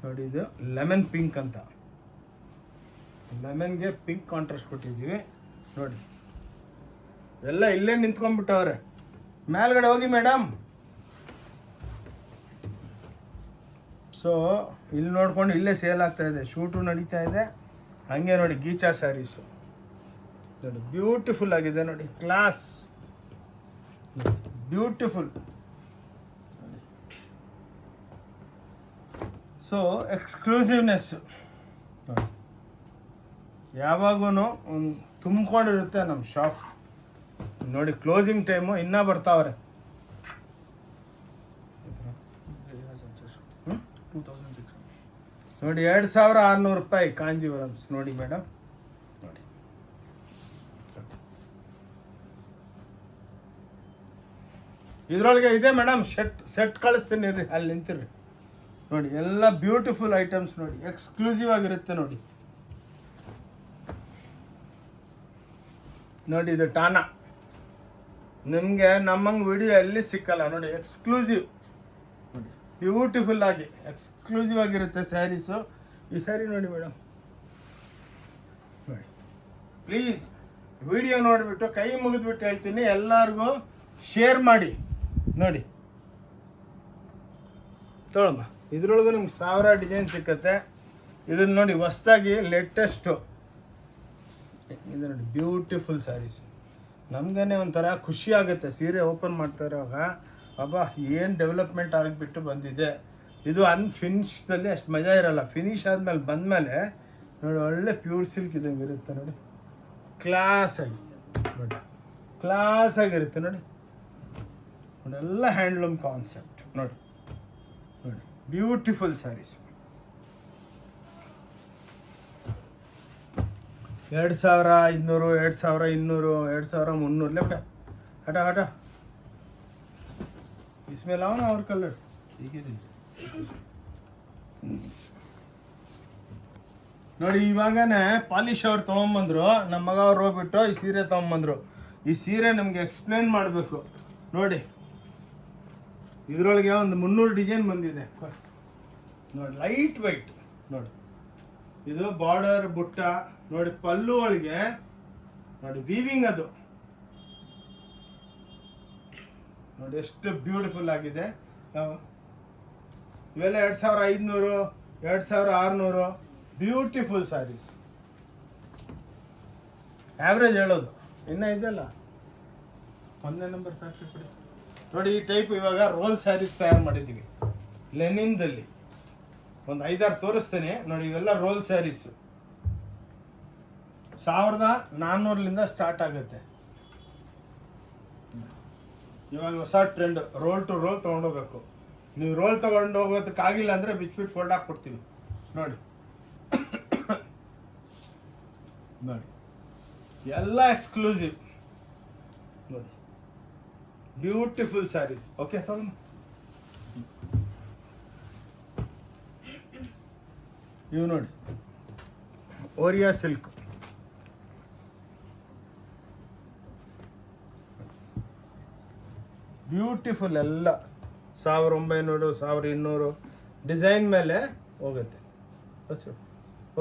ನೋಡಿ ಇದು ಲೆಮನ್ ಪಿಂಕ್ ಅಂತ, ಲೆಮನ್ಗೆ ಪಿಂಕ್ ಕಾಂಟ್ರಾಸ್ಟ್ ಕೊಟ್ಟಿದ್ದೀವಿ ನೋಡಿ. ಎಲ್ಲ ಇಲ್ಲೇ ನಿಂತ್ಕೊಂಡ್ಬಿಟ್ಟವ್ರೆ. ಮೇಲ್ಗಡೆ ಹೋಗಿ ಮೇಡಮ್. ಸೊ ಇಲ್ಲಿ ನೋಡ್ಕೊಂಡು ಇಲ್ಲೇ ಸೇಲ್ ಆಗ್ತಾ ಇದೆ, ಶೂಟು ನಡೀತಾ ಇದೆ. ಹಾಗೆ ನೋಡಿ ಗೀಚಾ ಸ್ಯಾರೀಸು ನೋಡಿ, ಬ್ಯೂಟಿಫುಲ್ ಆಗಿದೆ ನೋಡಿ, ಕ್ಲಾಸ್ ಬ್ಯೂಟಿಫುಲ್. ಸೊ ಎಕ್ಸ್ಕ್ಲೂಸಿವ್ನೆಸ್ಸು ನೋಡಿ, ಯಾವಾಗೂ ಒಂದು ತುಂಬಿಕೊಂಡಿರುತ್ತೆ ನಮ್ಮ ಶಾಪ್ ನೋಡಿ. ಕ್ಲೋಸಿಂಗ್ ಟೈಮು ಇನ್ನೂ ಬರ್ತಾವ್ರೆ. 2600 ನೋಡಿ, 2600 ರೂಪಾಯಿ ಕಾಂಜೀವರಮ್ಸ್ ನೋಡಿ ಮೇಡಮ್ ನೋಡಿ. ಇದರೊಳಗೆ ಇದೆ ಮೇಡಮ್, ಸೆಟ್ ಕಳಿಸ್ತೀನಿ ರೀ, ಅಲ್ಲಿ ನಿಂತಿರ್ರಿ ನೋಡಿ. ಎಲ್ಲ ಬ್ಯೂಟಿಫುಲ್ ಐಟಮ್ಸ್ ನೋಡಿ, ಎಕ್ಸ್ಕ್ಲೂಸಿವ್ ಆಗಿರುತ್ತೆ ನೋಡಿ. ನೋಡಿ ಇದು ಟಾನಾ, ನಿಮಗೆ ನಮ್ಮಂಗೆ ವಿಡಿಯೋ ಎಲ್ಲಿ ಸಿಕ್ಕಲ್ಲ ನೋಡಿ, ಎಕ್ಸ್ಕ್ಲೂಸಿವ್ ನೋಡಿ, ಬ್ಯೂಟಿಫುಲ್ ಆಗಿ ಎಕ್ಸ್ಕ್ಲೂಸಿವ್ ಆಗಿರುತ್ತೆ ಸ್ಯಾರೀಸು. ಈ ಸ್ಯಾರಿ ನೋಡಿ ಮೇಡಮ್ ನೋಡಿ. ಪ್ಲೀಸ್ ವಿಡಿಯೋ ನೋಡಿಬಿಟ್ಟು ಕೈ ಮುಗಿದ್ಬಿಟ್ಟು ಹೇಳ್ತೀನಿ, ಎಲ್ಲರಿಗೂ ಶೇರ್ ಮಾಡಿ ನೋಡಿ. ತೊಗೊಳಮ್ಮ, ಇದ್ರೊಳಗೂ ನಿಮ್ಗೆ 1000 ಡಿಸೈನ್ ಸಿಕ್ಕತ್ತೆ. ಇದನ್ನು ನೋಡಿ, ಹೊಸ್ದಾಗಿ ಲೇಟೆಸ್ಟು ಇದು ನೋಡಿ, ಬ್ಯೂಟಿಫುಲ್ ಸ್ಯಾರೀಸ್. ನಮಗೇ ಒಂಥರ ಖುಷಿ ಆಗುತ್ತೆ ಸೀರೆ ಓಪನ್ ಮಾಡ್ತಾ ಇರೋವಾಗ. ಅಬ್ಬಾ ಏನು ಡೆವಲಪ್ಮೆಂಟ್ ಆಗಿಬಿಟ್ಟು ಬಂದಿದೆ. ಇದು ಅನ್ಫಿನಿಶ್ದಲ್ಲಿ ಅಷ್ಟು ಮಜಾ ಇರೋಲ್ಲ, ಫಿನಿಶ್ ಆದಮೇಲೆ ಬಂದಮೇಲೆ ನೋಡಿ ಒಳ್ಳೆ ಪ್ಯೂರ್ ಸಿಲ್ಕ್ ಇದ್ದಂಗೆ ಇರುತ್ತೆ ನೋಡಿ. ಕ್ಲಾಸಾಗಿ ನೋಡಿ, ಕ್ಲಾಸಾಗಿರುತ್ತೆ ನೋಡಿ. ಎಲ್ಲ ಹ್ಯಾಂಡ್ಲೂಮ್ ಕಾನ್ಸೆಪ್ಟ್ ನೋಡಿ. ನೋಡಿ ಬ್ಯೂಟಿಫುಲ್ ಸ್ಯಾರೀಸ್. 2500, 2200, 2300 लेफ्ट हटा हटा. इसमें लाओ ना और कलर, ठीक है सही ನೋಡಿ. ಇವಾಗನೇ ಪಾಲಿಶ್ ಅವ್ರು ತೊಗೊಂಬಂದರು, ನಮ್ಮ ಮಗ ಅವ್ರು ಹೋಗ್ಬಿಟ್ಟು ಈ ಸೀರೆ ತೊಗೊಂಬಂದರು. ಈ ಸೀರೆ ನಮಗೆ ಎಕ್ಸ್ಪ್ಲೇನ್ ಮಾಡಬೇಕು ನೋಡಿ. ಇದರೊಳಗೆ ಒಂದು 300 ಡಿಸೈನ್ ಬಂದಿದೆ ನೋಡಿ, ಲೈಟ್ ವೈಟ್ ನೋಡಿ. ಇದು ಬಾರ್ಡರ್ ಬುಟ್ಟ ನೋಡಿ, ಪಲ್ಲು ಒಳಗೆ ನೋಡಿ ವೀವಿಂಗ್ ಅದು ನೋಡಿ, ಎಷ್ಟು ಬ್ಯೂಟಿಫುಲ್ ಆಗಿದೆ. ಇವೆಲ್ಲ 2500, 2600 ಬ್ಯೂಟಿಫುಲ್ ಸ್ಯಾರೀಸ್. ಆ್ಯಾವ್ರೇಜ್ ಹೇಳೋದು ಇನ್ನೂ ಇದೆಯಲ್ಲ, 1ನೇ ನಂಬರ್ ಫ್ಯಾಕ್ಟ್ರಿ ಕೊಡಿ ನೋಡಿ. ಈ ಟೈಪ್ ಇವಾಗ ರೋಲ್ ಸ್ಯಾರೀಸ್ ತಯಾರು ಮಾಡಿದ್ದೀವಿ ಲೆನಿನ್ದಲ್ಲಿ. ಒಂದು 5-6 ತೋರಿಸ್ತೇನೆ ನೋಡಿ. ಇವೆಲ್ಲ ರೋಲ್ ಸ್ಯಾರೀಸು 1400ಲಿಂದ ಸ್ಟಾರ್ಟ್ ಆಗುತ್ತೆ. ಇವಾಗ ಹೊಸ ಟ್ರೆಂಡ್, ರೋಲ್ ಟು ರೋಲ್ ತೊಗೊಂಡೋಗ್ಬೇಕು. ನೀವು ರೋಲ್ ತೊಗೊಂಡು ಹೋಗೋದಕ್ಕಾಗಿಲ್ಲ ಅಂದರೆ ಬಿಚ್ಬಿಟ್ಟು ಫೋಲ್ಡ್ ಹಾಕ್ಕೊಡ್ತೀವಿ ನೋಡಿ. ನೋಡಿ ಎಲ್ಲ ಎಕ್ಸ್ಕ್ಲೂಸಿವ್ ನೋಡಿ, ಬ್ಯೂಟಿಫುಲ್ ಸ್ಯಾರೀಸ್. ಓಕೆ ತಗೊಂಡು ಇವು ನೋಡಿ, ಓರಿಯಾ ಸಿಲ್ಕ್ ಬ್ಯೂಟಿಫುಲ್. ಎಲ್ಲ 1900, 1200 ಡಿಸೈನ್ ಮೇಲೆ ಹೋಗುತ್ತೆ.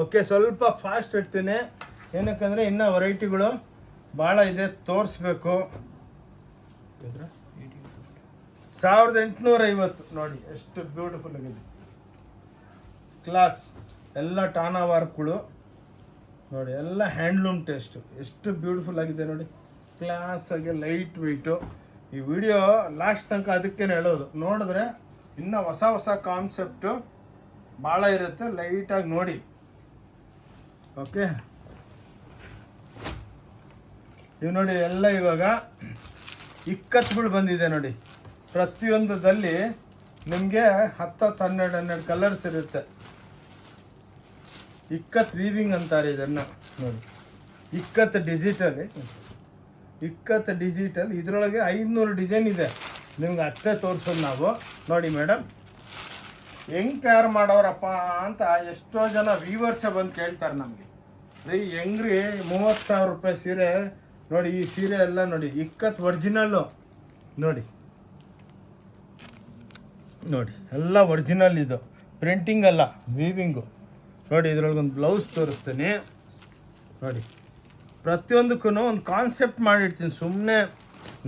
ಓಕೆ, ಸ್ವಲ್ಪ ಫಾಸ್ಟ್ ಇಡ್ತೀನಿ, ಏನಕ್ಕಂದರೆ ಇನ್ನೂ ವೆರೈಟಿಗಳು ಭಾಳ ಇದೆ, ತೋರಿಸ್ಬೇಕು. 1850 ನೋಡಿ, ಎಷ್ಟು ಬ್ಯೂಟಿಫುಲ್ ಆಗಿದೆ. ಕ್ಲಾಸ್ ಎಲ್ಲ ಟಾನಾ ವರ್ಕ್ಗಳು ನೋಡಿ, ಎಲ್ಲ ಹ್ಯಾಂಡ್ಲೂಮ್ ಟೇಸ್ಟು, ಎಷ್ಟು ಬ್ಯೂಟಿಫುಲ್ ಆಗಿದೆ ನೋಡಿ, ಕ್ಲಾಸಾಗಿ ಲೈಟ್ ವೆಯ್ಟು. ಈ ವಿಡಿಯೋ ಲಾಸ್ಟ್ ತನಕ ಅದಕ್ಕೇನೆ ಹೇಳೋದು, ನೋಡಿದ್ರೆ ಇನ್ನೂ ಹೊಸ ಹೊಸ ಕಾನ್ಸೆಪ್ಟು ಭಾಳ ಇರುತ್ತೆ, ಲೈಟಾಗಿ ನೋಡಿ. ಓಕೆ, ಇವು ನೋಡಿ ಎಲ್ಲ ಇವಾಗ ಇಕ್ಕತ್ತುಗಳು ಬಂದಿದೆ ನೋಡಿ. ಪ್ರತಿಯೊಂದರಲ್ಲಿ ನಿಮಗೆ 10-12 ಕಲರ್ಸ್ ಇರುತ್ತೆ. ಇಕ್ಕತ್ ವೀವಿಂಗ್ ಅಂತಾರೆ ಇದನ್ನು ನೋಡಿ. ಇಕ್ಕತ್ ಡಿಜಿಟಲ್ ಇದರೊಳಗೆ 500 ಡಿಸೈನ್ ಇದೆ. ನಿಮ್ಗೆ ಅಷ್ಟೇ ತೋರಿಸೋದು ನಾವು. ನೋಡಿ ಮೇಡಮ್, ಹೆಂಗೆ ತಯಾರು ಮಾಡೋರಪ್ಪ ಅಂತ ಎಷ್ಟೋ ಜನ ವ್ಯೂವರ್ಸೇ ಬಂದು ಕೇಳ್ತಾರೆ ನಮಗೆ. ಹೆಂಗ್ರಿ 30,000 ರೂಪಾಯಿ ಸೀರೆ ನೋಡಿ. ಈ ಸೀರೆ ಎಲ್ಲ ನೋಡಿ ಇಕ್ಕತ್ ಒರಿಜಿನಲ್ಲು ನೋಡಿ ಎಲ್ಲ ಒರಿಜಿನಲ್, ಇದು ಪ್ರಿಂಟಿಂಗ್ ಅಲ್ಲ, ವೀವಿಂಗು ನೋಡಿ. ಇದ್ರೊಳಗೊಂದು ಬ್ಲೌಸ್ ತೋರಿಸ್ತೀನಿ ನೋಡಿ. ಪ್ರತಿಯೊಂದಕ್ಕೂ ಒಂದು ಕಾನ್ಸೆಪ್ಟ್ ಮಾಡಿಡ್ತೀನಿ, ಸುಮ್ಮನೆ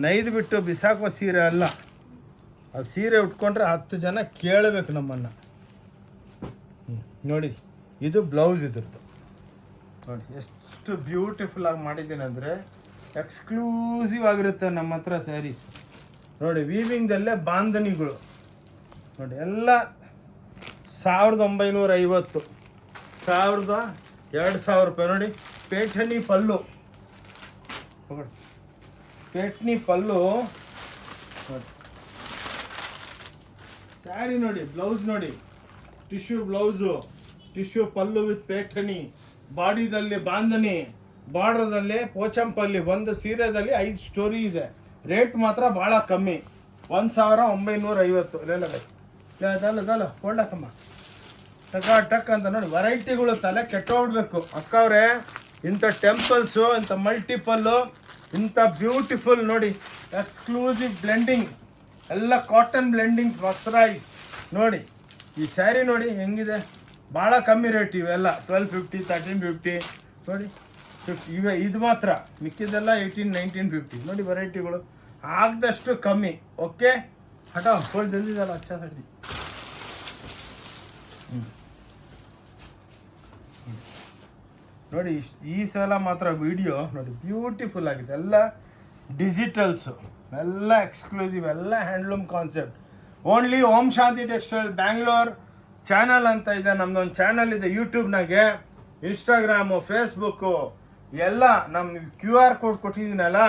ನೈದು ಬಿಟ್ಟು ಬಿಸಾಕೋ ಸೀರೆ ಅಲ್ಲ. ಆ ಸೀರೆ ಉಟ್ಕೊಂಡ್ರೆ 10 ಜನ ಕೇಳಬೇಕು ನಮ್ಮನ್ನು. ನೋಡಿ, ಇದು ಬ್ಲೌಸ್ ಇದ್ರದ್ದು ನೋಡಿ, ಎಷ್ಟು ಬ್ಯೂಟಿಫುಲ್ಲಾಗಿ ಮಾಡಿದ್ದೀನಿ ಅಂದರೆ ಎಕ್ಸ್ಕ್ಲೂಸಿವ್ ಆಗಿರುತ್ತೆ ನಮ್ಮ ಹತ್ರ ಸ್ಯಾರೀಸ್ ನೋಡಿ. ವೀವಿಂಗ್ದಲ್ಲೇ ಬಾಂಧನಿಗಳು ನೋಡಿ, ಎಲ್ಲ 1950, 2,000 ರೂಪಾಯಿ ನೋಡಿ. ಪೇಠಣಿ ಪಲ್ಲು ನೋಡಿ, ಸ್ಯಾರಿ ನೋಡಿ. ಬ್ಲೌಸ್ ನೋಡಿ, tissue blouse, tissue pallu with Paithani, ಬಾಡಿದಲ್ಲಿ ಬಾಂಧನಿ, ಬಾರ್ಡ್ರದಲ್ಲಿ ಪೋಚಂಪಲ್ಲಿ. ಒಂದು ಸೀರೆದಲ್ಲಿ 5 ಸ್ಟೋರಿ ಇದೆ. ರೇಟ್ ಮಾತ್ರ ಭಾಳ ಕಮ್ಮಿ, 1950. ಅದಲ್ಲ ಕೊಳ್ಳಕ್ಕಮ್ಮ ಟಕ್ ಅಂತ ನೋಡಿ. ವೆರೈಟಿಗಳು ತಲೆ ಕೆಟ್ಟೋಗ್ಬಿಡ್ಬೇಕು ಅಕ್ಕವ್ರೆ. ಇಂಥ ಟೆಂಪಲ್ಸು, ಇಂಥ ಮಲ್ಟಿಪಲ್ಲು, ಇಂಥ ಬ್ಯೂಟಿಫುಲ್ ನೋಡಿ, ಎಕ್ಸ್ಕ್ಲೂಸಿವ್ ಬ್ಲೆಂಡಿಂಗ್, ಎಲ್ಲ ಕಾಟನ್ ಬ್ಲೆಂಡಿಂಗ್ಸ್, ಮಸ್ರೈಸ್ ನೋಡಿ. ಈ ಸ್ಯಾರಿ ನೋಡಿ ಹೆಂಗಿದೆ, ಭಾಳ ಕಮ್ಮಿ ರೇಟ್ ಇವೆಲ್ಲ. 1250, 1350 ನೋಡಿ. ಇದು ಮಾತ್ರ, ಮಿಕ್ಕಿದೆಲ್ಲ 18-1950 ನೋಡಿ. ವೆರೈಟಿಗಳು ಆಗದಷ್ಟು ಕಮ್ಮಿ. ಓಕೆ, ಹಠ ಫುಲ್ ಜಲ್ದಿದಲ್ಲ ಅಚ್ಚ ಸಡಿ. ನೋಡಿ, ಈ ಸಲ ಮಾತ್ರ ವಿಡಿಯೋ ನೋಡಿ ಬ್ಯೂಟಿಫುಲ್ ಆಗಿದೆ. ಎಲ್ಲ ಡಿಜಿಟಲ್ಸು, ಎಲ್ಲ ಎಕ್ಸ್ಕ್ಲೂಸಿವ್, ಎಲ್ಲ ಹ್ಯಾಂಡ್ಲೂಮ್ ಕಾನ್ಸೆಪ್ಟ್. ಓನ್ಲಿ ಓಂ ಶಾಂತಿ ಟೆಕ್ಸ್ಟೈಲ್ ಬ್ಯಾಂಗ್ಳೂರ್ ಚಾನಲ್ ಅಂತ ಇದೆ. ನಮ್ಮದೊಂದು ಚಾನಲ್ ಇದೆ ಯೂಟ್ಯೂಬ್ನಾಗೆ, ಇನ್ಸ್ಟಾಗ್ರಾಮು, ಫೇಸ್ಬುಕ್ಕು ಎಲ್ಲ. ನಮ್ಮ QR ಕೋಡ್ ಕೊಟ್ಟಿದ್ದೀನಲ್ಲ,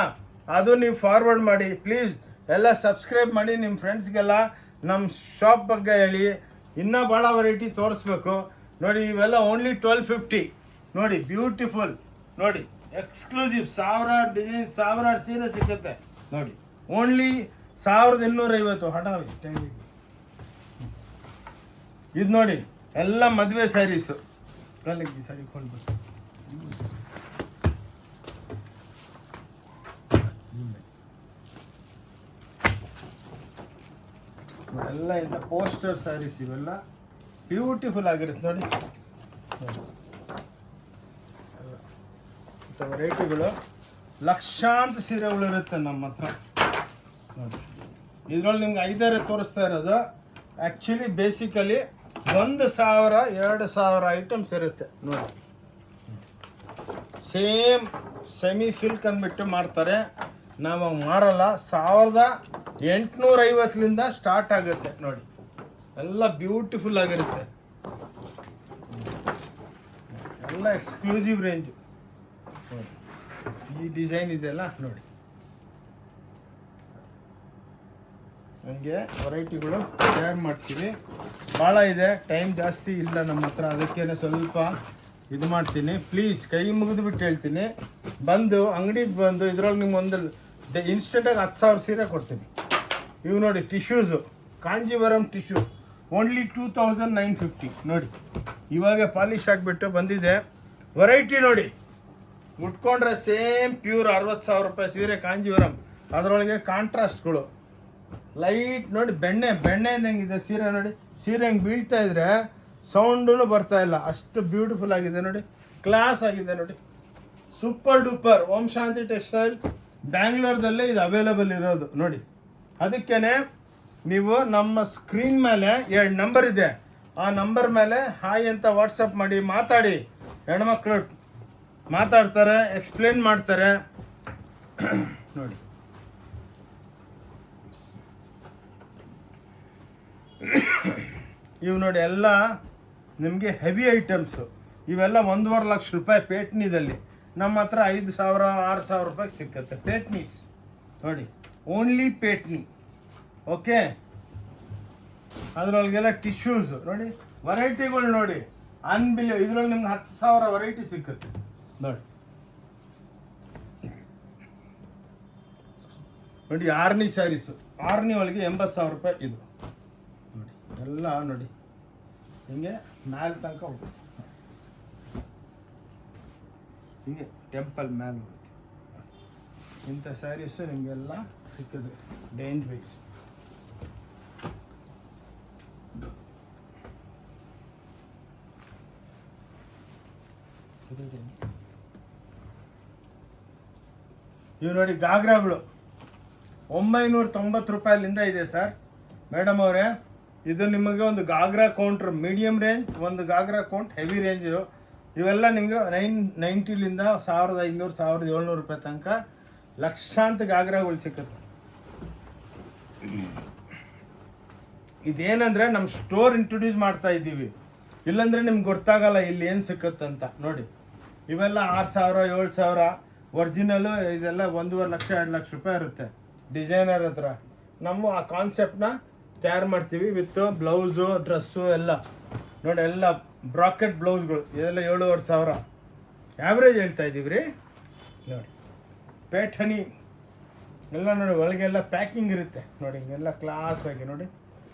ಅದು ನೀವು ಫಾರ್ವರ್ಡ್ ಮಾಡಿ ಪ್ಲೀಸ್. ಎಲ್ಲ ಸಬ್ಸ್ಕ್ರೈಬ್ ಮಾಡಿ, ನಿಮ್ಮ ಫ್ರೆಂಡ್ಸ್ಗೆಲ್ಲ ನಮ್ಮ ಶಾಪ್ ಬಗ್ಗೆ ಹೇಳಿ. ಇನ್ನೂ ಭಾಳ ವೆರೈಟಿ ತೋರಿಸ್ಬೇಕು ನೋಡಿ. ಇವೆಲ್ಲ ಓನ್ಲಿ 1250 ನೋಡಿ, ಬ್ಯೂಟಿಫುಲ್ ನೋಡಿ, ಎಕ್ಸ್ಕ್ಲೂಸಿವ್. 1000 ಡಿಸೈನ್, 1000 ಸೀರೆ ಸಿಗುತ್ತೆ ನೋಡಿ. ಓನ್ಲಿ 1250 ಹಠಾವಿ ಟೈಮಿಗೆ. ಇದು ನೋಡಿ, ಎಲ್ಲ ಮದುವೆ ಸ್ಯಾರೀಸು. ಕಲ್ಲಿಗೆ ಸ್ಯಾರಿ ಕೊಂಡು ಎಲ್ಲ ಇಂಥ ಪೋಸ್ಟರ್ ಸ್ಯಾರೀಸ್, ಇವೆಲ್ಲ ಬ್ಯೂಟಿಫುಲ್ ಆಗಿರುತ್ತೆ ನೋಡಿ. ಇಂಥ ವೆರೈಟಿಗಳು ಲಕ್ಷಾಂತರ ಸೀರೆಗಳಿರುತ್ತೆ ನಮ್ಮ ಹತ್ರ ನೋಡಿ. ಇದರಲ್ಲಿ ನಿಮ್ಗೆ 5 ತೋರಿಸ್ತಾ ಇರೋದು. ಆ್ಯಕ್ಚುಲಿ ಬೇಸಿಕಲಿ 1,000-2,000 ಐಟಮ್ಸ್ ಇರುತ್ತೆ ನೋಡಿ. ಸೇಮ್ ಸೆಮಿ ಸಿಲ್ಕ್ ಅಂದ್ಬಿಟ್ಟು ಮಾಡ್ತಾರೆ, ನಾವು ಮಾರಲ್ಲ. 1850 ಸ್ಟಾರ್ಟ್ ಆಗುತ್ತೆ ನೋಡಿ. ಎಲ್ಲ ಬ್ಯೂಟಿಫುಲ್ ಆಗಿರುತ್ತೆ, ಎಲ್ಲ ಎಕ್ಸ್ಕ್ಲೂಸಿವ್ ರೇಂಜು ನೋಡಿ. ಈ ಡಿಸೈನ್ ಇದೆಯಲ್ಲ ನೋಡಿ, ನನಗೆ ವೆರೈಟಿಗಳು ತಯಾರು ಮಾಡ್ತೀವಿ. ಭಾಳ ಇದೆ, ಟೈಮ್ ಜಾಸ್ತಿ ಇಲ್ಲ ನಮ್ಮ ಹತ್ರ, ಅದಕ್ಕೇನೆ ಸ್ವಲ್ಪ ಇದು ಮಾಡ್ತೀನಿ. ಪ್ಲೀಸ್ ಕೈ ಮುಗಿದ್ಬಿಟ್ಟು ಹೇಳ್ತೀನಿ, ಬಂದು ಅಂಗಡಿಗೆ ಬಂದು ಇದ್ರೊಳಗೆ ನಿಮ್ಗೆ ಒಂದು ಇನ್ಸ್ಟೆಂಟಾಗಿ 10,000 ಸೀರೆ ಕೊಡ್ತೀನಿ. ಇವು ನೋಡಿ ಟಿಶ್ಯೂಸು, ಕಾಂಜೀವರಂ ಟಿಶ್ಯೂ, ಓನ್ಲಿ 2,950 ನೋಡಿ. ಇವಾಗ ಪಾಲಿಶ್ ಆಗಿಬಿಟ್ಟು ಬಂದಿದೆ. ವೆರೈಟಿ ನೋಡಿ, ಉಟ್ಕೊಂಡ್ರೆ ಸೇಮ್ ಪ್ಯೂರ್ 60,000 ರೂಪಾಯಿ ಸೀರೆ ಕಾಂಜೀವರಂ. ಅದರೊಳಗೆ ಕಾಂಟ್ರಾಸ್ಟ್ಗಳು ಲೈಟ್ ನೋಡಿ, ಬೆಣ್ಣೆ ಇದ್ದಂಗಿದೆ ಸೀರೆ ನೋಡಿ. ಸೀರೆ ಹೆಂಗೆ ಬೀಳ್ತಾ ಇದ್ರೆ ಸೌಂಡೂ ಬರ್ತಾ ಇಲ್ಲ, ಅಷ್ಟು ಬ್ಯೂಟಿಫುಲ್ ಆಗಿದೆ ನೋಡಿ, ಕ್ಲಾಸ್ ಆಗಿದೆ ನೋಡಿ, ಸೂಪರ್ ಡೂಪರ್. ಓಂ ಶಾಂತಿ ಟೆಕ್ಸ್ಟೈಲ್ ಬ್ಯಾಂಗ್ಳೂರ್ದಲ್ಲೇ ಇದು ಅವೈಲೇಬಲ್ ಇರೋದು ನೋಡಿ. ಅದಕ್ಕೇ ನೀವು ನಮ್ಮ ಸ್ಕ್ರೀನ್ ಮೇಲೆ 2 ನಂಬರ್ ಇದೆ, ಆ ನಂಬರ್ ಮೇಲೆ ಹಾಯ್ ಅಂತ ವಾಟ್ಸಪ್ ಮಾಡಿ ಮಾತಾಡಿ. ಹೆಣ್ಮಕ್ಳು ಮಾತಾಡ್ತಾರೆ, ಎಕ್ಸ್ಪ್ಲೇನ್ ಮಾಡ್ತಾರೆ ನೋಡಿ. ಇವು ನೋಡಿ ಎಲ್ಲ ನಿಮಗೆ ಹೆವಿ ಐಟಮ್ಸು. ಇವೆಲ್ಲ 1.5 ಲಕ್ಷ ರೂಪಾಯಿ ಪೇಟ್ನಿದಲ್ಲಿ. ನಮ್ಮ ಹತ್ರ 5,000 6,000 ರೂಪಾಯಿಗೆ ಸಿಕ್ಕುತ್ತೆ ಪೇಟ್ನೀಸ್ ನೋಡಿ, ಓನ್ಲಿ ಪೇಟ್ನಿ. ಓಕೆ, ಅದರೊಳಗೆಲ್ಲ ಟಿಶ್ಯೂಸ್ ನೋಡಿ, ವೆರೈಟಿಗಳು ನೋಡಿ, ಅನ್ಬಿಲಿವ್. ಇದರಲ್ಲಿ ನಿಮ್ಗೆ 10,000 ವೆರೈಟಿ ಸಿಕ್ಕುತ್ತೆ ನೋಡಿ. ನೋಡಿ ಆರ್ನಿ ಸ್ಯಾರೀಸು, ಆರ್ನಿ ಒಳಗೆ 80,000 ರೂಪಾಯಿ ಇದು ನೋಡಿ. ಎಲ್ಲ ನೋಡಿ ಹಿಂಗೆ ಮ್ಯಾಲೆ ತನಕ ಹೋಗುತ್ತೆ, ಹಿಂಗೆ ಟೆಂಪಲ್ ಮ್ಯಾಲೆ ಹೋಗುತ್ತೆ. ಇಂಥ ಸ್ಯಾರೀಸು ನಿಮಗೆಲ್ಲ ಸಿಕ್ಕದೆ ಡೇಂಜ್ ವೈಸ್. ಇವು ನೋಡಿ ಗಾಗ್ರಾಗಳು 990 ರೂಪಾಯಿಲಿಂದ ಇದೆ ಸರ್. ಮೇಡಮ್ ಅವರೇ, ಇದು ನಿಮಗೆ ಒಂದು ಗಾಗ್ರಾ ಕೌಂಟ್ರ್ ಮೀಡಿಯಮ್ ರೇಂಜ್, ಒಂದು ಗಾಗ್ರಾ ಕೌಂಟ್ ಹೆವಿ ರೇಂಜು. ಇವೆಲ್ಲ ನಿಮಗೆ 990ಲಿಂದ 1,500 1,700 ರೂಪಾಯಿ ತನಕ ಲಕ್ಷಾಂತ ಗಾಗ್ರಾಗಳು ಸಿಕ್ಕುತ್ತೆ. ಇದೇನಂದರೆ ನಮ್ಮ ಸ್ಟೋರ್ ಇಂಟ್ರೊಡ್ಯೂಸ್ ಮಾಡ್ತಾ ಇದ್ದೀವಿ, ಇಲ್ಲಾಂದರೆ ನಿಮ್ಗೆ ಗೊತ್ತಾಗಲ್ಲ ಇಲ್ಲಿ ಏನು ಸಿಕ್ಕತ್ತಂತ ನೋಡಿ. ಇವೆಲ್ಲ 6,000 7,000 ಒರಿಜಿನಲು, ಇದೆಲ್ಲ 1.5 ಲಕ್ಷ 2 ಲಕ್ಷ ರೂಪಾಯಿ ಇರುತ್ತೆ ಡಿಸೈನರ್ ಹತ್ರ. ನಮ್ಮ ಆ ಕಾನ್ಸೆಪ್ಟನ್ನ ತಯಾರು ಮಾಡ್ತೀವಿ ವಿತ್ ಬ್ಲೌಸು ಡ್ರೆಸ್ಸು ಎಲ್ಲ ನೋಡಿ. ಎಲ್ಲ ಬ್ರಾಕೆಟ್ ಬ್ಲೌಸ್ಗಳು ಇದೆಲ್ಲ 7,500 ಆ್ಯಾವ್ರೇಜ್ ಹೇಳ್ತಾ ಇದ್ದೀವಿ ರೀ ನೋಡಿ. ಪೇಠನಿ ಎಲ್ಲ ನೋಡಿ, ಒಳಗೆಲ್ಲ ಪ್ಯಾಕಿಂಗ್ ಇರುತ್ತೆ ನೋಡಿ, ಹಿಂಗೆಲ್ಲ ಕ್ಲಾಸಾಗಿ ನೋಡಿ.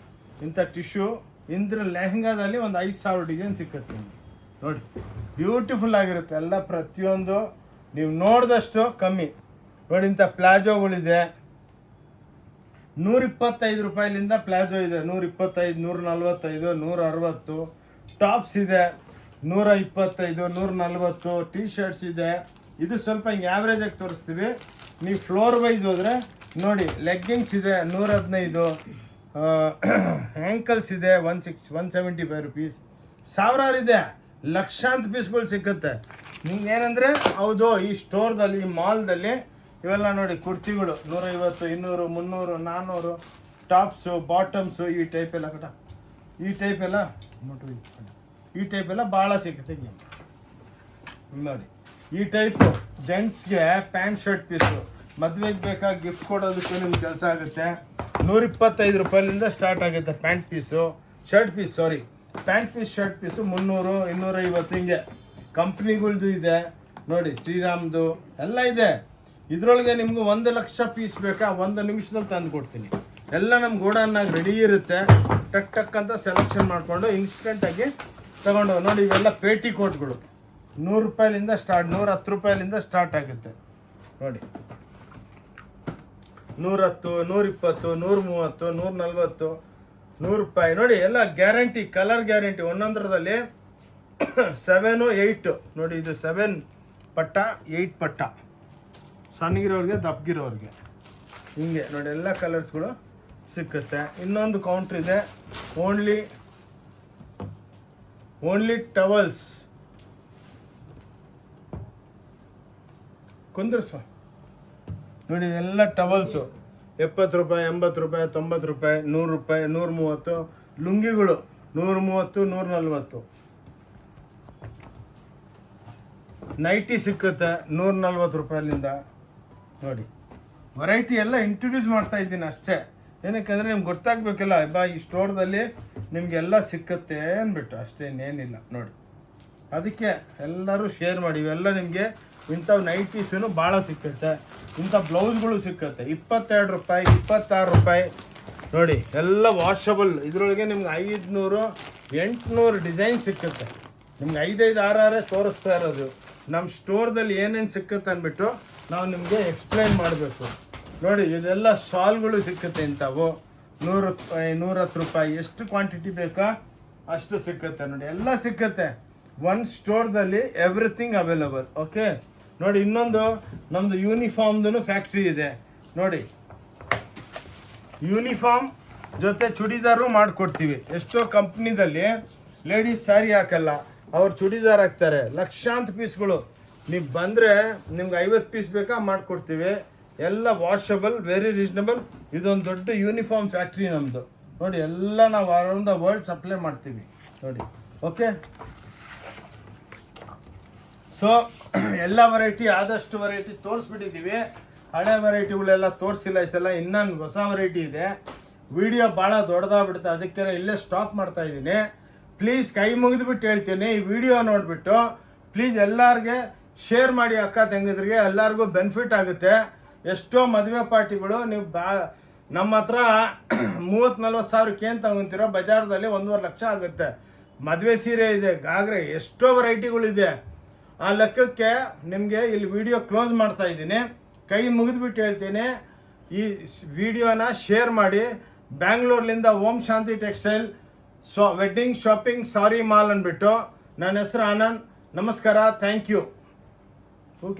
ಇಂಥ ಟಿಶ್ಯೂ ಇಂದ್ರ ಲೆಹಂಗಾದಲ್ಲಿ ಒಂದು 5,000 ಡಿಸೈನ್ ಸಿಕ್ಕುತ್ತೆ ನಿಮಗೆ ನೋಡಿ. ಬ್ಯೂಟಿಫುಲ್ ಆಗಿರುತ್ತೆ ಎಲ್ಲ, ಪ್ರತಿಯೊಂದು ನೀವು ನೋಡಿದಷ್ಟು ಕಮ್ಮಿ ನೋಡಿ. ಇಂಥ ಪ್ಲಾಜೋಗಳಿದೆ 125 ರೂಪಾಯಿಲಿಂದ ಪ್ಲಾಜೋ ಇದೆ, 125 145 160. ಟಾಪ್ಸ್ ಇದೆ 125 140. ಟೀ ಶರ್ಟ್ಸ್ ಇದೆ. ಇದು ಸ್ವಲ್ಪ ಹಿಂಗೆ ಆ್ಯಾವ್ರೇಜಾಗಿ ತೋರಿಸ್ತೀವಿ. ನೀವು ಫ್ಲೋರ್ ವೈಸ್ ಹೋದರೆ ನೋಡಿ, ಲೆಗ್ಗಿಂಗ್ಸ್ ಇದೆ 115. ಆ್ಯಂಕಲ್ಸ್ ಇದೆ 175 ರೂಪೀಸ್. ಸಾವಿರಾರು ಇದೆ, ಲಕ್ಷಾಂತರ ಪೀಸ್ಗಳು ಸಿಕ್ಕುತ್ತೆ ನಿಮ್ಗೆ. ಏನಂದರೆ ಹೌದು, ಈ ಸ್ಟೋರ್ದಲ್ಲಿ ಈ ಮಾಲ್ದಲ್ಲಿ ಇವೆಲ್ಲ ನೋಡಿ ಕುರ್ತಿಗಳು 150 200 300 400. ಟಾಪ್ಸು ಬಾಟಮ್ಸು ಈ ಟೈಪ್ ಎಲ್ಲ ಕಟ, ಈ ಟೈಪ್ ಎಲ್ಲ ನೋಡಿ, ಈ ಟೈಪ್ ಎಲ್ಲ ಭಾಳ ಸಿಗುತ್ತೆ ನೋಡಿ. ಈ ಟೈಪು ಜೆಂಟ್ಸ್ಗೆ ಪ್ಯಾಂಟ್ ಶರ್ಟ್ ಪೀಸು ಮದುವೆಗೆ ಬೇಕಾಗಿ ಗಿಫ್ಟ್ ಕೊಡೋದಕ್ಕೂ ನಿಮ್ಗೆ ಕೆಲಸ ಆಗುತ್ತೆ. 125 ರೂಪಾಯಿಲಿಂದ ಸ್ಟಾರ್ಟ್ ಆಗುತ್ತೆ ಪ್ಯಾಂಟ್ ಪೀಸು, ಶರ್ಟ್ ಪೀಸ್ ಸಾರಿ ಪ್ಯಾಂಟ್ ಪೀಸ್ ಶರ್ಟ್ ಪೀಸು 300 250 ಹಿಂಗೆ. ಕಂಪ್ನಿಗಳ್ದು ಇದೆ ನೋಡಿ, ಶ್ರೀರಾಮ್ದು ಎಲ್ಲ ಇದೆ. ಇದರೊಳಗೆ ನಿಮ್ಗೆ 1 ಲಕ್ಷ ಪೀಸ್ ಬೇಕಾ, 1 ನಿಮಿಷದಲ್ಲಿ ತಂದು ಕೊಡ್ತೀನಿ. ಎಲ್ಲ ನಮ್ಮ ಗೋಡನ್ನಾಗಿ ರೆಡಿ ಇರುತ್ತೆ, ಟಕ್ ಟಕ್ ಅಂತ ಸೆಲೆಕ್ಷನ್ ಮಾಡಿಕೊಂಡು ಇನ್ಸ್ಟೆಂಟಾಗಿ ತಗೊಂಡು ನೋಡಿ. ಇವೆಲ್ಲ ಪೇಟಿ ಕೋಟ್ಗಳು 100 ರೂಪಾಯಿಲಿಂದ ಸ್ಟಾರ್ಟ್, 110 ರೂಪಾಯಿಲಿಂದ ಸ್ಟಾರ್ಟ್ ಆಗುತ್ತೆ ನೋಡಿ. 110 120 130 140 100 ರೂಪಾಯಿ ನೋಡಿ. ಎಲ್ಲ ಗ್ಯಾರಂಟಿ, ಕಲರ್ ಗ್ಯಾರಂಟಿ. ಒಂದೊಂದರದಲ್ಲಿ 7 8 ನೋಡಿ. ಇದು 7 ಪಟ್ಟ 8 ಪಟ್ಟ, ಸಣ್ಣಗಿರೋರಿಗೆ ದಪ್ಪಗಿರೋರಿಗೆ ಹಿಂಗೆ ನೋಡಿ. ಎಲ್ಲ ಕಲರ್ಸ್ಗಳು ಸಿಕ್ಕುತ್ತೆ. ಇನ್ನೊಂದು ಕೌಂಟ್ರ್ ಇದೆ, ಓನ್ಲಿ ಟವಲ್ಸ್. ಕುಂದ್ರಸು ನೋಡಿ, ಎಲ್ಲ ಟವಲ್ಸು 70 ರೂಪಾಯಿ 80 ರೂಪಾಯಿ 90 ರೂಪಾಯಿ 100 ರೂಪಾಯಿ 130. ಲುಂಗಿಗಳು 130 140. ನೈಟಿ ಸಿಕ್ಕುತ್ತೆ 140 ರೂಪಾಯಿಲಿಂದ ನೋಡಿ. ವೆರೈಟಿ ಎಲ್ಲ ಇಂಟ್ರೊಡ್ಯೂಸ್ ಮಾಡ್ತಾ ಇದ್ದೀನಿ ಅಷ್ಟೇ, ಏನಕ್ಕೆಂದರೆ ನಿಮ್ಗೆ ಗೊತ್ತಾಗಬೇಕಲ್ಲ, ಈ ಸ್ಟೋರ್ದಲ್ಲಿ ನಿಮಗೆಲ್ಲ ಸಿಕ್ಕತ್ತೆ ಅಂದ್ಬಿಟ್ಟು ಅಷ್ಟೇ, ಇನ್ನೇನಿಲ್ಲ ನೋಡಿ. ಅದಕ್ಕೆ ಎಲ್ಲರೂ ಶೇರ್ ಮಾಡಿ. ಇವೆಲ್ಲ ನಿಮಗೆ ಇಂಥವು ನೈಟೀಸೂ ಭಾಳ ಸಿಕ್ಕುತ್ತೆ, ಇಂಥ ಬ್ಲೌಸ್ಗಳು ಸಿಕ್ಕುತ್ತೆ 22 ರೂಪಾಯಿ 26 ರೂಪಾಯಿ ನೋಡಿ. ಎಲ್ಲ ವಾಷಬಲ್. ಇದರೊಳಗೆ ನಿಮ್ಗೆ 500 800 ಡಿಸೈನ್ ಸಿಕ್ಕುತ್ತೆ. ನಿಮ್ಗೆ 5 6 ತೋರಿಸ್ತಾ ಇರೋದು. ನಮ್ಮ ಸ್ಟೋರ್ದಲ್ಲಿ ಏನೇನು ಸಿಕ್ಕುತ್ತೆ ಅಂದ್ಬಿಟ್ಟು ನಾವು ನಿಮಗೆ ಎಕ್ಸ್ಪ್ಲೈನ್ ಮಾಡಬೇಕು ನೋಡಿ. ಇದೆಲ್ಲ ಶಾಲ್ಗಳು ಸಿಕ್ಕುತ್ತೆ ಇಂಥವು 110 ರೂಪಾಯಿ. ಎಷ್ಟು ಕ್ವಾಂಟಿಟಿ ಬೇಕಾ ಅಷ್ಟು ಸಿಕ್ಕುತ್ತೆ ನೋಡಿ, ಎಲ್ಲ ಸಿಕ್ಕುತ್ತೆ ಒಂದು ಸ್ಟೋರ್ದಲ್ಲಿ, ಎವ್ರಿಥಿಂಗ್ ಅವೈಲಬಲ್. ಓಕೆ ನೋಡಿ, ಇನ್ನೊಂದು ನಮ್ಮದು ಯೂನಿಫಾರ್ಮ್ದು ಫ್ಯಾಕ್ಟ್ರಿ ಇದೆ ನೋಡಿ. ಯೂನಿಫಾರ್ಮ್ ಜೊತೆ ಚೂಡಿದಾರು ಮಾಡಿಕೊಡ್ತೀವಿ. ಎಷ್ಟೋ ಕಂಪ್ನಿದಲ್ಲಿ ಲೇಡೀಸ್ ಸ್ಯಾರಿ ಹಾಕಲ್ಲ, ಅವ್ರು ಚೂಡಿದಾರ್ ಹಾಕ್ತಾರೆ, ಲಕ್ಷಾಂತರ ಪೀಸ್ಗಳು. ನೀವು ಬಂದರೆ ನಿಮ್ಗೆ 50 ಪೀಸ್ ಬೇಕಾ ಮಾಡಿಕೊಡ್ತೀವಿ. ಎಲ್ಲ ವಾಷಬಲ್, ವೆರಿ ರೀಸನಬಲ್. ಇದೊಂದು ದೊಡ್ಡ ಯೂನಿಫಾರ್ಮ್ ಫ್ಯಾಕ್ಟ್ರಿ ನಮ್ಮದು ನೋಡಿ. ಎಲ್ಲ ನಾವು ಅರೌಂಡ್ ದ ವರ್ಲ್ಡ್ ಸಪ್ಲೈ ಮಾಡ್ತೀವಿ ನೋಡಿ. ಓಕೆ, ಸೊ ಎಲ್ಲ ವೆರೈಟಿ, ಆದಷ್ಟು ವೆರೈಟಿ ತೋರಿಸ್ಬಿಟ್ಟಿದ್ದೀವಿ. ಹಳೆ ವೆರೈಟಿಗಳೆಲ್ಲ ತೋರಿಸಿಲ್ಲ ಈ ಸಲ, ಇನ್ನೊಂದು ಹೊಸ ವೆರೈಟಿ ಇದೆ. ವಿಡಿಯೋ ಭಾಳ ದೊಡ್ಡದಾಗ್ಬಿಡುತ್ತೆ, ಅದಕ್ಕೆ ಇಲ್ಲೇ ಸ್ಟಾಪ್ ಮಾಡ್ತಾ ಇದ್ದೀನಿ. ಪ್ಲೀಸ್ ಕೈ ಮುಗಿದ್ಬಿಟ್ಟು ಹೇಳ್ತೀನಿ, ಈ ವಿಡಿಯೋ ನೋಡಿಬಿಟ್ಟು ಪ್ಲೀಸ್ ಎಲ್ಲರಿಗೆ ಶೇರ್ ಮಾಡಿ, ಅಕ್ಕ ತಂಗಿದ್ರಿಗೆ ಎಲ್ಲರಿಗೂ ಬೆನಿಫಿಟ್ ಆಗುತ್ತೆ. ಎಷ್ಟೋ ಮದುವೆ ಪಾರ್ಟಿಗಳು ನೀವು ನಮ್ಮ ಹತ್ರ 30-40 ಸಾವಿರಕ್ಕೆ ಏನು ತಗೊಂತೀರೋ, ಬಜಾರ್ದಲ್ಲಿ 1.5 ಲಕ್ಷ ಆಗುತ್ತೆ. ಮದುವೆ ಸೀರೆ ಇದೆ, ಗಾಗ್ರೆ, ಎಷ್ಟೋ ವೆರೈಟಿಗಳಿದೆ. ಆ ಲೆಕ್ಕಕ್ಕೆ ನಿಮಗೆ ಇಲ್ಲಿ ವಿಡಿಯೋ ಕ್ಲೋಸ್ ಮಾಡ್ತಾ ಇದ್ದೀನಿ. ಕೈ ಮುಗಿದ್ಬಿಟ್ಟು ಹೇಳ್ತೀನಿ, ಈ ವಿಡಿಯೋನ ಶೇರ್ ಮಾಡಿ. ಬ್ಯಾಂಗ್ಳೂರ್ಲಿಂದ ಓಂ ಶಾಂತಿ ಟೆಕ್ಸ್ಟೈಲ್ ವೆಡ್ಡಿಂಗ್ ಶಾಪಿಂಗ್ ಸಾರಿ ಮಾಲ್ ಅಂದ್ಬಿಟ್ಟು. ನನ್ನ ಹೆಸರು ಆನಂದ್. ನಮಸ್ಕಾರ, ಥ್ಯಾಂಕ್ ಯು.